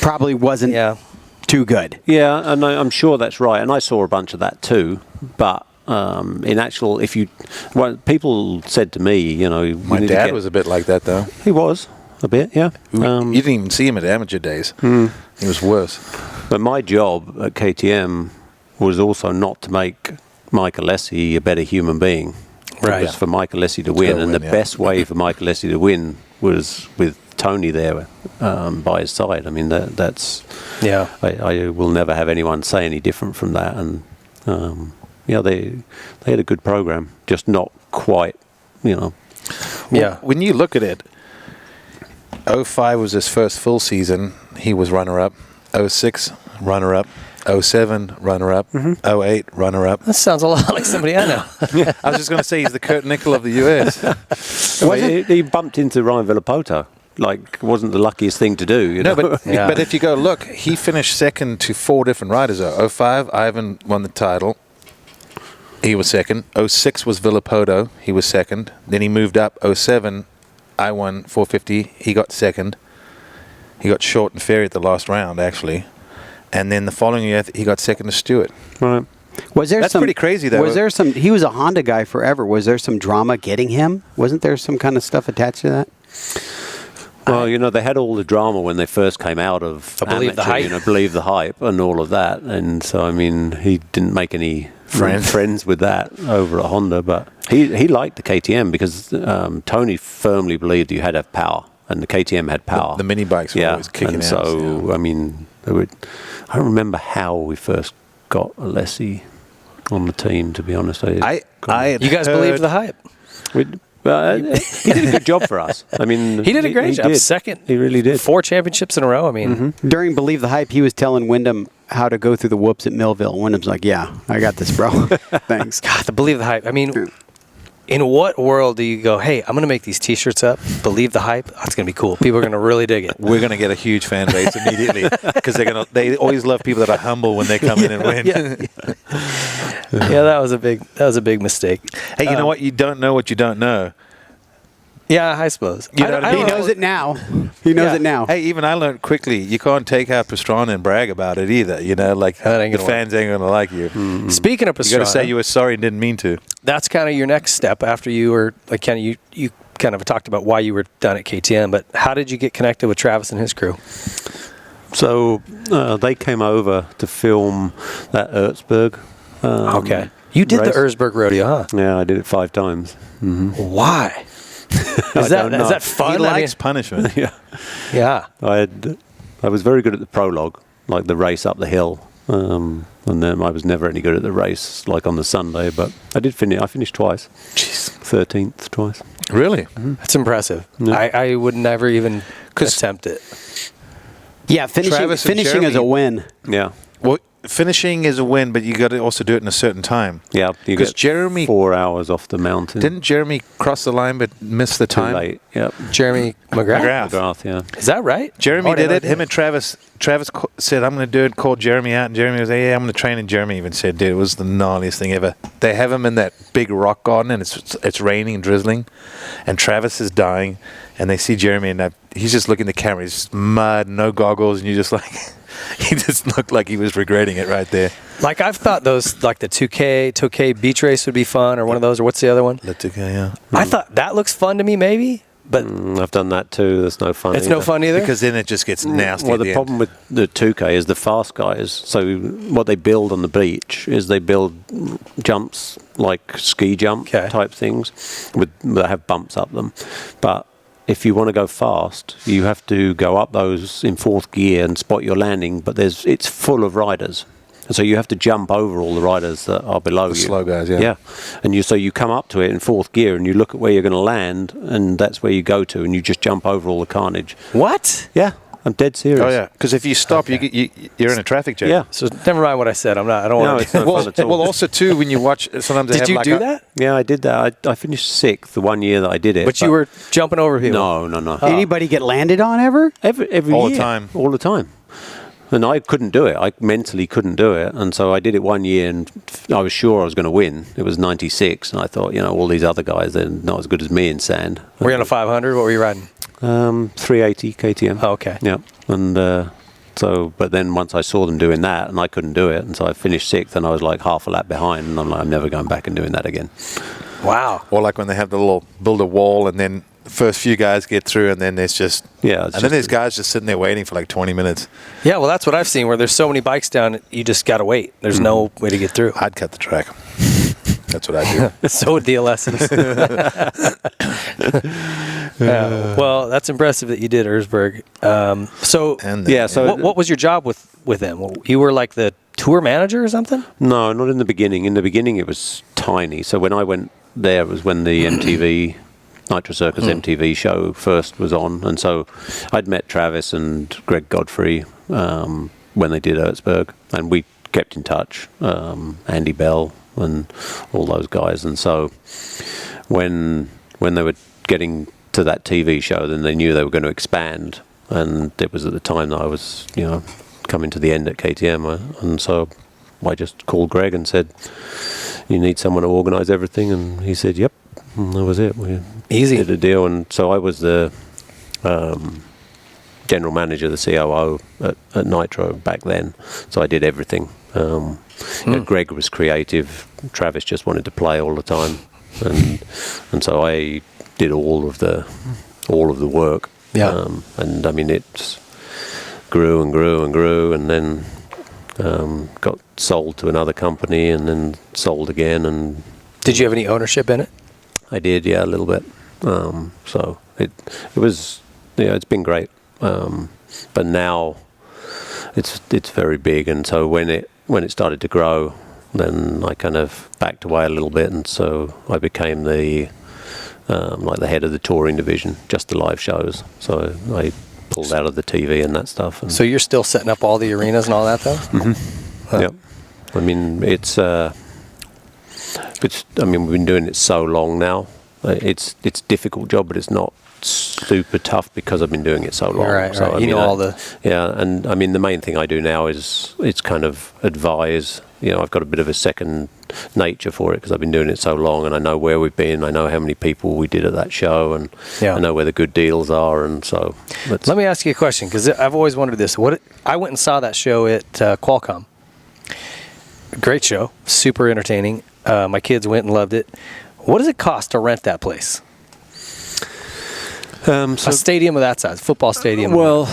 probably wasn't too good. Yeah, and I'm sure that's right. And I saw a bunch of that too. But in actual, if you, well, people said to me, you know, My dad was a bit like that, though. He was a bit, yeah. You didn't even see him at amateur days. He was worse. But my job at KTM was also not to make Mike Alessi a better human being. Right. It was for Mike Alessi to win, gotta and win, the yeah. best way for Mike Alessi to win was with Tony there by his side. I mean, that's Yeah. I will never have anyone say any different from that. And yeah, they had a good program, just not quite, you know. Yeah. When you look at it, 05 was his first full season. He was runner-up. 06, runner-up. 07, runner-up. 08, runner-up. That sounds a lot like somebody I know. I was just going to say he's the Kurt Nichol of the US. Well, he bumped into Ryan Villapoto. Like, wasn't the luckiest thing to do, you know. No, but Yeah. but if you go look, he finished second to 4 different riders. 05, Ivan won the title. He was second. 06 was Villapoto. He was second. Then he moved up. 07, I won 450. He got second. He got short and Ferry at the last round, actually. And then the following year, he got second to Stewart. Right. Was there That's some, pretty crazy, though. Was there some? He was a Honda guy forever. Was there some drama getting him? Wasn't there some kind of stuff attached to that? Well, you know, they had all the drama when they first came out of Believe the amateur, Hype. you know, Believe the Hype and all of that. And so, I mean, he didn't make any friends with that over at Honda, but he liked the KTM because Tony firmly believed you had to have power, and the KTM had power. The mini bikes were always kicking and ass, so, yeah. I mean, I don't remember how we first got Alessi on the team, to be honest. I had You guys heard- believed the hype. He did a good job for us. I mean, He did a great job. did. Second. He really did. 4 championships in a row. I mean, During Believe the Hype, he was telling Wyndham how to go through the whoops at Millville. Wyndham's like, "Yeah, I got this, bro. Thanks." God, the Believe the Hype. I mean, in what world do you go, hey, I'm going to make these T-shirts up, Believe the Hype? Oh, it's going to be cool. People are going to really dig it. We're going to get a huge fan base immediately because they always love people that are humble when they come in and win. Yeah, that was a big mistake. Hey, you know what? You don't know what you don't know. Yeah, I suppose. You know what I He mean? knows it now. He knows Yeah. it now. Hey, even I learned quickly, you can't take out Pastrana and brag about it either. You know, like That ain't the gonna fans ain't going to like you. Speaking of You got to say Pastrana, you were sorry and didn't mean to. that's kind of your next step after you were, like, kind of you kind of talked about why you were done at KTM, but how did you get connected with Travis and his crew? So they came over to film that Erzberg. Okay. You did race. the Erzberg rodeo, huh? Yeah, I did it 5 times. Why? I Is don't that know. fun? He I mean, likes punishment. Yeah, yeah. I was very good at the prologue, like the race up the hill, and then I was never any good at the race, like on the Sunday. But I did finish. I finished twice. Jeez. 13th twice. Really? That's impressive. Yeah. I would never even attempt it. Yeah, Travis and finishing is a Jeremy- win. Yeah, Well, finishing is a win, but you got to also do it in a certain time. yeah. You 'Cause get Jeremy- 4 hours off the mountain. Didn't Jeremy cross the line but miss the Too time? late. Yep. Jeremy McGrath? McGrath, yeah. Is that right? Jeremy Oh, I did didn't it. know Him that. and Travis said, I'm going to do it, called Jeremy out. And Jeremy was like, yeah, I'm going to train. And Jeremy even said, dude, it was the gnarliest thing ever. They have him in that big rock garden and it's raining and drizzling. And Travis is dying. And they see Jeremy and he's just looking at the camera. He's just mud, no goggles. And you just like, he just looked like he was regretting it right there. Like, I've thought those, like the 2K beach race would be fun, or one of those, or what's the other one? Let it go, yeah. I thought that looks fun to me, maybe, but I've done that too. There's no fun. it's no fun either. Because then it just gets nasty. Well, at the the problem with the 2K is the fast guys. So what they build on the beach is they build jumps like ski jump Okay. type things that have bumps up them. But if you want to go fast, you have to go up those in 4th gear and spot your landing. But it's full of riders. And so you have to jump over all the riders that are below you. slow guys, yeah. Yeah. And you come up to it in 4th gear and you look at where you're going to land and that's where you go to and you just jump over all the carnage. What? Yeah. I'm dead serious. Oh, yeah. Because if you stop, you're in a traffic jam. Yeah. So never mind what I said. I don't No, want it's to. not Well, fun at all. well, also, too, when you watch, sometimes they Did have you like do that? Yeah, I did that. I finished 6th the one year that I did it. But you were jumping over people. No. Anybody get landed on ever? Every All the year. time. All the time. And I couldn't do it. I mentally couldn't do it. And so I did it one year and I was sure I was going to win. It was 96. And I thought, all these other guys, they're not as good as me in sand. Were you on a 500? What were you riding? 380 KTM. Oh, okay. Yeah. And So, but then once I saw them doing that, and I couldn't do it, and so I finished sixth, and I was like half a lap behind, and I'm like, I'm never going back and doing that again. Wow. Or like when they have the little build a wall, and then the first few guys get through, and then there's just and then there's guys just sitting there waiting for like 20 minutes. Yeah, well, that's what I've seen, where there's so many bikes down, you just got to wait. There's no way to get through. I'd cut the track. That's what I do. So would DLSs. Well, that's impressive that you did Erzberg. What was your job with them? You were like the tour manager or something? No, not in the beginning. In the beginning, it was tiny. So when I went there, it was when the MTV Nitro Circus MTV show first was on, and so I'd met Travis and Greg Godfrey when they did Erzberg, and we kept in touch. Andy Bell and all those guys, and so when they were getting to that TV show, then they knew they were going to expand, and it was at the time that I was, coming to the end at KTM, and so I just called Greg and said, "You need someone to organise everything," and he said, "Yep," and that was it. We did a deal, and so I was the general manager, the COO at Nitro back then, so I did everything. Greg was creative. Travis just wanted to play all the time, and so I did all of the work. Yeah. And I mean, it grew and grew and grew, and then got sold to another company, and then sold again. And did you have any ownership in it? I did, yeah, a little bit. So it was, it's been great. But now it's very big, and so when it started to grow, then I kind of backed away a little bit, and so I became the head of the touring division, just the live shows. So I pulled out of the TV and that stuff. And so you're still setting up all the arenas and all that, though? Mm-hmm. Yep. I mean, we've been doing it so long now. It's a difficult job, but it's not super tough because I've been doing it so long. Right, so, right. All the... Yeah, and I mean, the main thing I do now is it's kind of advise. I've got a bit of a second nature for it because I've been doing it so long, and I know where we've been. I know how many people we did at that show, and I know where the good deals are, and so... Let me ask you a question, because I've always wondered this. I went and saw that show at Qualcomm. Great show. Super entertaining. My kids went and loved it. What does it cost to rent that place? A stadium of that size, football stadium. Well,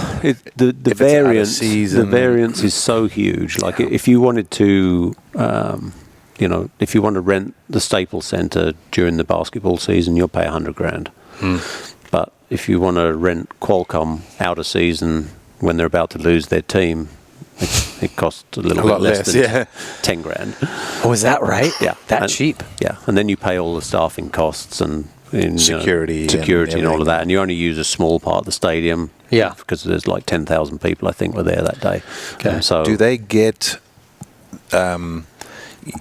the variance is so huge. Like if you wanted to, if you want to rent the Staples Center during the basketball season, you'll pay $100,000. But if you want to rent Qualcomm out of season when they're about to lose their team, it costs a little bit less than $10,000. Oh, is that right? Yeah, cheap. Yeah, and then you pay all the staffing costs and security and all of that, and you only use a small part of the stadium. Yeah, because there's like 10,000 people I think were there that day. Okay. So do they get, when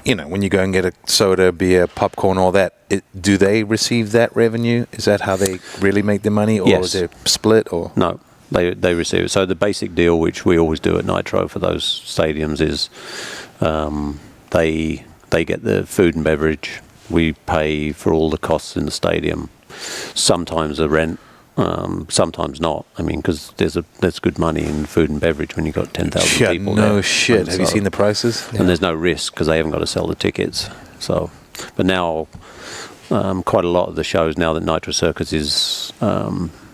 you go and get a soda, beer, popcorn, all that? Do they receive that revenue? Is that how they really make their money, or is it split? Or no, they receive it. So the basic deal, which we always do at Nitro for those stadiums, is they get the food and beverage. We pay for all the costs in the stadium. Sometimes the rent, sometimes not. I mean, because there's good money in food and beverage when you've got 10,000 people there. No shit. Have you seen the prices? And there's no risk because they haven't got to sell the tickets. So, but now, quite a lot of the shows, now that Nitro Circus is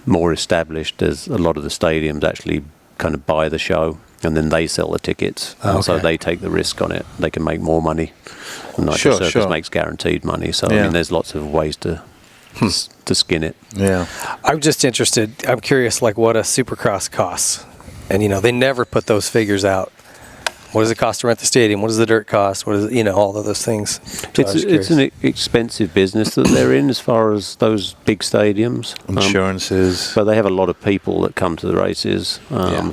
more established, there's a lot of the stadiums actually kind of buy the show, and then they sell the tickets. So they take the risk on it. They can make more money. And Nitro Circus makes guaranteed money. So, I mean, there's lots of ways to skin it. Yeah. I'm just interested. I'm curious, like, what a Supercross costs. And, they never put those figures out. What does it cost to rent the stadium? What does the dirt cost? What is it, all of those things? So it's an expensive business that they're in as far as those big stadiums. Insurances. But they have a lot of people that come to the races.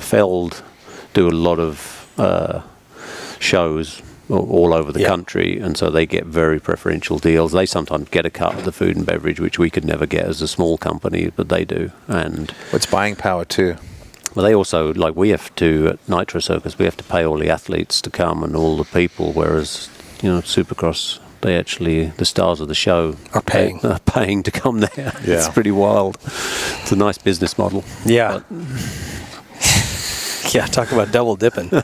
Feld do a lot of shows all over the country, and so they get very preferential deals. They sometimes get a cut of the food and beverage, which we could never get as a small company, but they do. And it's buying power too. Well, they also, like we have to, at Nitro Circus, we have to pay all the athletes to come and all the people, whereas, Supercross, they actually, the stars of the show are paying to come there. Yeah. It's pretty wild. It's a nice business model. Yeah. Yeah, talk about double dipping. We're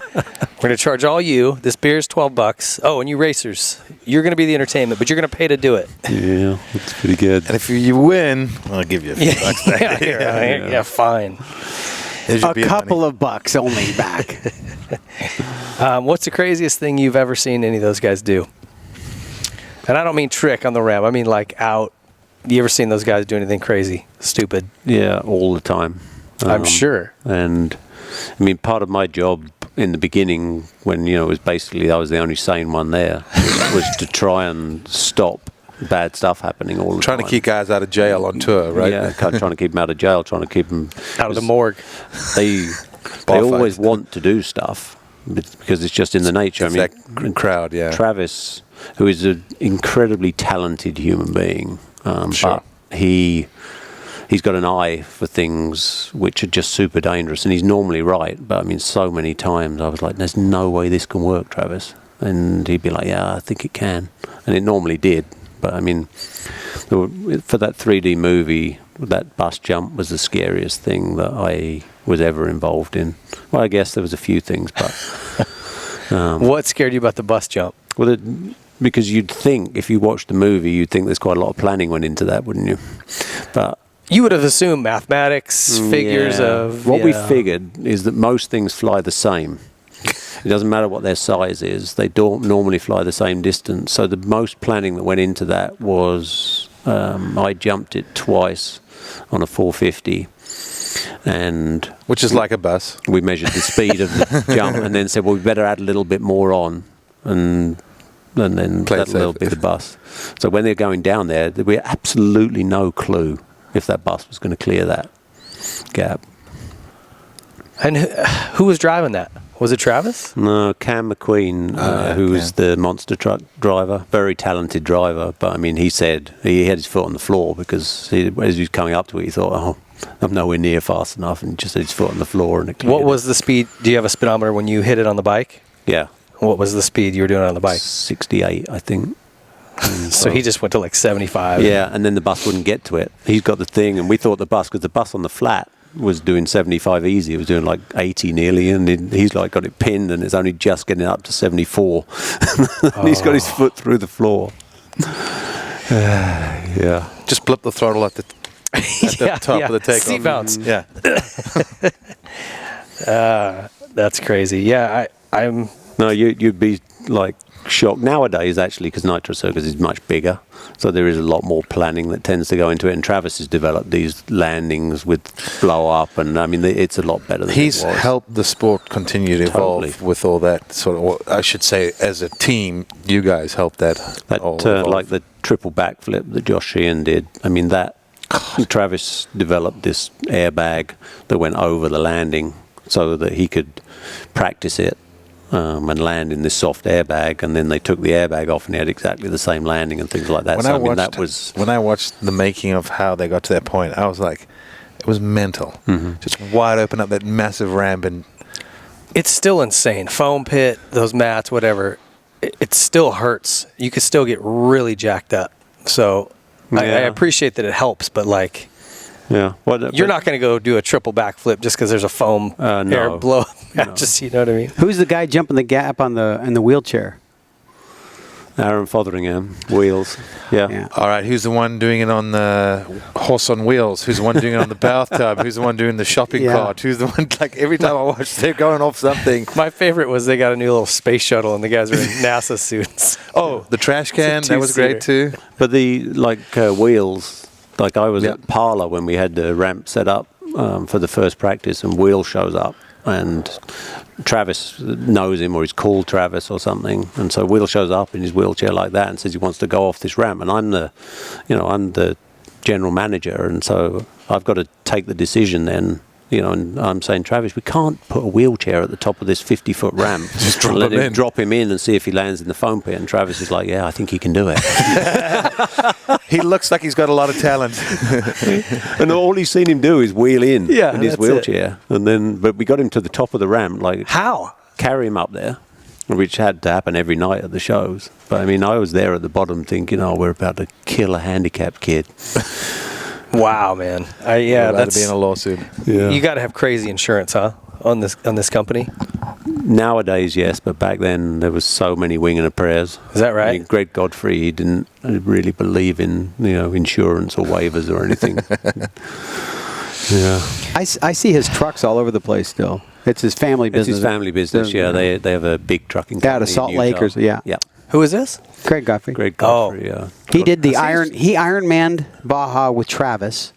going to charge all you. This beer's $12. Oh, and you racers, you're going to be the entertainment, but you're going to pay to do it. Yeah, that's pretty good. And if you win, I'll give you a few bucks. Yeah, fine. Here's your A beer couple money. of bucks only back. What's the craziest thing you've ever seen any of those guys do? And I don't mean trick on the ramp. I mean like out. You ever seen those guys do anything crazy, stupid? Yeah, all the time. I'm sure. And I mean, part of my job in the beginning, when it was basically I was the only sane one there, was to try and stop bad stuff happening all the Trying time. to keep guys out of jail on tour, right? Yeah, trying to keep them out of jail, trying to keep them Out of the morgue. They Bar always fights. want to do stuff because it's just in the nature. It's I mean, that crowd, yeah. Travis, who is an incredibly talented human being, Sure. but he's got an eye for things which are just super dangerous, and he's normally right. But I mean, so many times I was like, "There's no way this can work, Travis," and he'd be like, "Yeah, I think it can," and it normally did. But I mean, for that 3D movie, that bus jump was the scariest thing that I was ever involved in. Well, I guess there was a few things, but What scared you about the bus jump? well, because you'd think if you watched the movie, you'd think there's quite a lot of planning went into that, wouldn't you? But You would have assumed mathematics, figures yeah. of... What we yeah. figured is that most things fly the same. It doesn't matter what their size is; they don't normally fly the same distance. So the most planning that went into that was I jumped it twice on a 450, and Which is like a bus. we measured the speed of the jump, and then said, "Well, we better add a little bit more on," and then Play it that little safe. bit of bus. So when they're going down there, we had absolutely no clue if that bus was going to clear that gap. And who was driving that? Was it Travis? No, Cam McQueen, who was the monster truck driver, very talented driver. But I mean, he said he had his foot on the floor because as he was coming up to it, he thought, "Oh, I'm nowhere near fast enough," and just had his foot on the floor. And it cleared What it. was the speed? Do you have a speedometer when you hit it on the bike? Yeah, What was the speed you were doing on the bike? 68, I think. So he just went to like 75. Yeah, and then the bus wouldn't get to it. He's got the thing, and we thought the bus, because the bus on the flat was doing 75 easy. It was doing like 80 nearly, and he's like got it pinned, and it's only just getting up to 74. And he's got his foot through the floor. Yeah. Just blip the throttle at the top of the takeoff. Seat bounce. Yeah. That's crazy. Yeah, I'm. No, you'd be like shocked nowadays, actually, because Nitro Circus is much bigger, so there is a lot more planning that tends to go into it. And Travis has developed these landings with blow up, and I mean, it's a lot better than He's it was. helped the sport continue to evolve Totally. with all that sort of. Well, I should say, as a team, you guys helped that. all That evolve. like the triple backflip that Josh Sheehan did. I mean, that Travis developed this airbag that went over the landing so that he could practice it and land in this soft airbag. And then they took the airbag off, and he had exactly the same landing and things like that. When So I I mean, watched, that was when I watched the making of how they got to that point, I was like, it was mental. Just wide open up that massive ramp, and It's still insane. Foam pit, those mats, whatever. It still hurts. You could still get really jacked up. So I Yeah. appreciate that it helps, but like yeah. you're not going to go do a triple backflip just because there's a foam No. air blow. Just you know what I mean. Who's the guy jumping the gap in the wheelchair? Aaron Fotheringham, wheels. Yeah. all right, who's the one doing it on the horse on wheels? Who's the one doing it on the bathtub? Who's the one doing the shopping Yeah. cart? Who's the one, like, every time I watch, they're going off something. My favorite was they got a new little space shuttle and the guys are in NASA suits. Oh, the trash can, It's a that was great too. But the wheels, like I was Yeah. at Parla when we had the ramp set up for the first practice, and Wheel shows up, and Travis knows him, or he's called Travis or something, and so Wheel shows up in his wheelchair like that and says he wants to go off this ramp, and I'm the general manager, and so I've got to take the decision then. And I'm saying, Travis, we can't put a wheelchair at the top of this 50-foot ramp. Just drop and let him in. drop him in and see if he lands in the foam pit. And Travis is like, yeah, I think he can do it. He looks like he's got a lot of talent. And all he's seen him do is wheel in Yeah, his that's wheelchair. But we got him to the top of the ramp, like How? carry him up there, which had to happen every night at the shows. But I mean, I was there at the bottom thinking, we're about to kill a handicapped kid. Wow, man. Allowed That's to be in a lawsuit. Yeah. You got to have crazy insurance, huh? on this company? Nowadays, yes, but back then there was so many wing and a prayers. Is that right? I mean, Greg Godfrey, he didn't really believe in insurance or waivers or anything. Yeah, I see his trucks all over the place still. It's his family it's business. his family business. Yeah, they have a big trucking Out company of Salt in Lake Utah. or yeah. Yeah, Who is this? Craig Godfrey. Greg Godfrey. Yeah, He did the Ironmanned Baja with Travis,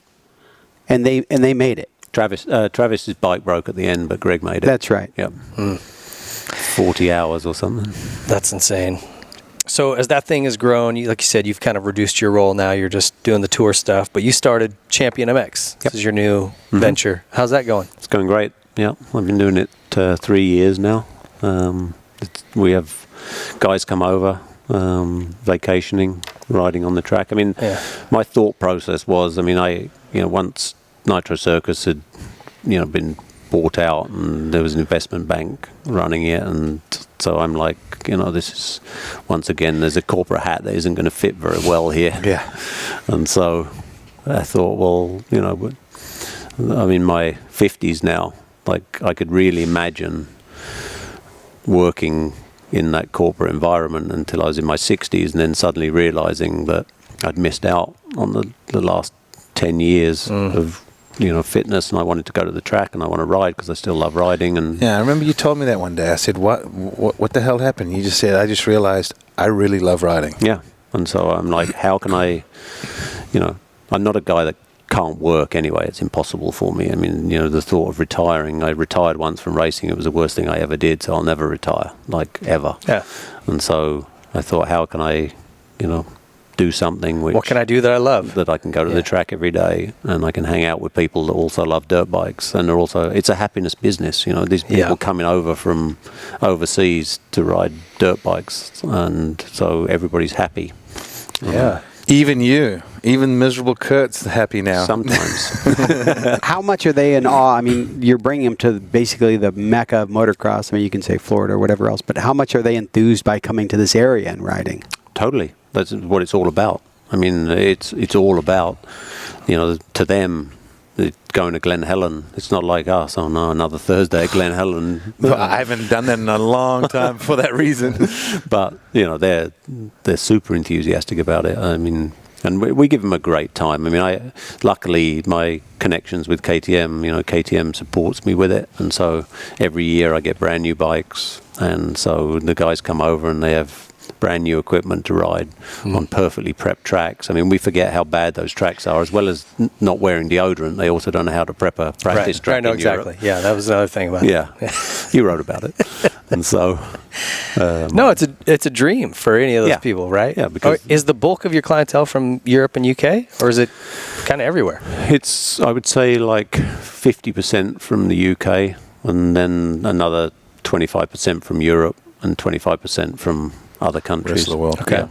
and they made it. Travis's bike broke at the end, but Greg made it. That's right. Yep. 40 hours or something. That's insane. So as that thing has grown, like you said, you've kind of reduced your role now. You're just doing the tour stuff, but you started Champion MX. This is your new venture. How's that going? It's going great. Yeah, I've been doing it 3 years now. We have guys come over, vacationing, riding on the track. I mean, my thought process was, once Nitro Circus had, been bought out and there was an investment bank running it, and so I'm like, this is, once again, there's a corporate hat that isn't going to fit very well here. Yeah. And so I thought, well, I'm in my 50s now. Like, I could really imagine working in that corporate environment until I was in my 60s, and then suddenly realizing that I'd missed out on the last 10 years of fitness, and I wanted to go to the track and I want to ride because I still love riding. And Yeah, I remember you told me that one day. I said, what the hell happened? You just said, I just realized I really love riding. yeah, and so I'm like, how can I, I'm not a guy that can't work anyway. It's impossible for me. I mean, the thought of retiring, I retired once from racing. It was the worst thing I ever did, so I'll never retire, like, ever. Yeah. And so I thought, how can I, do something which... What can I do that I love? That I can go to the track every day and I can hang out with people that also love dirt bikes, and it's a happiness business. These people coming over from overseas to ride dirt bikes, and so everybody's happy. Yeah. Even miserable Kurt's happy now. Sometimes. How much are they in awe? I mean, you're bringing them to basically the mecca of motocross. I mean, you can say Florida or whatever else, but how much are they enthused by coming to this area and riding? Totally. That's what it's all about. I mean, it's all about, to them, going to Glen Helen. It's not like us. Oh no, another Thursday at Glen Helen. I haven't done that in a long time for that reason. But they're super enthusiastic about it. I mean, and we give them a great time. I mean, luckily my connections with KTM. KTM supports me with it, and so every year I get brand new bikes, and so the guys come over and they have brand new equipment to ride on perfectly prepped tracks. I mean, we forget how bad those tracks are, as well as not wearing deodorant. They also don't know how to prep a practice track. I know exactly. Europe. Yeah, that was another thing about it. Yeah, you wrote about it, and so no, it's a dream for any of those people, right? Yeah, because is the bulk of your clientele from Europe and UK, or is it kind of everywhere? It's, I would say, like 50% from the UK, and then another 25% from Europe, and 25% from other countries. Rest of the world. Okay. Yeah.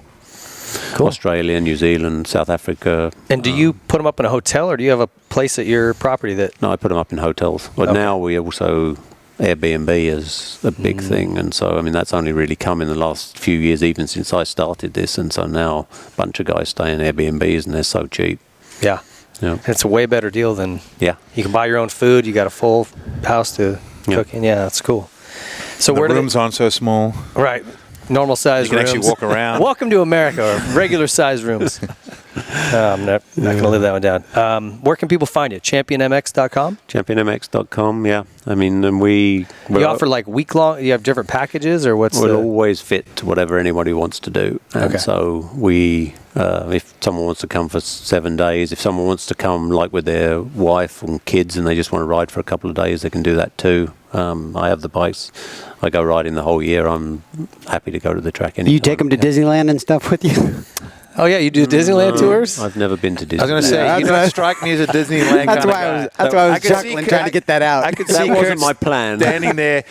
Cool. Australia, New Zealand, South Africa. And do you put them up in a hotel, or do you have a place at your property that... No, I put them up in hotels. But now we also... Airbnb is a big thing, and so, I mean, that's only really come in the last few years, even since I started this, and so now a bunch of guys stay in Airbnbs, and they're so cheap. Yeah. Yeah. It's a way better deal than... Yeah. You can buy your own food, you got a full house to cook in. Yeah, that's cool. So The where rooms aren't so small. Right. Normal size You can rooms. actually walk around. Welcome to America, or regular size rooms. I'm not going to live that one down. Where can people find you? ChampionMX.com? ChampionMX.com, yeah. I mean, and we offer like week-long, you have different packages, or what's we'll always fit to whatever anybody wants to do. And so we, if someone wants to come for 7 days, if someone wants to come like with their wife and kids and they just want to ride for a couple of days, they can do that too. I have the bikes. I go riding the whole year. I'm happy to go to the track anytime. You take them to Disneyland and stuff with you? Oh, yeah, you do Disneyland tours? I've never been to Disneyland. I was going to say, you don't strike me as a Disneyland That's kind why of guy. that's why I was could see chuckling, Kurt- trying to get that out. I could That see wasn't Kurt my plan. standing there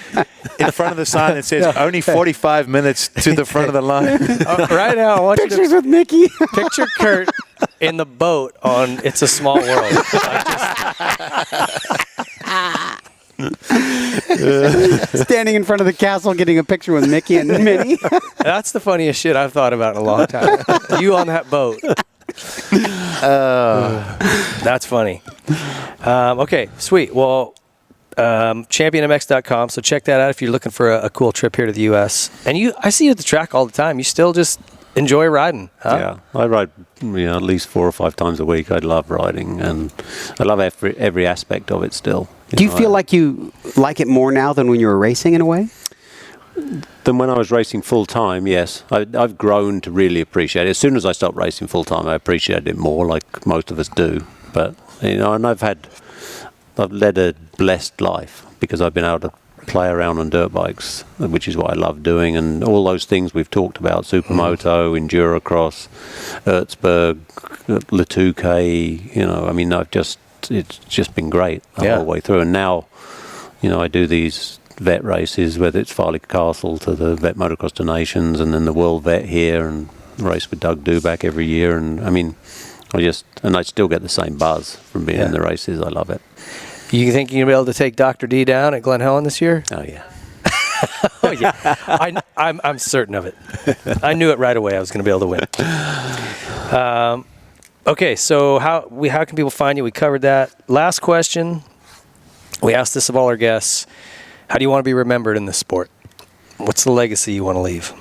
in front of the sign that says only 45 minutes to the front of the line. Right now, I want you Pictures to with Mickey. picture Kurt in the boat on It's a Small World. Standing in front of the castle getting a picture with Mickey and Minnie. That's the funniest shit I've thought about in a long time. You on that boat. That's funny. Okay, sweet. Well, championmx.com. So check that out if you're looking for a cool trip here to the U.S. And I see you at the track all the time. You still just enjoy riding, huh? Yeah, I ride at least 4 or 5 times a week. I love riding, and I love every aspect of it still. Do you feel like you like it more now than when you were racing in a way? Than when I was racing full time, yes. I've grown to really appreciate it. As soon as I stopped racing full time, I appreciated it more, like most of us do. But and I've led a blessed life because I've been able to play around on dirt bikes, which is what I love doing, and all those things we've talked about: Supermoto, Endurocross, Erzberg, Le Touquet. I mean, it's just been great the whole way through. And now, I do these vet races, whether it's Farley Castle to the Vet Motocross to Nations, and then the World Vet here, and race with Doug Duback every year. And I mean, I still get the same buzz from being in the races. I love it. You think you'll be able to take Dr. D down at Glen Helen this year? Oh yeah. Oh yeah. I'm certain of it. I knew it right away. I was going to be able to win. Okay, so how can people find you? We covered that. Last question. We asked this of all our guests. How do you want to be remembered in this sport? What's the legacy you want to leave?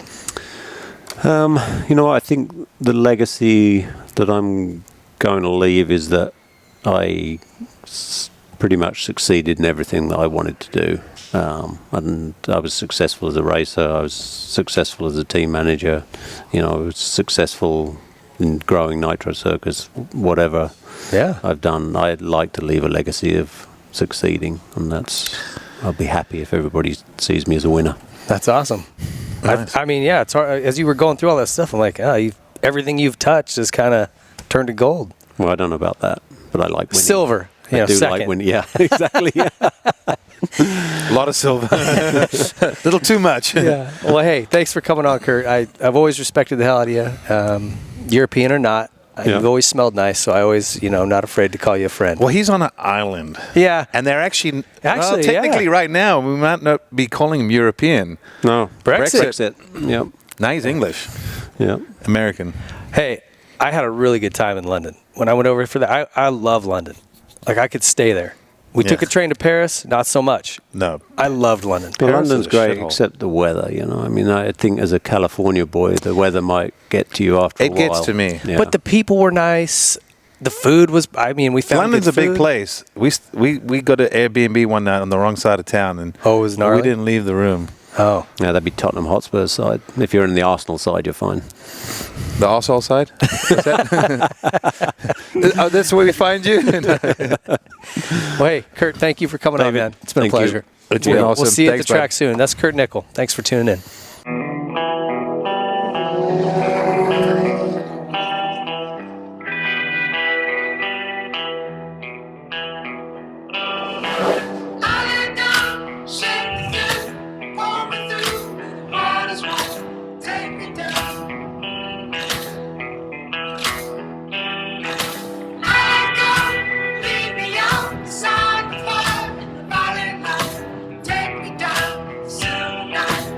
I think the legacy that I'm going to leave is that I pretty much succeeded in everything that I wanted to do. And I was successful as a racer. I was successful as a team manager. I was successful in growing Nitro Circus. Whatever I've done, I'd like to leave a legacy of succeeding, and I'll be happy if everybody sees me as a winner. That's awesome. Nice. I mean, it's hard. As you were going through all that stuff, I'm like, everything you've touched has kind of turned to gold. Well, I don't know about that, but I like winning. Silver. I do second. like winning. Yeah, exactly. Yeah. A lot of silver. A little too much. Yeah. Well, hey, thanks for coming on, Kurt. I've always respected the hell out of you, European or not. You've always smelled nice, so I always, not afraid to call you a friend. Well, he's on an island. Yeah. And they're actually technically right now, we might not be calling him European. No. Brexit. Yep. Now he's English. Yeah. American. Hey, I had a really good time in London. When I went over for that, I love London. Like, I could stay there. We took a train to Paris, not so much. No. I loved London. Well, Paris London's is a great, shithole. except the weather, I mean, I think as a California boy, the weather might get to you after a while. It gets to me. Yeah. But the people were nice. The food was, we found London's good a big food. place. We got an Airbnb one night on the wrong side of town, and Oh, it was gnarly? we didn't leave the room. Oh. Yeah, that'd be Tottenham Hotspur's side. If you're in the Arsenal side, you're fine. The arsehole side? Is that? That's where we find you? Well, hey, Kurt, thank you for coming on, man. It's been Thank a you. pleasure. It's been awesome. We'll see you Thanks, at the track bud. soon. That's Kurt Nickel. Thanks for tuning in. Take me down, so nice.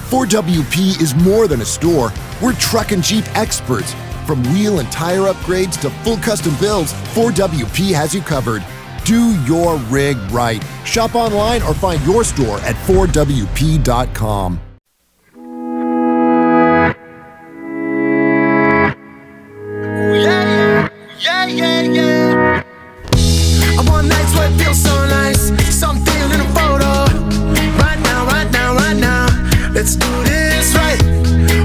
4WP is more than a store. We're truck and Jeep experts. From wheel and tire upgrades to full custom builds, 4WP has you covered. Do your rig right. Shop online or find your store at 4WP.com. Yeah. I want nights where it feels so nice. Something in a photo. Right now. Let's do this right.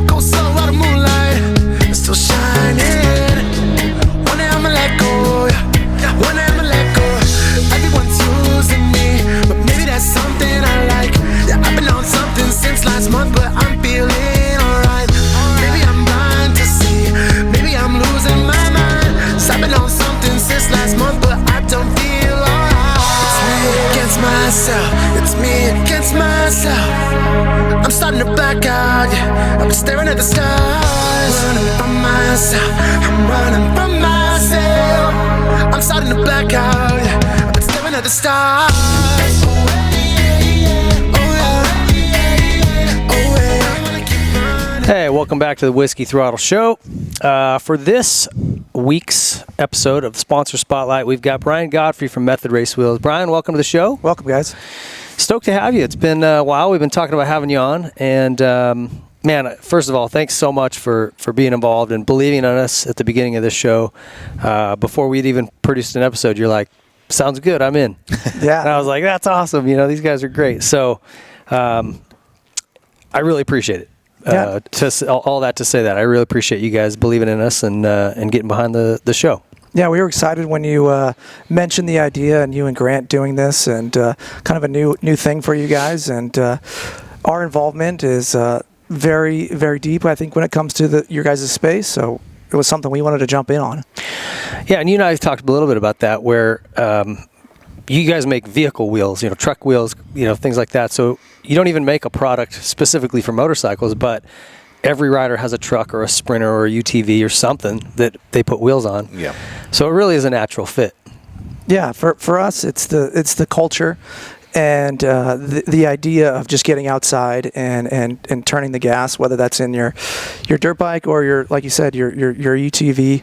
Go slow out of moonlight. It's still shining. One day I'ma let go. One day I'ma let go. Everyone's using me, but maybe that's something I like. Yeah, I've been on something since last month, but I'm feeling alright. Maybe I'm blind to see. Maybe I'm losing my mind. So I've been on something since last month, but I don't feel alright. It's me against myself. It's me against myself. I'm starting to black out, yeah. I've been staring at the stars. Running from myself. I'm running from myself. I'm starting to black out, yeah. I've been staring at the stars. Hey, welcome back to the Whiskey Throttle Show. For this week's episode of the Sponsor Spotlight, we've got Brian Godfrey from Method Race Wheels. Brian, welcome to the show. Welcome, guys. Stoked to have you. It's been a while. We've been talking about having you on. And, man, first of all, thanks so much for being involved and believing in us at the beginning of this show. Before we'd even produced an episode, you're like, sounds good, I'm in. Yeah. And I was like, that's awesome. You know, these guys are great. So I really appreciate it. Yeah. All that to say that. I really appreciate you guys believing in us and getting behind the show. Yeah, we were excited when you mentioned the idea and you and Grant doing this and kind of a new thing for you guys. And our involvement is very, very deep, I think, when it comes to your guys' space. So it was something we wanted to jump in on. Yeah, and you and I have talked a little bit about that where you guys make vehicle wheels, truck wheels, things like that. So you don't even make a product specifically for motorcycles, but every rider has a truck or a Sprinter or a UTV or something that they put wheels on. Yeah. So it really is a natural fit. Yeah, for us, it's the culture and the idea of just getting outside and turning the gas, whether that's in your dirt bike or your, like you said, your UTV.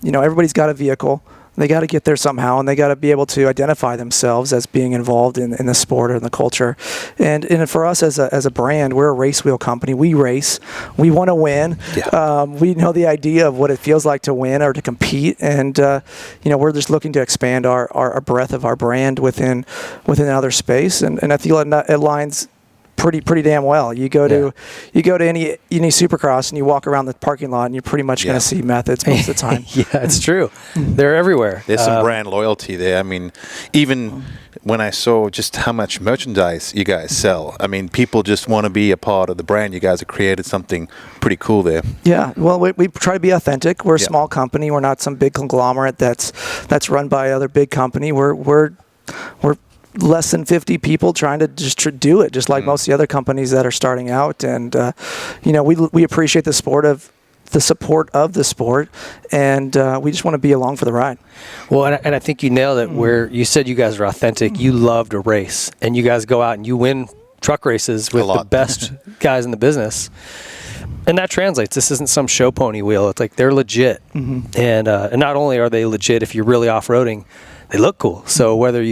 Everybody's got a vehicle. They got to get there somehow, and they got to be able to identify themselves as being involved in the sport or in the culture. And for us as a brand, we're a race wheel company. We race. We want to win. Yeah. We know the idea of what it feels like to win or to compete, and we're just looking to expand our breadth of our brand within another space. And I feel it aligns pretty damn well. You go to any Supercross and you walk around the parking lot and you're pretty much going to see Methods most of the time. Yeah, it's true. They're everywhere. There's some brand loyalty there. I mean, even when I saw just how much merchandise you guys sell, I mean, people just want to be a part of the brand. You guys have created something pretty cool there. Yeah, well, we try to be authentic. We're a small company. We're not some big conglomerate that's run by other big company. We're less than 50 people trying to just do it, just like most of the other companies that are starting out. And we appreciate the support of the sport, and we just want to be along for the ride. Well, and I think you nailed it where you said you guys are authentic. You love to race, and you guys go out and you win truck races with the best guys in the business. And that translates. This isn't some show pony wheel. It's like they're legit. Mm-hmm. And not only are they legit, if you're really off-roading, they look cool. So whether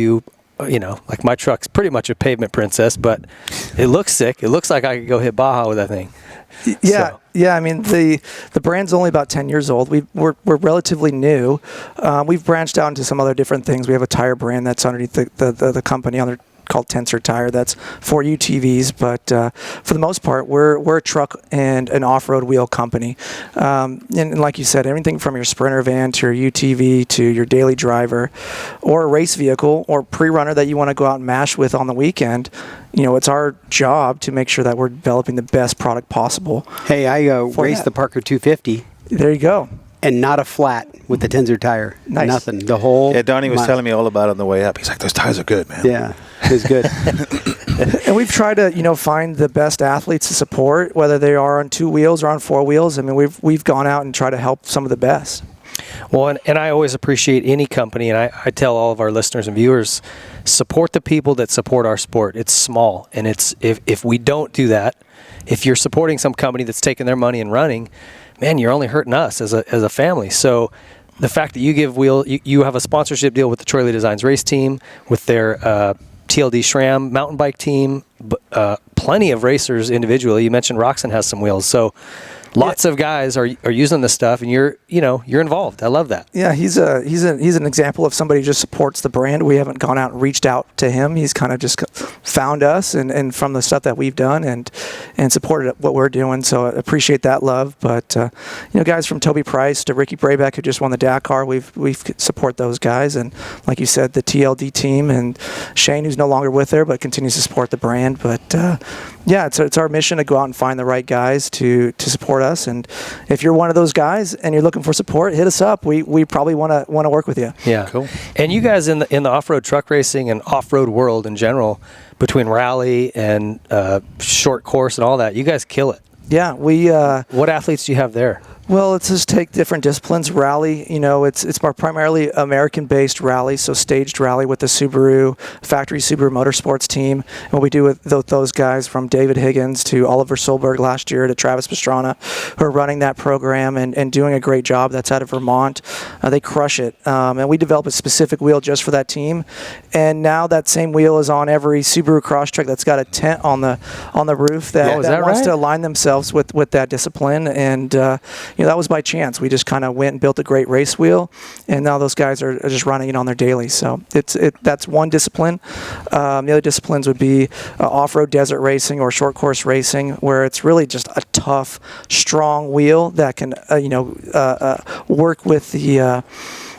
like my truck's pretty much a pavement princess, but it looks sick. It looks like I could go hit Baja with that thing. Yeah, So. yeah. I mean, the brand's only about 10 years old. We're relatively new. We've branched out into some other different things. We have a tire brand that's underneath the company called Tensor Tire. That's for UTVs, but for the most part, we're a truck and an off-road wheel company. And like you said, everything from your Sprinter van to your UTV to your daily driver, or a race vehicle or pre-runner that you want to go out and mash with on the weekend. It's our job to make sure that we're developing the best product possible. Hey, I raced the Parker 250. There you go. And not a flat with the Tensor tire. Nice. Nothing. The whole. Yeah, Donnie was telling me all about it on the way up. He's like, those tires are good, man. Yeah, it was good. And we've tried to, find the best athletes to support, whether they are on two wheels or on four wheels. I mean, we've gone out and tried to help some of the best. Well, and I always appreciate any company, and I tell all of our listeners and viewers, support the people that support our sport. It's small, and it's if we don't do that, if you're supporting some company that's taking their money and running, man, you're only hurting us as a family. So the fact that you have a sponsorship deal with the Troy Lee Designs race team, with their TLD SRAM mountain bike team, plenty of racers individually. You mentioned Roxon has some wheels, so lots of guys are using this stuff, and you're involved. I love that. Yeah, he's an example of somebody who just supports the brand. We haven't gone out and reached out to him. He's kind of just found us and from the stuff that we've done and supported what we're doing. So I appreciate that love. But guys from Toby Price to Ricky Brabeck, who just won the Dakar, we've support those guys. And like you said, the TLD team and Shane, who's no longer with there but continues to support the brand. But it's our mission to go out and find the right guys to support us. And if you're one of those guys and you're looking for support, hit us up. We probably want to work with you. Yeah, cool. And you guys in the off-road truck racing and off-road world in general, between rally and short course and all that, you guys kill it. Yeah, what athletes do you have there? Well, let's just take different disciplines. Rally, it's primarily American-based rally, so staged rally with the factory Subaru Motorsports team. And what we do with those guys, from David Higgins to Oliver Solberg last year to Travis Pastrana, who are running that program and doing a great job. That's out of Vermont. They crush it. And we develop a specific wheel just for that team. And now that same wheel is on every Subaru Crosstrek that's got a tent on the roof that wants to align themselves with that discipline. And that was by chance. We just kind of went and built a great race wheel, and now those guys are just running it on their daily. So that's one discipline. The other disciplines would be off-road desert racing or short course racing, where it's really just a tough, strong wheel that can work with the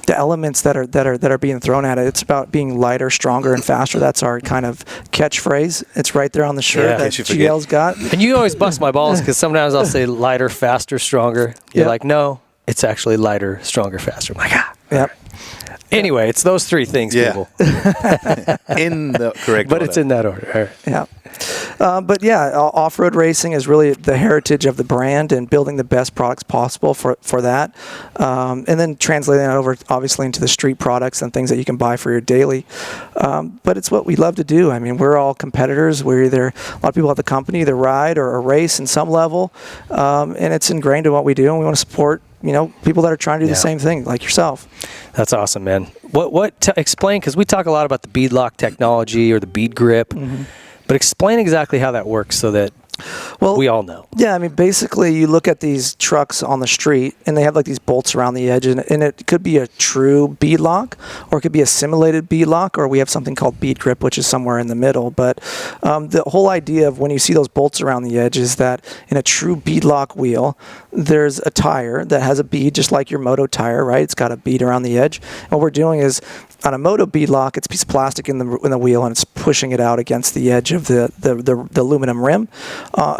elements that are being thrown at it. It's about being lighter, stronger, and faster. That's our kind of catchphrase. It's right there on the shirt that GL's got. And you always bust my balls because sometimes I'll say lighter, faster, stronger. You're like, no, it's actually lighter, stronger, faster. I'm like, Yep. Anyway, it's those three things, people. In the correct order. But it's in that order. Yeah. Off-road racing is really the heritage of the brand and building the best products possible for that. And then translating that over, obviously, into the street products and things that you can buy for your daily. But it's what we love to do. I mean, we're all competitors. We're either, a lot of people at the company, either ride or race in some level. And it's ingrained in what we do, and we want to support people that are trying to do the same thing, like yourself. That's awesome, man. Explain, because we talk a lot about the bead lock technology or the bead grip, but explain exactly how that works so that we all know. Yeah, I mean, basically, you look at these trucks on the street, and they have like these bolts around the edge, and it could be a true bead lock, or it could be a simulated bead lock, or we have something called bead grip, which is somewhere in the middle. But the whole idea of when you see those bolts around the edge is that in a true bead lock wheel, there's a tire that has a bead, just like your moto tire, right? It's got a bead around the edge. And what we're doing is, on a moto bead lock, it's a piece of plastic in the wheel, and it's pushing it out against the edge of the aluminum rim.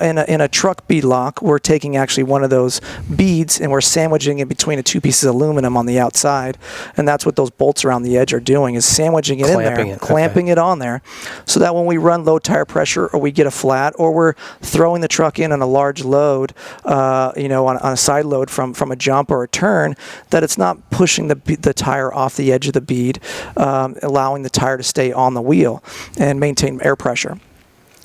In a truck bead lock, we're taking actually one of those beads and we're sandwiching it between the two pieces of aluminum on the outside, and that's what those bolts around the edge are doing, is sandwiching it in there, clamping it on there, so that when we run low tire pressure or we get a flat or we're throwing the truck in on a large load, on a side load from a jump or a turn, that it's not pushing the tire off the edge of the bead, allowing the tire to stay on the wheel and maintain air pressure.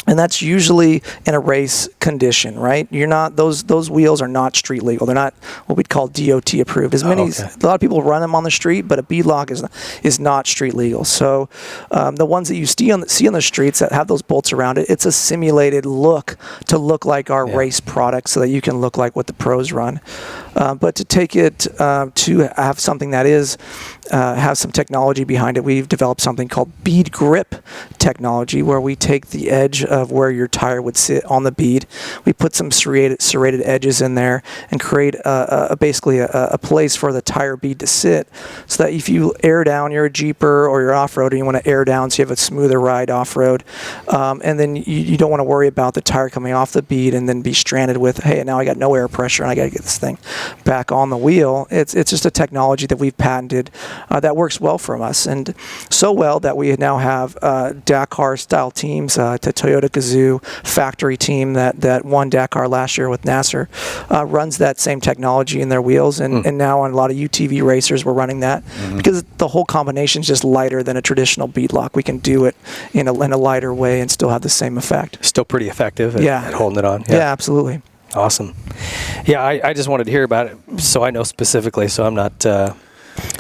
And that's usually in a race condition, right? You're not, those wheels are not street legal. They're not what we'd call DOT approved. A lot of people run them on the street, but a bead lock is not street legal. So the ones that you see on the streets that have those bolts around it, it's a simulated look to look like our race product, so that you can look like what the pros run. But to take it to have something that is have some technology behind it, we've developed something called bead grip technology, where we take the edge of where your tire would sit on the bead. We put some serrated edges in there and create basically a place for the tire bead to sit, so that if you air down, you're a Jeeper or you're off-road and you want to air down so you have a smoother ride off-road, and then you don't want to worry about the tire coming off the bead and then be stranded with, hey, now I got no air pressure and I got to get this thing back on the wheel. It's just a technology that we've patented that works well for us, and so well that we now have Dakar-style teams to Toyota Toyota Gazoo factory team that won Dakar last year with Nasser runs that same technology in their wheels, and now on a lot of UTV racers we're running that because the whole combination is just lighter than a traditional bead lock. We can do it in a lighter way and still have the same effect. Still pretty effective at holding it on. Yeah, absolutely. Awesome. Yeah, I just wanted to hear about it so I know specifically, so I'm not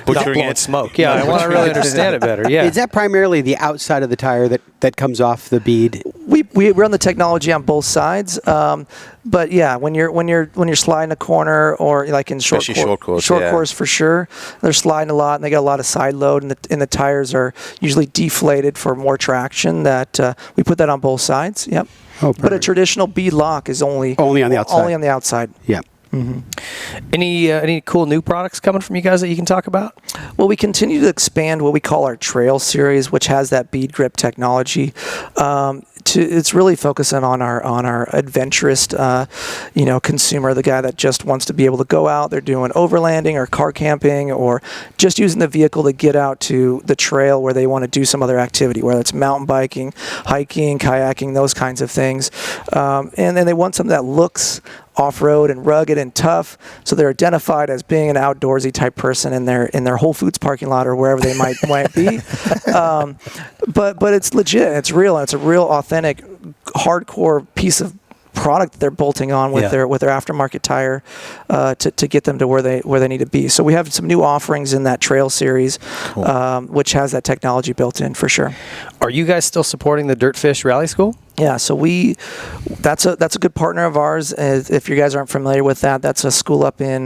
Butchering blowing it. smoke. Yeah, I want to really understand it better. Yeah. Is that primarily the outside of the tire that comes off the bead? We run the technology on both sides, but yeah, when you're sliding a corner or like in Especially short course, course for sure, they're sliding a lot and they got a lot of side load, and the tires are usually deflated for more traction. That we put that on both sides. Yep. Oh, but a traditional bead lock is only on the outside. Only on the outside. Yeah. Any cool new products coming from you guys that you can talk about? Well, we continue to expand what we call our Trail series, which has that bead grip technology. It's really focusing on our adventurous, consumer, the guy that just wants to be able to go out. They're doing overlanding or car camping or just using the vehicle to get out to the trail where they want to do some other activity, whether it's mountain biking, hiking, kayaking, those kinds of things. And then they want something that looks off-road and rugged and tough, so they're identified as being an outdoorsy type person in their Whole Foods parking lot or wherever they might be. But it's legit, it's real, and it's a real authentic, hardcore piece of product that they're bolting on with their aftermarket tire to get them to where they need to be. So we have some new offerings in that Trail series, which has that technology built in for sure. Are you guys still supporting the Dirtfish Rally School? Yeah, so that's a good partner of ours. If you guys aren't familiar with that, that's a school up in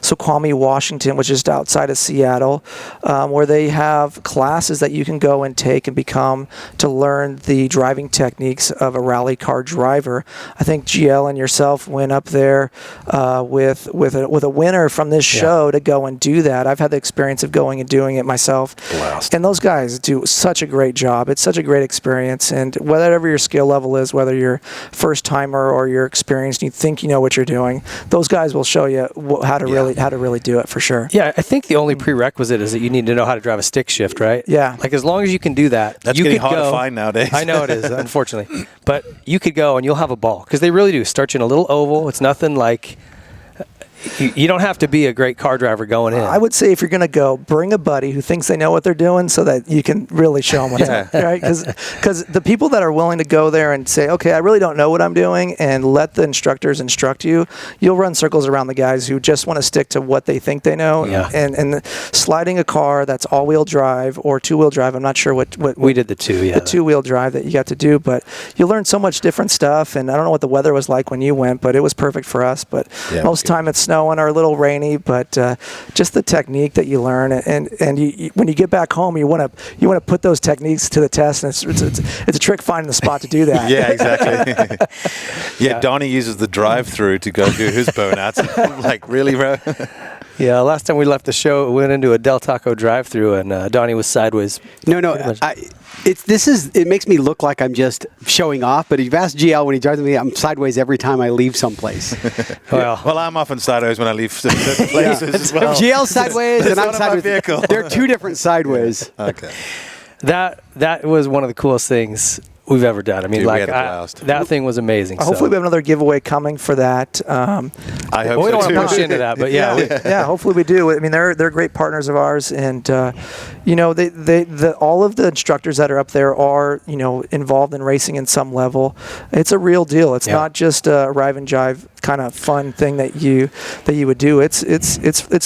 Snoqualmie, Washington, which is outside of Seattle, where they have classes that you can go and take and become to learn the driving techniques of a rally car driver. I think GL and yourself went up there with a winner from this show to go and do that. I've had the experience of going and doing it myself. Blast. And those guys do such a great job. It's such a great experience, and whatever your skill level is, whether you're first timer or you're experienced and you think you know what you're doing, those guys will show you how to really do it for sure. Yeah, I think the only prerequisite is that you need to know how to drive a stick shift, right? Yeah. Like as long as you can do that, That's you getting could hard go. to find nowadays. I know it is, unfortunately. But you could go and you'll have a ball because they really do start you in a little oval. It's nothing like. You don't have to be a great car driver going in. I would say if you're going to go, bring a buddy who thinks they know what they're doing so that you can really show them what's up, right? Because the people that are willing to go there and say, okay, I really don't know what I'm doing, and let the instructors instruct you, you'll run circles around the guys who just want to stick to what they think they know. Yeah. And sliding a car that's all-wheel drive or two-wheel drive, I'm not sure what we did the two-wheel drive that you got to do, but you learn so much different stuff, and I don't know what the weather was like when you went, but it was perfect for us. But most of the time it's snowing or a little rainy, but just the technique that you learn, and you, when you get back home, you want to put those techniques to the test, and it's a trick finding the spot to do that. Yeah, exactly. Donnie uses the drive-through to go do his burnouts. Like, really, bro? Yeah, last time we left the show, we went into a Del Taco drive-through, and Donnie was sideways. No, it makes me look like I'm just showing off, but if you've asked GL when he drives me, I'm sideways every time I leave someplace. Well, I'm often sideways when I leave certain places as well. GL's sideways and I'm sideways. Vehicle. They're two different sideways. Okay. That was one of the coolest things we've ever done. I mean, Dude, like that thing was amazing. Hopefully, we have another giveaway coming for that. I hope we so don't want too. to push into that, but yeah. Hopefully we do. I mean, they're great partners of ours, and all of the instructors that are up there are involved in racing in some level. It's a real deal. It's not just a arrive and jive kind of fun thing that you would do. It's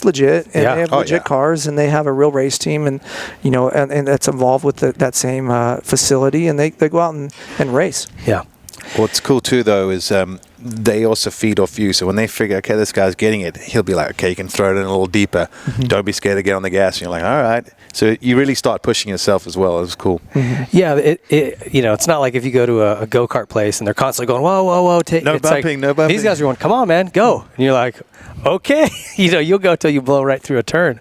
legit, and they have legit cars, and they have a real race team, and and that's involved with that same facility, and they go out and race. Yeah. What's cool too, though, is they also feed off you. So when they figure, okay, this guy's getting it, he'll be like, okay, you can throw it in a little deeper. Mm-hmm. Don't be scared to get on the gas. And you're like, all right. So you really start pushing yourself as well. It was cool. Mm-hmm. Yeah, it's not like if you go to a go-kart place and they're constantly going, whoa, whoa, whoa. No bumping, no bumping. These guys are going, come on, man, go. And you're like, okay. You'll go till you blow right through a turn.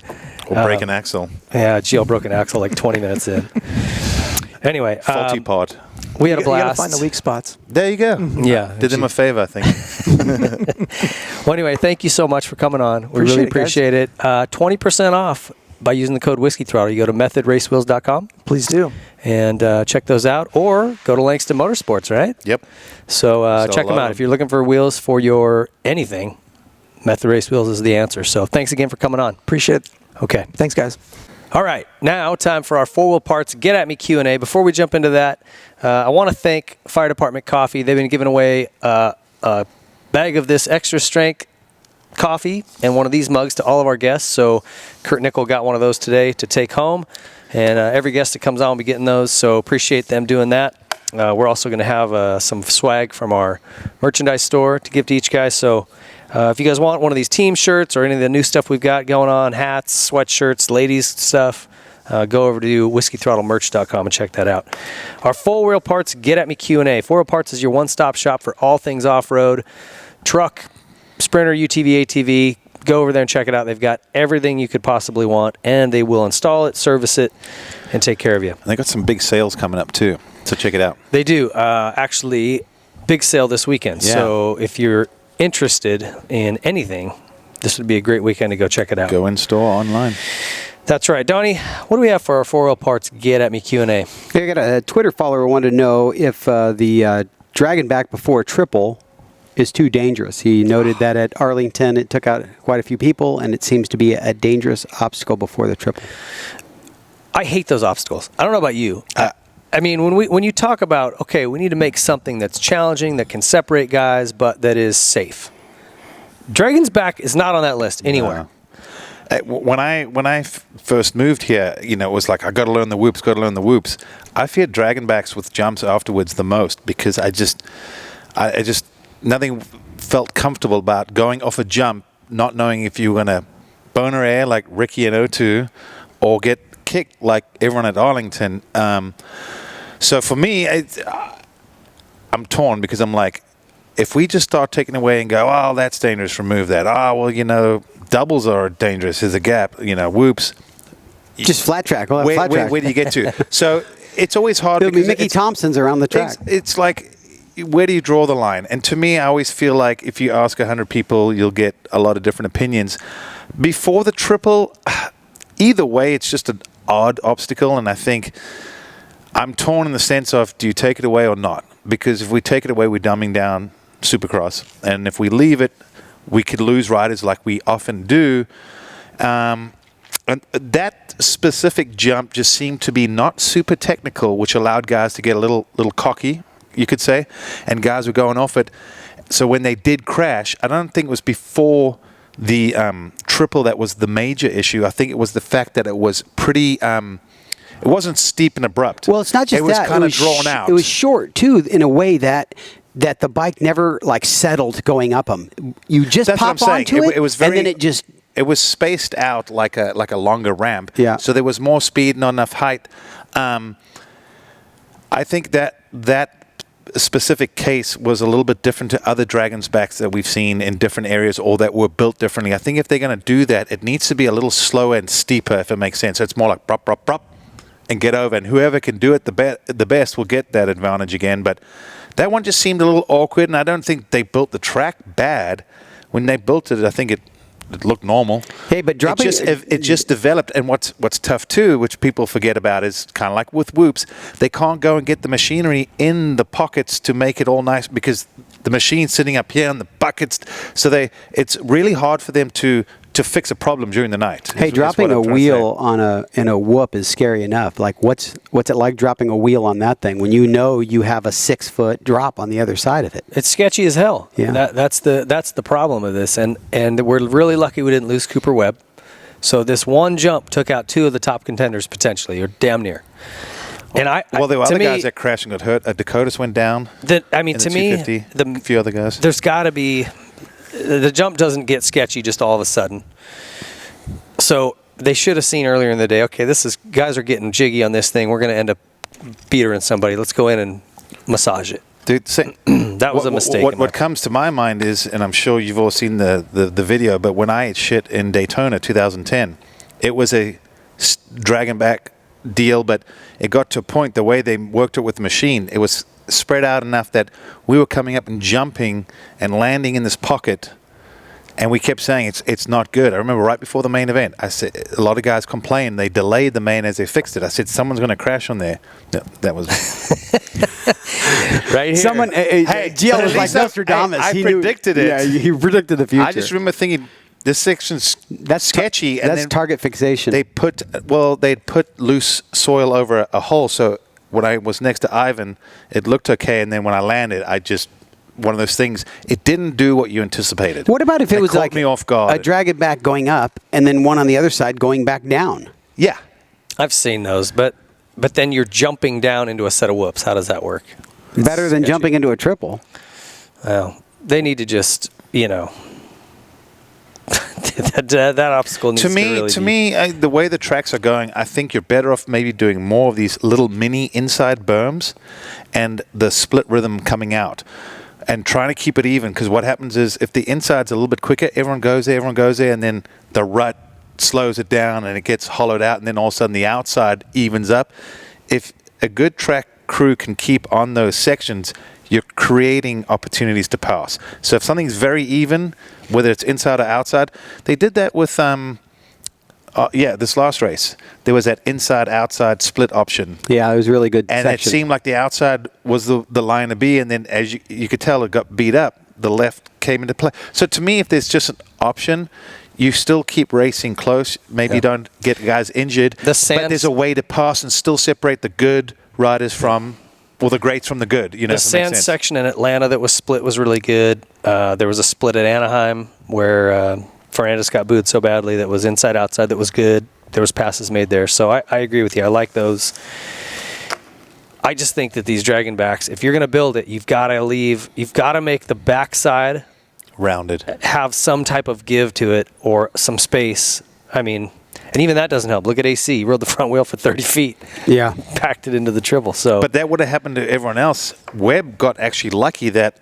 Or break an axle. Yeah, GL broke an axle like 20 minutes in. Anyway. Faulty pod. We had a You blast. got to find the weak spots. There you go. Yeah. Did them a favor, I think. Well, anyway, thank you so much for coming on. We really appreciate it. 20% off by using the code Whiskey Throttle. You go to methodracewheels.com. Please do. And check those out. Or go to Langston Motorsports, right? Yep. So check them out. If you're looking for wheels for your anything, Method Race Wheels is the answer. So thanks again for coming on. Appreciate it. Okay. Thanks, guys. All right, now time for our 4-wheel parts Get At Me Q&A. Before we jump into that, I want to thank Fire Department Coffee. They've been giving away a bag of this extra strength coffee and one of these mugs to all of our guests. So Kurt Nickel got one of those today to take home, and every guest that comes on will be getting those. So appreciate them doing that. We're also going to have some swag from our merchandise store to give to each guy. So if you guys want one of these team shirts or any of the new stuff we've got going on, hats, sweatshirts, ladies stuff, go over to whiskeythrottlemerch.com and check that out. Our 4-wheel parts Get At Me Q&A. 4-wheel parts is your one-stop shop for all things off-road, truck, Sprinter, UTV, ATV. Go over there and check it out. They've got everything you could possibly want, and they will install it, service it, and take care of you. And they got some big sales coming up too, so check it out. They do. Actually, big sale this weekend. Yeah. So if you're interested in anything, this would be a great weekend to go check it out. Go in store, online. That's right. Donnie, what do we have for our 4-wheel parts Get At Me Q&A? I got a Twitter follower who wanted to know if the dragging back before triple is too dangerous. He noted that at Arlington it took out quite a few people, and it seems to be a dangerous obstacle before the triple. I hate those obstacles. I don't know about you. I mean, when you talk about, okay, we need to make something that's challenging, that can separate guys, but that is safe. Dragon's Back is not on that list anywhere. When I first moved here, it was like, I got to learn the whoops. I feared Dragonbacks with jumps afterwards the most, because I just nothing felt comfortable about going off a jump, not knowing if you were going to boner air like Ricky and O2 or get kicked like everyone at Arlington. So for me, I'm torn, because I'm like, if we just start taking away and go, oh, that's dangerous, remove that. Oh, well, doubles are dangerous. There's a gap, whoops. Just flat track. Well, Where flat track. do you get to? So it's always hard. There'll be because Mickey Thompsons around the track. It's like, where do you draw the line? And to me, I always feel like if you ask 100 people, you'll get a lot of different opinions. Before the triple, either way, it's just an odd obstacle, and I think I'm torn in the sense of, do you take it away or not? Because if we take it away, we're dumbing down Supercross, and if we leave it, we could lose riders like we often do. And that specific jump just seemed to be not super technical, which allowed guys to get a little cocky, you could say, and guys were going off it. So when they did crash, I don't think it was before the triple that was the major issue. I think it was the fact that it was pretty. It wasn't steep and abrupt. Well, it's not just that. It was that. kind of drawn out. It was short too, in a way that the bike never settled going up them. You just That's pop what I'm saying. onto it, It was very, and then it was spaced out like a longer ramp. Yeah. So there was more speed, not enough height. I think that specific case was a little bit different to other Dragon's Backs that we've seen in different areas or that were built differently. I think if they're going to do that, it needs to be a little slower and steeper, if it makes sense. So it's more like prop, prop, prop, and get over. And whoever can do it the best will get that advantage again. But that one just seemed a little awkward, and I don't think they built the track bad. When they built it, I think it looked normal. Hey, but dropping it just developed, and what's tough too, which people forget about, is kind of like with whoops, they can't go and get the machinery in the pockets to make it all nice, because the machine's sitting up here in the buckets. So it's really hard for them to fix a problem during the night. Hey, dropping a wheel in a whoop is scary enough. Like, what's it like dropping a wheel on that thing when you know you have a 6-foot drop on the other side of it? It's sketchy as hell. Yeah. That's the problem of this, and we're really lucky we didn't lose Cooper Webb. So this one jump took out 2 of the top contenders potentially, or damn near. And there were other guys that crashed and got hurt. Dakotas went down. To the me, 250, a few other guys. There's got to be. The jump doesn't get sketchy just all of a sudden. So they should have seen earlier in the day, okay, guys are getting jiggy on this thing. We're going to end up beatering somebody. Let's go in and massage it. Dude, that was a mistake. What comes to my mind is, and I'm sure you've all seen the video, but when I ate shit in Daytona 2010, it was a dragging back deal, but it got to a point, the way they worked it with the machine, it was spread out enough that we were coming up and jumping and landing in this pocket And we kept saying it's not good. I remember right before the main event, I said a lot of guys complained they delayed the main as they fixed it. I said someone's going to crash on there. No, that was right here. Someone, GL but was at like least Nostradamus. I He knew- predicted it. Yeah, he predicted the future. I just remember thinking this section's sketchy. And That's then target fixation. they'd put loose soil over a hole. So when I was next to Ivan, it looked okay. And then when I landed, one of those things, it didn't do what you anticipated. What about if it was caught like me off guard? a drag it back going up and then one on the other side going back down? Yeah. I've seen those, but then you're jumping down into a set of whoops. How does that work? Better than sketchy. jumping into a triple. Well, they need to just, that obstacle needs To me, the way the tracks are going, I think you're better off maybe doing more of these little mini inside berms and the split rhythm coming out and trying to keep it even. Because what happens is if the inside's a little bit quicker, everyone goes there, and then the rut slows it down and it gets hollowed out, and then all of a sudden the outside evens up. If a good track crew can keep on those sections, you're creating opportunities to pass. So if something's very even, whether it's inside or outside, they did that with this last race. There was that inside-outside split option. Yeah, it was really good. And section. it seemed like the outside was the line to be, and then as you could tell, it got beat up. The left came into play. So to me, if there's just an option, you still keep racing close. Maybe you don't get guys injured, but there's a way to pass and still separate the good riders from, or the greats from the good. The sand section in Atlanta that was split was really good. There was a split at Anaheim where Fernandez got booed so badly that was inside-outside that was good. There was passes made there. So I agree with you. I like those. I just think that these dragon backs, if you're going to build it, you've got to make the backside rounded, have some type of give to it or some space. I mean, and even that doesn't help. Look at AC. He rode the front wheel for 30 feet. Yeah. Packed it into the triple. So, but that would have happened to everyone else. Webb got actually lucky that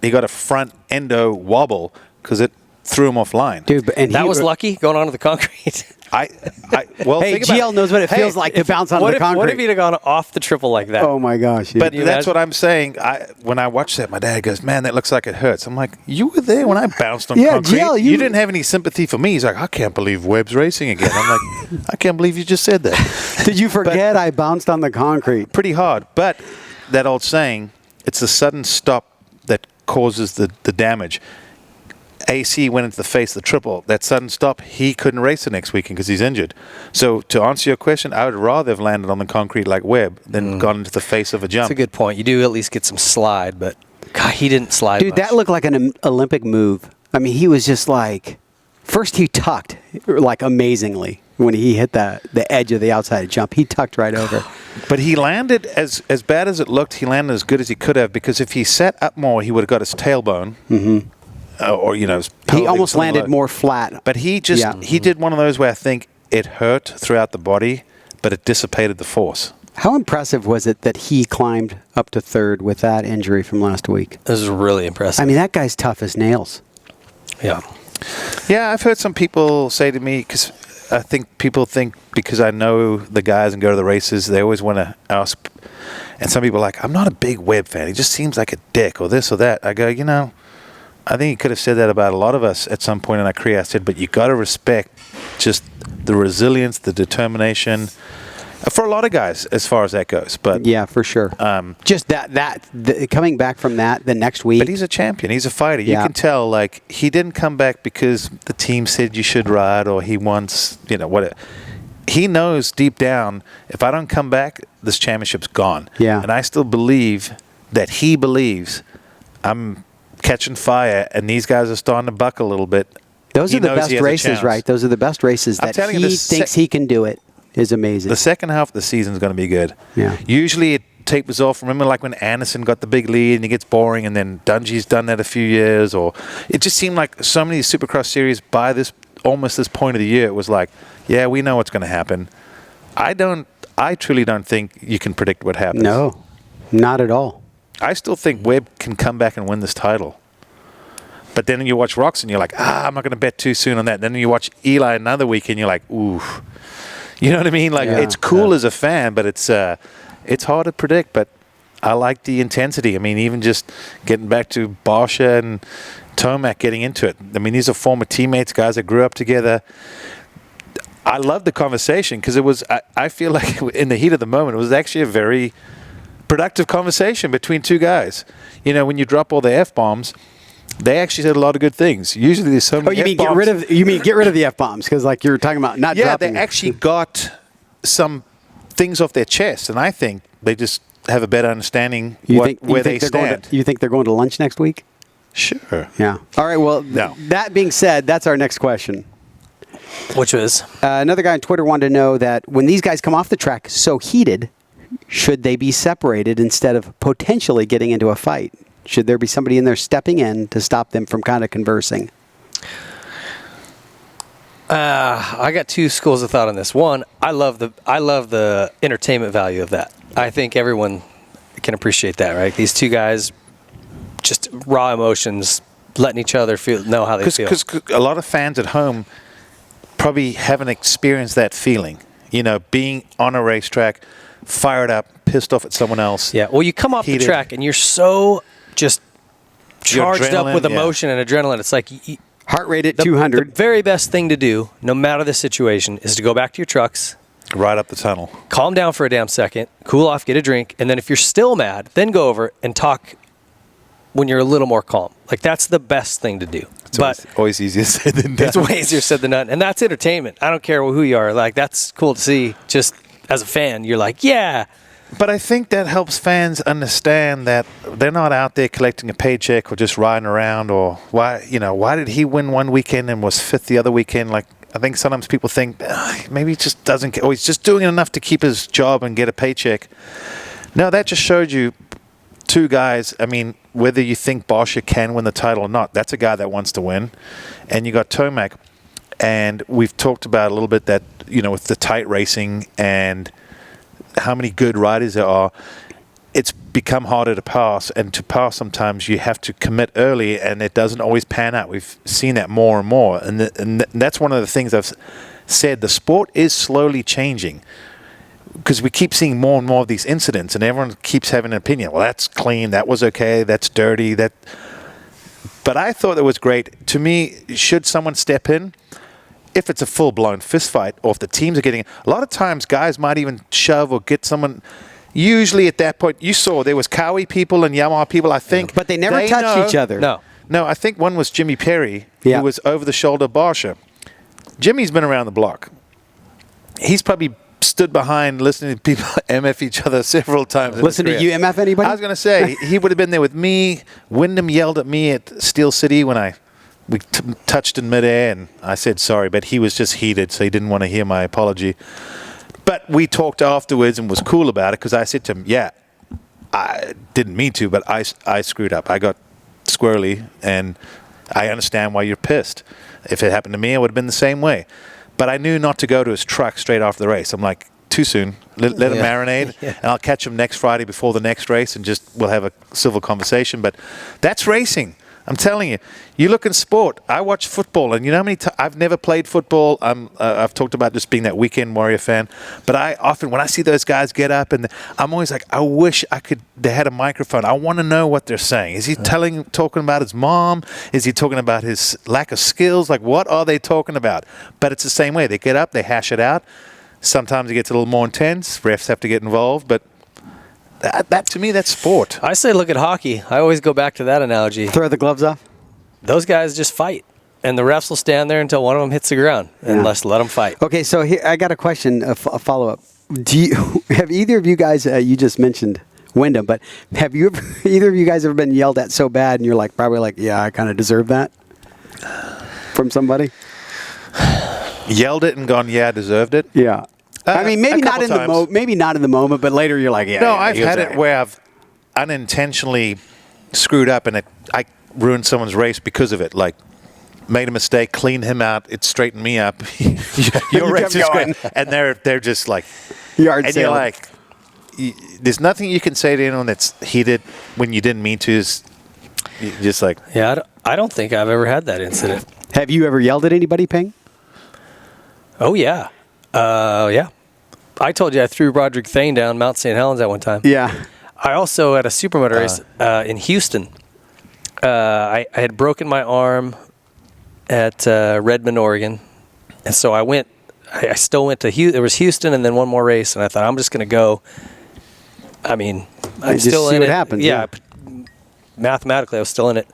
he got a front endo wobble because it threw him offline. Dude, and that was lucky going onto the concrete. Hey, think about GL knows what it feels like to bounce onto the concrete. What if he'd have gone off the triple like that? Oh my gosh! But that's what I'm saying. When I watched that, my dad goes, "Man, that looks like it hurts." I'm like, "You were there when I bounced on concrete. GL, you didn't have any sympathy for me." He's like, "I can't believe Webb's racing again." I'm like, "I can't believe you just said that." Did you forget I bounced on the concrete? Pretty hard, but that old saying, it's the sudden stop that causes the damage. AC went into the face of the triple. That sudden stop, he couldn't race the next weekend because he's injured. So to answer your question, I would rather have landed on the concrete like Webb than gone into the face of a jump. That's a good point. You do at least get some slide, but God, he didn't slide Dude, much. that looked like an Olympic move. I mean, he was just like, first he tucked like amazingly when he hit the edge of the outside jump. He tucked right over. But he landed, as bad as it looked, he landed as good as he could have, because if he sat up more, he would have got his tailbone. Mm-hmm. Or his he almost landed more flat. But he did one of those where I think it hurt throughout the body, but it dissipated the force. How impressive was it that he climbed up to third with that injury from last week? This is really impressive. I mean, that guy's tough as nails. Yeah. Yeah, I've heard some people say to me, because I think people think because I know the guys and go to the races, they always want to ask. And some people are like, I'm not a big Webb fan. He just seems like a dick or this or that. I go, I think he could have said that about a lot of us at some point in our career. I said, but you got to respect just the resilience, the determination for a lot of guys as far as that goes. But yeah, for sure. Just coming back from that the next week. But he's a champion. He's a fighter. Yeah. You can tell, like, he didn't come back because the team said you should ride or he wants, what. He knows deep down, if I don't come back, this championship's gone. Yeah. And I still believe that he believes I'm catching fire, and these guys are starting to buck a little bit. Those are the best races, right? Those are the best races that he thinks he can do it. Is amazing. The second half of the season is going to be good. Yeah. Usually it tapers off. Remember, like when Anderson got the big lead and it gets boring, and then Dungey's done that a few years, or it just seemed like so many Supercross series by almost this point of the year, it was like, yeah, we know what's going to happen. I truly don't think you can predict what happens. No, not at all. I still think Webb can come back and win this title. But then you watch Rocks and you're like, I'm not going to bet too soon on that. Then you watch Eli another week and you're like, ooh. You know what I mean? Like, it's cool as a fan, but it's hard to predict. But I like the intensity. I mean, even just getting back to Barsha and Tomac getting into it. I mean, these are former teammates, guys that grew up together. I love the conversation because it was, I feel like in the heat of the moment, it was actually a very productive conversation between two guys. You know, when you drop all the F-bombs, they actually said a lot of good things. Usually there's so many F-bombs. You mean get rid of the F-bombs because like you're talking about not dropping. Yeah, they actually got some things off their chest, and I think they just have a better understanding where they stand. You think they're going to lunch next week? Sure. Yeah. All right, well, No. That being said, that's our next question. Which was? Another guy on Twitter wanted to know that when these guys come off the track so heated, should they be separated instead of potentially getting into a fight? Should there be somebody in there stepping in to stop them from kind of conversing? I got two schools of thought on this. One, I love the entertainment value of that. I think everyone can appreciate that, right? These two guys, just raw emotions, letting each other know how they feel. Because a lot of fans at home probably haven't experienced that feeling. You know, being on a racetrack, fired up, pissed off at someone else. Yeah. Well, you come off the track and you're so just charged up with emotion and adrenaline. It's like heart rate at 200. The very best thing to do, no matter the situation, is to go back to your trucks, right up the tunnel, calm down for a damn second, cool off, get a drink, and then if you're still mad, then go over and talk when you're a little more calm. Like, that's the best thing to do. It's always easier said than done. It's way easier said than done. And that's entertainment. I don't care who you are. Like, that's cool to see. Just as a fan, you're like, yeah. But I think that helps fans understand that they're not out there collecting a paycheck or just riding around, or why did he win one weekend and was fifth the other weekend? Like, I think sometimes people think maybe he just doesn't care, or he's just doing enough to keep his job and get a paycheck. No, that just showed you two guys. I mean, whether you think Barsha can win the title or not, that's a guy that wants to win. And you got Tomac, and we've talked about a little bit that, you know, with the tight racing and how many good riders there are, it's become harder to pass, and to pass sometimes you have to commit early, and it doesn't always pan out. We've seen that more and more, and that's one of the things I've said. The sport is slowly changing because we keep seeing more and more of these incidents, and everyone keeps having an opinion. Well, that's clean, that was okay, that's dirty, that. But I thought it was great. To me, should someone step in? If it's a full-blown fist fight, or if the teams are getting, a lot of times guys might even shove or get someone. Usually at that point, you saw there was Cowie people and Yamaha people, I think. But they never touched each other. No, I think one was Jimmy Perry, who was over the shoulder of Barsha. Jimmy's been around the block. He's probably stood behind listening to people MF each other several times. Listen to you MF anybody? I was going to say, he would have been there with me. Wyndham yelled at me at Steel City when we touched in midair, and I said sorry, but he was just heated, so he didn't want to hear my apology. But we talked afterwards and was cool about it, because I said to him, yeah, I didn't mean to, but I screwed up. I got squirrely, and I understand why you're pissed. If it happened to me, I would have been the same way. But I knew not to go to his truck straight after the race. I'm like, too soon. Let him marinate, and I'll catch him next Friday before the next race, and we'll have a civil conversation. But that's racing. I'm telling you, you look in sport. I watch football, and you know how many I've never played football. I've talked about just being that weekend Warrior fan, but I often, when I see those guys get up, and I'm always like, I wish they had a microphone. I want to know what they're saying. Is he talking about his mom? Is he talking about his lack of skills? Like, what are they talking about? But it's the same way. They get up, they hash it out. Sometimes it gets a little more intense. Refs have to get involved, but that to me, that's sport. I say look at hockey. I always go back to that analogy. Throw the gloves off? Those guys just fight, and the refs will stand there until one of them hits the ground, and let them fight. Okay, so here, I got a question, a follow-up. Have either of you guys, you just mentioned Wyndham, but have either of you guys ever been yelled at so bad, and you're probably like, yeah, I kind of deserve that from somebody? Yelled it and gone, yeah, I deserved it? Yeah. I mean, maybe not in the moment, but later you're like, yeah. No, I've had it where I've unintentionally screwed up, and I ruined someone's race because of it. Like, made a mistake, cleaned him out, it straightened me up. Your race is great, and they're just like, yard and sale. You're like, there's nothing you can say to anyone that's heated when you didn't mean to. Just like, yeah, I don't think I've ever had that incident. Have you ever yelled at anybody, Ping? Oh yeah, yeah. I told you I threw Roderick Thane down Mount St. Helens at one time. Yeah. I also, at a supermoto race in Houston, I had broken my arm at Redmond, Oregon, and so I still went to Houston. There was Houston and then one more race, and I thought I'm just going to go. I mean, I'm just still see in what it. happens, Yeah, mathematically, I was still in it.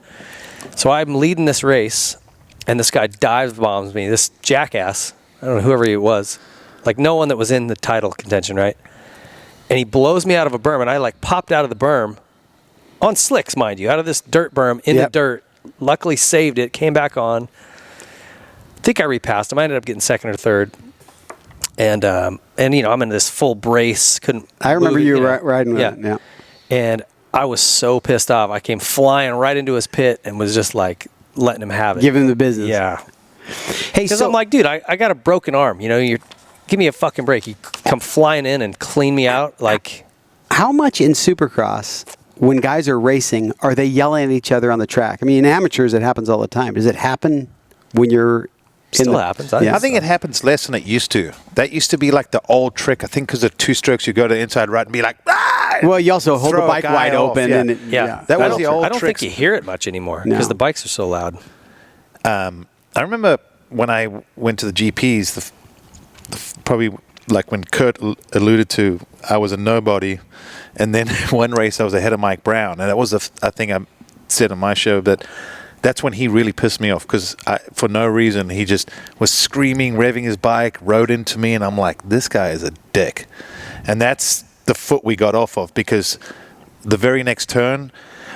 So I'm leading this race, and this guy dive bombs me. This jackass, I don't know, whoever he was, like no one that was in the title contention, right? And he blows me out of a berm, and I like popped out of the berm on slicks, mind you, out of this dirt berm in the dirt. Luckily saved it, came back on. I think I repassed him. I ended up getting second or third. And you know, I'm in this full brace. I remember move, you know. riding with it. Yeah. And I was so pissed off. I came flying right into his pit and was just like letting him have it. Give him the business. Yeah. Hey, Because so I'm like, dude, I got a broken arm. You know, give me a fucking break. You come flying in and clean me out. Like, how much in Supercross, when guys are racing, are they yelling at each other on the track? I mean, in amateurs, it happens all the time. Does it happen when you're still happens. I think it happens less than it used to. That used to be like the old trick. I think because of two strokes, you go to the inside right and be like, ah! Well, you also hold the Throw a bike guy wide off, open. yeah. And That was I the don't- old I don't tricks. think you hear it much anymore No. because the bikes are so loud. I remember when I went to the GPs, probably like when Kurt alluded to, I was a nobody. And then one race I was ahead of Mike Brown. And that was, I think I said on my show that that's when he really pissed me off because for no reason, he just was screaming, revving his bike, rode into me. And I'm like, this guy is a dick. And that's the foot we got off of because the very next turn,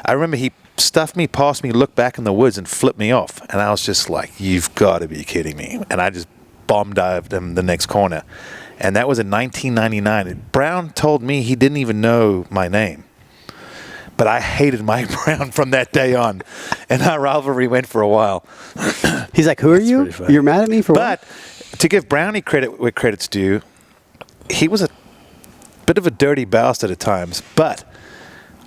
I remember he stuffed me, passed me, looked back in the woods and flipped me off. And I was just like, you've got to be kidding me. And I just bomb dived him the next corner. And that was in 1999. Brown told me he didn't even know my name. But I hated Mike Brown from that day on. And our rivalry went for a while. He's like, who are you? You're mad at me for what? But to give Brownie credit where credit's due, he was a bit of a dirty bastard at times. But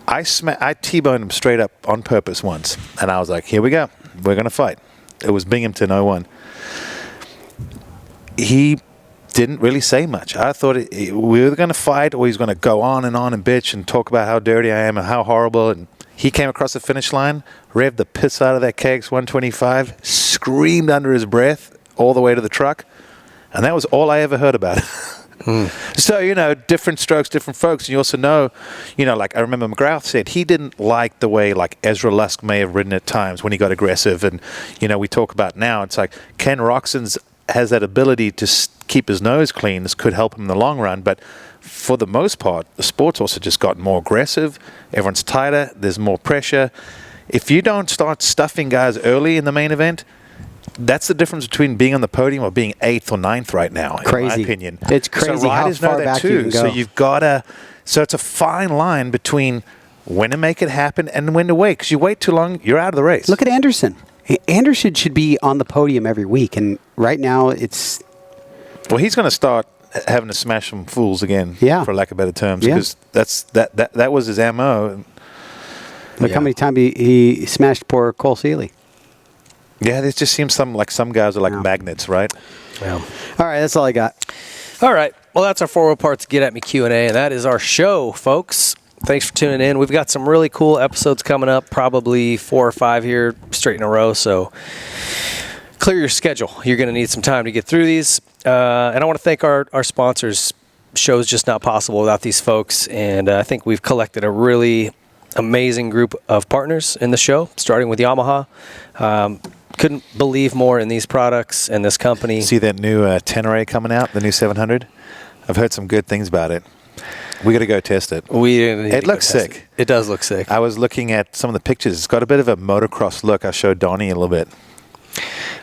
I T-boned him straight up on purpose once. And I was like, here we go. We're going to fight. It was Binghamton 01. He didn't really say much. I thought we were going to fight or he's going to go on and bitch and talk about how dirty I am and how horrible. And he came across the finish line, revved the piss out of that KX 125, screamed under his breath all the way to the truck. And that was all I ever heard about it. So, you know, different strokes, different folks. And you also know, you know, like I remember McGrath said he didn't like the way like Ezra Lusk may have ridden at times when he got aggressive. And, you know, we talk about now, it's like Ken Roxon's has that ability to keep his nose clean. This could help him in the long run. But for the most part, the sport's also just gotten more aggressive. Everyone's tighter. There's more pressure. If you don't start stuffing guys early in the main event, that's the difference between being on the podium or being 8th or 9th right now, in my opinion. It's crazy so how riders know far that back too. you can go. So you've got to. So it's a fine line between when to make it happen and when to wait. Because you wait too long, you're out of the race. Look at Anderson. Anderson should be on the podium every week, and right now it's. Well, he's going to start having to smash some fools again, for lack of better terms, because that was his MO. Look how many times he smashed poor Cole Seeley. Yeah, there just seems some guys are like magnets, right? Yeah. All right, that's all I got. All right. Well, that's our 4 parts Get At Me Q&A, and that is our show, folks. Thanks for tuning in. We've got some really cool episodes coming up, probably 4 or 5 here straight in a row, so clear your schedule. You're going to need some time to get through these. And I want to thank our sponsors. Show's just not possible without these folks, and I think we've collected a really amazing group of partners in the show, starting with Yamaha. Couldn't believe more in these products and this company. See that new Tenere coming out, the new 700? I've heard some good things about it. We got to go test it. It looks sick. It does look sick. I was looking at some of the pictures. It's got a bit of a motocross look. I showed Donnie a little bit.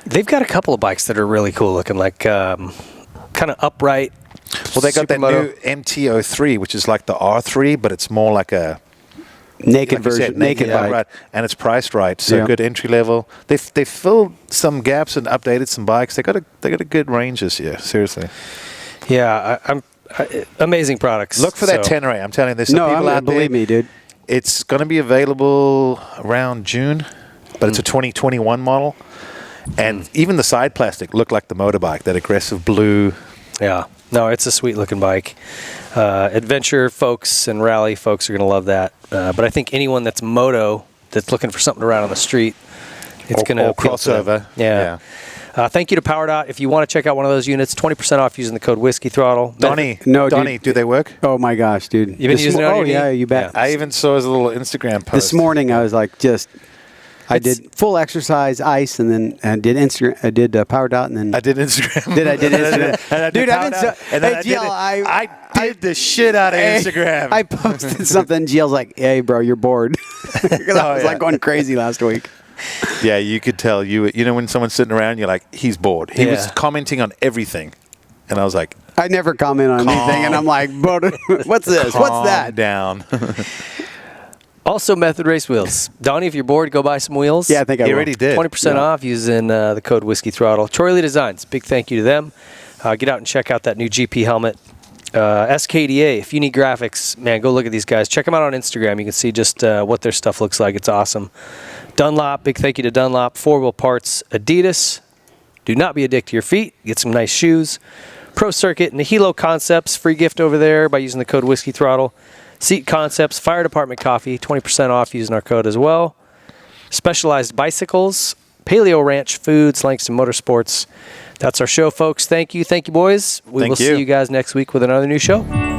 They've got a couple of bikes that are really cool looking, like kind of upright. Well, they got that Supermoto. new MT-03, which is like the R3, but it's more like a naked like you said, version, naked bike. right, and it's priced right, so Yeah. good entry level. They filled some gaps and updated some bikes. They got a good range this year. Seriously, Yeah, amazing products. look for that So- Tenere. I'm telling you, there's some No, people out there. believe me, dude. It's going to be available around June, but it's a 2021 model, and even the side plastic looked like the motorbike. That aggressive blue. Yeah. No, it's a sweet looking bike. Adventure folks and rally folks are going to love that. But I think anyone that's moto that's looking for something to ride on the street, it's going to crossover. Yeah. Thank you to PowerDot. If you want to check out one of those units, 20% off using the code Whiskey Throttle. Donnie, No, Donnie, dude. do they work? Oh my gosh, dude! You've been using it on Oh your knee? yeah, you bet. I even saw his little Instagram post. This morning I was like, I did full exercise, ice, and then I did Instagram. I did PowerDot, and then I did Instagram. I did Instagram. And I did Dude, I've been PowerDot, so. and then Hey, I did GL, it. I did the shit out of Instagram. I posted something. GL's like, "Hey, bro, you're bored," because I was like going crazy last week. Yeah, you could tell. You know when someone's sitting around, you're like, he's bored. He was commenting on everything, and I was like, I never comment on anything, and I'm like, "What's this? calm What's that?" down. Also, Method Race wheels. Donnie, if you're bored, go buy some wheels. Yeah, I think I He will. already did. 20% off using the code Whiskey Throttle. Troy Lee Designs, big thank you to them. Get out and check out that new GP helmet. SKDA, if you need graphics, man, go look at these guys. Check them out on Instagram. You can see just what their stuff looks like. It's awesome. Dunlop, big thank you to Dunlop. 4-Wheel Parts. Adidas, do not be a dick to your feet. Get some nice shoes. Pro Circuit and the Hilo Concepts, free gift over there by using the code Whiskey Throttle. Seat Concepts, Fire Department Coffee, 20% off using our code as well. Specialized Bicycles, Paleo Ranch Foods, Langston Motorsports. That's our show, folks. Thank you. Thank you, boys. We will see you guys next week with another new show.